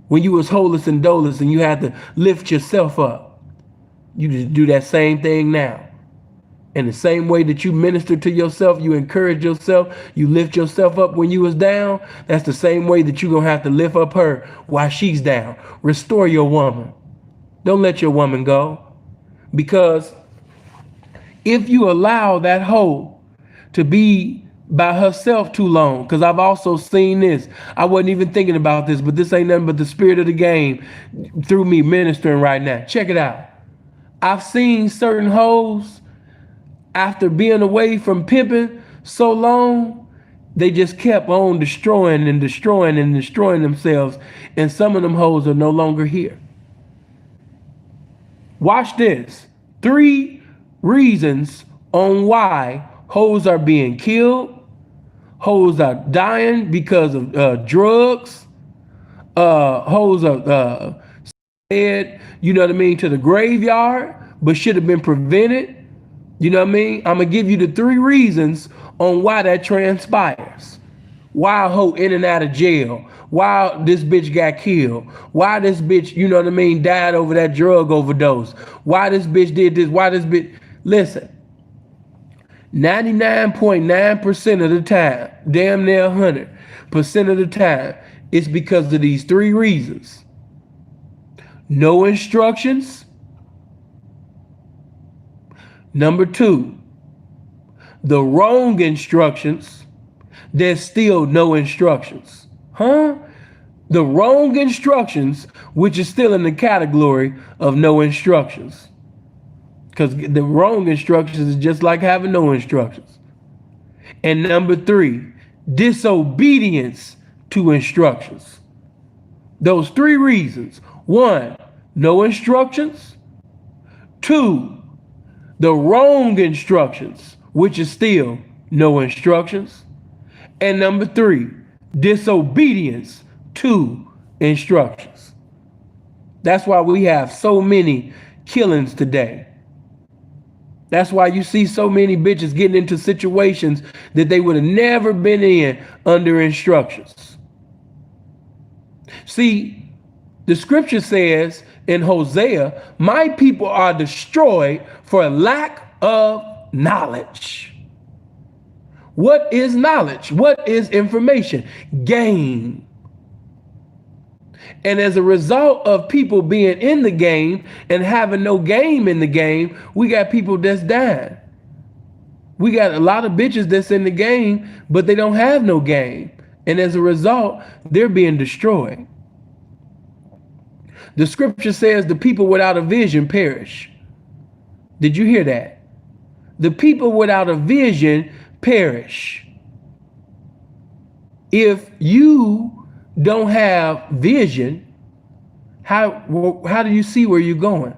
Speaker 2: When you was holeless and doleless and you had to lift yourself up. You just do that same thing now. In the same way that you minister to yourself, you encourage yourself, you lift yourself up when you was down, that's the same way that you're going to have to lift up her while she's down. Restore your woman. Don't let your woman go. Because if you allow that hoe to be by herself too long, because I've also seen this. I wasn't even thinking about this, but this ain't nothing but the spirit of the game through me ministering right now. Check it out. I've seen certain hoes, after being away from pimping so long, they just kept on destroying themselves, and some of them hoes are no longer here. Watch this. 3 reasons on why hoes are being killed, hoes are dying because of drugs, hoes are head, you know what I mean, to the graveyard, but should have been prevented. You know what I mean? I'm going to give you the 3 reasons on why that transpires. Why a hoe in and out of jail? Why this bitch got killed? Why this bitch, you know what I mean, died over that drug overdose? Why this bitch did this? Why this bitch? Listen, 99.9% of the time, damn near 100% of the time, it's because of these three reasons. No instructions. Number two, the wrong instructions. There's still no instructions. Huh? The wrong instructions, which is still in the category of no instructions. Because the wrong instructions is just like having no instructions. And number three, disobedience to instructions. Those three reasons. One, no instructions. Two, the wrong instructions, which is still no instructions. And number three, disobedience to instructions. That's why we have so many killings today. That's why you see so many bitches getting into situations that they would have never been in under instructions. See, the scripture says in Hosea, my people are destroyed for lack of knowledge. What is knowledge? What is information? Game. And as a result of people being in the game and having no game in the game, we got people that's dying. We got a lot of bitches that's in the game, but they don't have no game. And as a result, they're being destroyed. The scripture says the people without a vision perish. Did you hear that? The people without a vision perish. If you don't have vision, how do you see where you're going?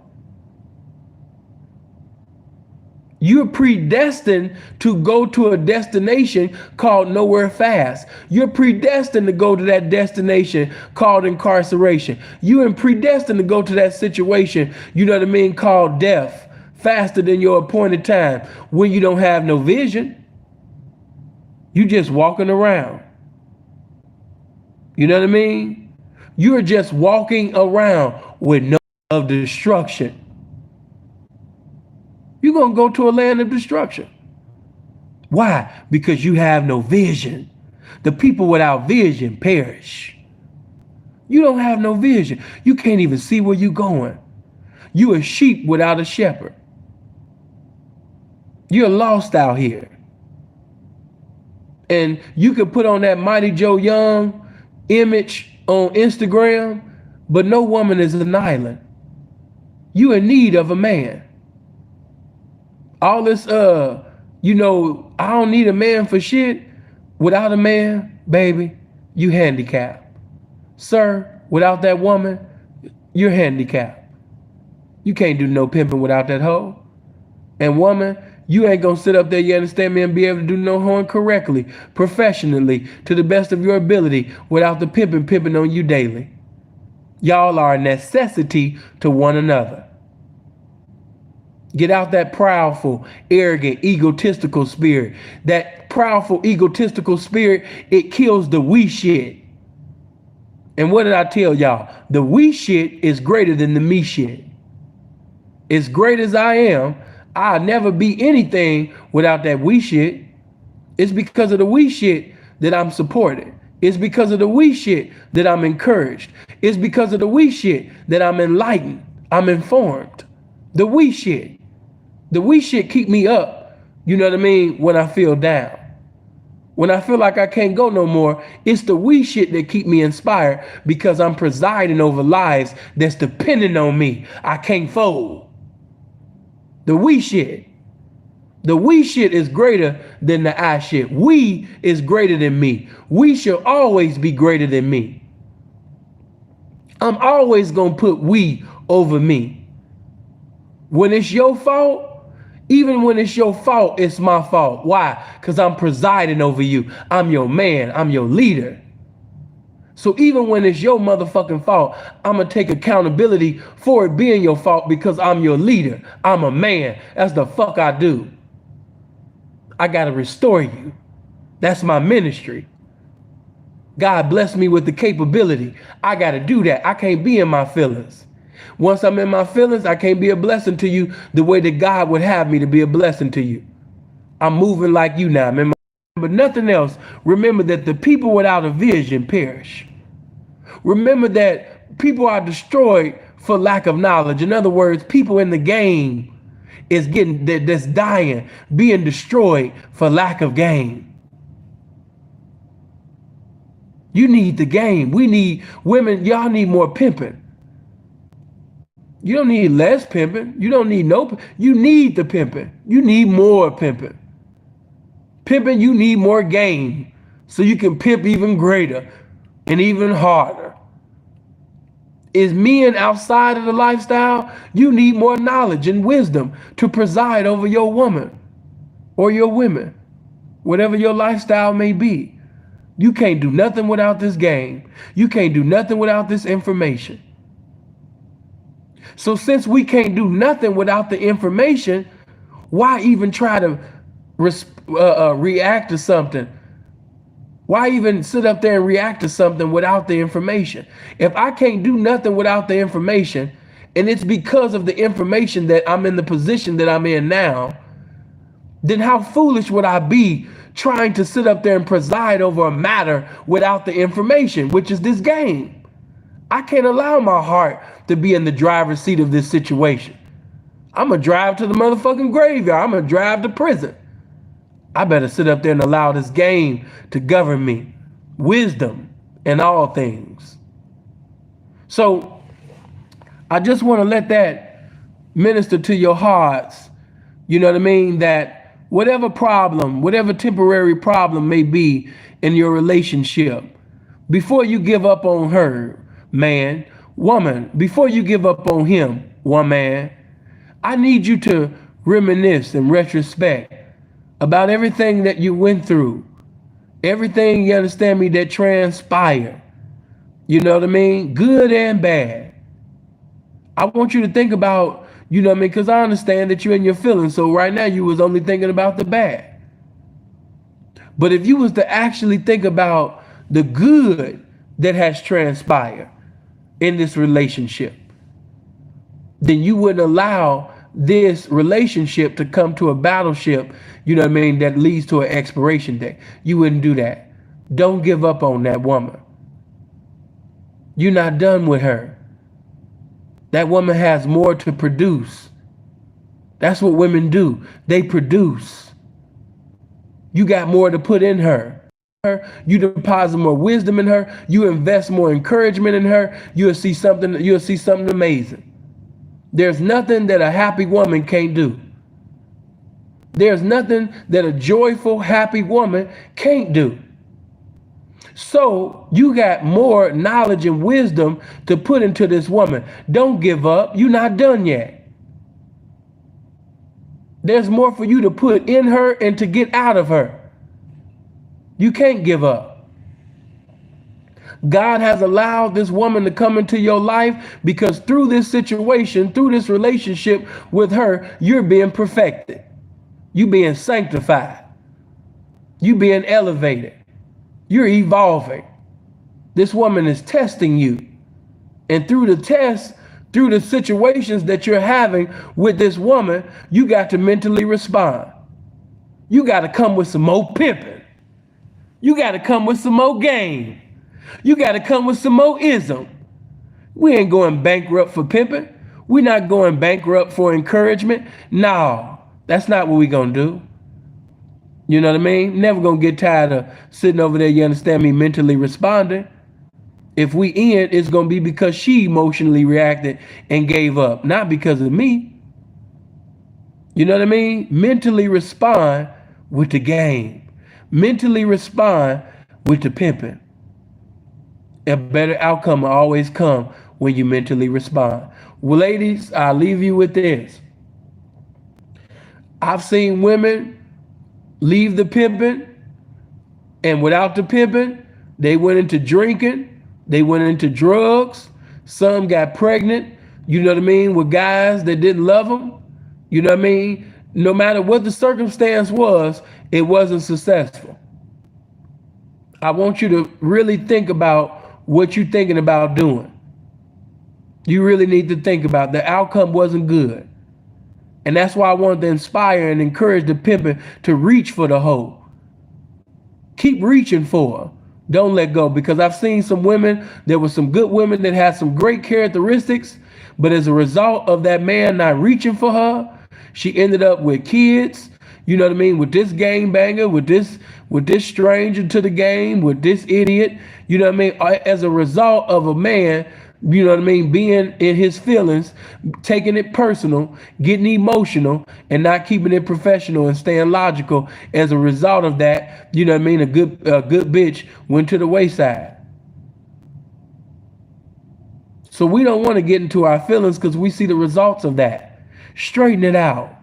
Speaker 2: You're predestined to go to a destination called nowhere fast. You're predestined to go to that destination called incarceration. You're predestined to go to that situation, you know what I mean, called death, faster than your appointed time, when you don't have no vision. You just walking around. You know what I mean? You're just walking around with no of destruction. You're going to go to a land of destruction. Why? Because you have no vision. The people without vision perish. You don't have no vision. You can't even see where you're going. You're a sheep without a shepherd. You're lost out here. And you could put on that Mighty Joe Young image on Instagram, but no woman is an island. You in need of a man. All this, I don't need a man for shit. Without a man, baby, you handicapped. Sir, without that woman, you're handicapped. You can't do no pimping without that hoe. And woman, you ain't gonna sit up there, you understand me, and be able to do no hoeing correctly, professionally, to the best of your ability, without the pimping on you daily. Y'all are a necessity to one another. Get out that proudful, arrogant, egotistical spirit. That proudful, egotistical spirit, it kills the we shit. And what did I tell y'all? The we shit is greater than the me shit. As great as I am, I'll never be anything without that we shit. It's because of the we shit that I'm supported. It's because of the we shit that I'm encouraged. It's because of the we shit that I'm enlightened. I'm informed. The we shit. The we shit keep me up, you know what I mean, when I feel down. When I feel like I can't go no more, it's the we shit that keep me inspired, because I'm presiding over lives that's depending on me. I can't fold. The we shit. The we shit is greater than the I shit. We is greater than me. We shall always be greater than me. I'm always going to put we over me. When it's your fault, even when it's your fault, it's my fault. Why? Because I'm presiding over you. I'm your man. I'm your leader. So even when it's your motherfucking fault, I'm going to take accountability for it being your fault, because I'm your leader. I'm a man. That's the fuck I do. I got to restore you. That's my ministry. God blessed me with the capability. I got to do that. I can't be in my feelings. Once I'm in my feelings, I can't be a blessing to you the way that God would have me to be a blessing to you. I'm moving like you now. Remember, but nothing else. Remember that the people without a vision perish. Remember that people are destroyed for lack of knowledge. In other words, people in the game is getting that's dying, being destroyed for lack of game. You need the game. We need women. Y'all need more pimping. You don't need less pimping. You don't need no. You need the pimping. You need more pimping. Pimping, you need more game so you can pimp even greater and even harder. Is men outside of the lifestyle? You need more knowledge and wisdom to preside over your woman or your women, whatever your lifestyle may be. You can't do nothing without this game. You can't do nothing without this information. So since we can't do nothing without the information, why even try to react to something? Why even sit up there and react to something without the information? If I can't do nothing without the information, and it's because of the information that I'm in the position that I'm in now, then how foolish would I be trying to sit up there and preside over a matter without the information, which is this game? I can't allow my heart to be in the driver's seat of this situation. I'm going to drive to the motherfucking graveyard. I'm going to drive to prison. I better sit up there and allow this game to govern me. Wisdom in all things. So I just want to let that minister to your hearts. You know what I mean? That whatever problem, whatever temporary problem may be in your relationship, before you give up on her, man, woman, before you give up on him, woman, I need you to reminisce and retrospect about everything that you went through, everything, you understand me, that transpired. You know what I mean? Good and bad. I want you to think about, you know what I mean, because I understand that you're in your feelings. So right now you was only thinking about the bad. But if you was to actually think about the good that has transpired in this relationship, then you wouldn't allow this relationship to come to a battleship, you know what I mean, that leads to an expiration date. You wouldn't do that. Don't give up on that woman. You're not done with her. That woman has more to produce. That's what women do. They produce. You got more to put in her. You deposit more wisdom in her. You invest more encouragement in her. You'll see something amazing. There's nothing that a happy woman can't do. There's nothing that a joyful, happy woman can't do. So you got more knowledge and wisdom to put into this woman. Don't give up. You're not done yet. There's more for you to put in her and to get out of her. You can't give up. God has allowed this woman to come into your life because through this situation, through this relationship with her, you're being perfected. You being sanctified. You being elevated. You're evolving. This woman is testing you. And through the test, through the situations that you're having with this woman, you got to mentally respond. You got to come with some more pimping. You got to come with some more game. You got to come with some more ism. We ain't going bankrupt for pimping. We're not going bankrupt for encouragement. No, that's not what we going to do. You know what I mean? Never going to get tired of sitting over there, you understand me, mentally responding. If we end, it's going to be because she emotionally reacted and gave up, not because of me. You know what I mean? Mentally respond with the game. Mentally respond with the pimping. A better outcome will always come when you mentally respond. Well, ladies, I'll leave you with this. I've seen women leave the pimping, and without the pimping, they went into drinking, they went into drugs. Some got pregnant, you know what I mean, with guys that didn't love them. You know what I mean? No matter what the circumstance was, it wasn't successful. I want you to really think about what you're thinking about doing. You really need to think about the outcome wasn't good. And that's why I wanted to inspire and encourage the pimpin' to reach for the hoe. Keep reaching for her. Don't let go, because I've seen some women, there were some good women that had some great characteristics, but as a result of that man not reaching for her, she ended up with kids, you know what I mean, with this game banger, with this stranger to the game, with this idiot, you know what I mean, as a result of a man, you know what I mean, being in his feelings, taking it personal, getting emotional, and not keeping it professional and staying logical. As a result of that, you know what I mean, a good bitch went to the wayside. So we don't want to get into our feelings because we see the results of that. Straighten it out.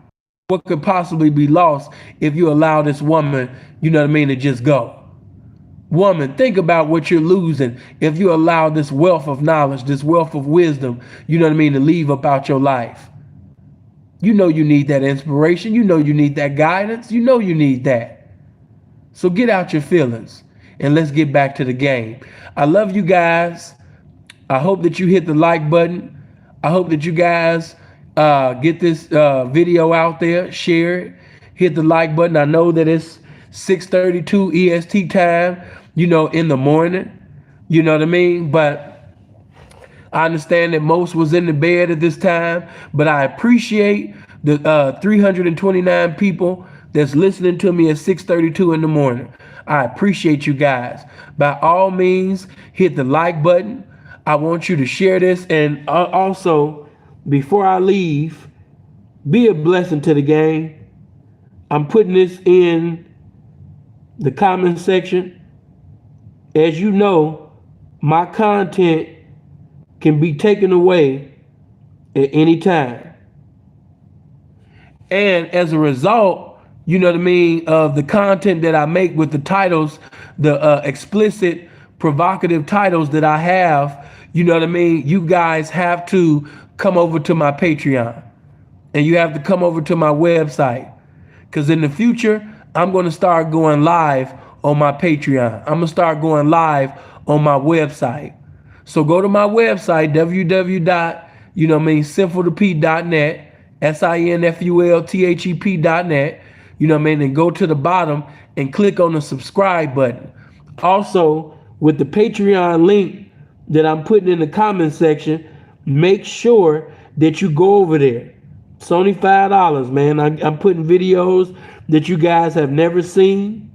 Speaker 2: What could possibly be lost if you allow this woman, you know what I mean, to just go? Woman, think about what you're losing if you allow this wealth of knowledge, this wealth of wisdom, you know what I mean, to leave about your life. You know you need that inspiration. You know you need that guidance. You know you need that. So get out your feelings and let's get back to the game. I love you guys. I hope that you hit the like button. I hope that you guys get this video out there, share it, hit the like button. I know that it's 6:32 EST time, you know, in the morning, you know what I mean? But I understand that most was in the bed at this time, but I appreciate the 329 people that's listening to me at 6:32 in the morning. I appreciate you guys. By all means, hit the like button. I want you to share this. And also, before I leave, be a blessing to the game. I'm putting this in the comment section. As you know, my content can be taken away at any time. And as a result, you know what I mean, of the content that I make with the titles, the explicit, provocative titles that I have, you know what I mean, you guys have to come over to my Patreon. And you have to come over to my website. Because in the future, I'm going to start going live on my Patreon. I'm going to start going live on my website. So go to my website, www.sinfultop.net, SINFULTHEP.net, you know what I mean, and go to the bottom and click on the subscribe button. Also, with the Patreon link that I'm putting in the comment section, make sure that you go over there. It's only $5, man. I'm putting videos that you guys have never seen.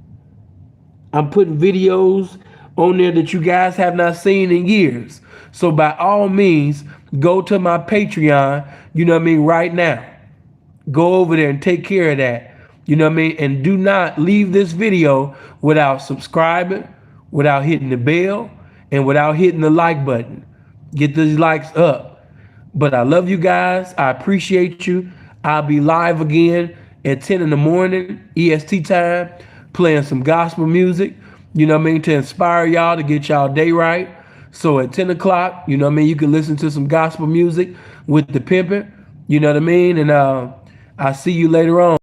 Speaker 2: I'm putting videos on there that you guys have not seen in years. So by all means, go to my Patreon, you know what I mean, right now. Go over there and take care of that. You know what I mean? And do not leave this video without subscribing, without hitting the bell, and without hitting the like button. Get these likes up. But I love you guys. I appreciate you. I'll be live again at 10 in the morning, EST time, playing some gospel music, you know what I mean, to inspire y'all to get y'all day right. So at 10 o'clock, you know what I mean, you can listen to some gospel music with the Pimpin', you know what I mean? And I'll see you later on.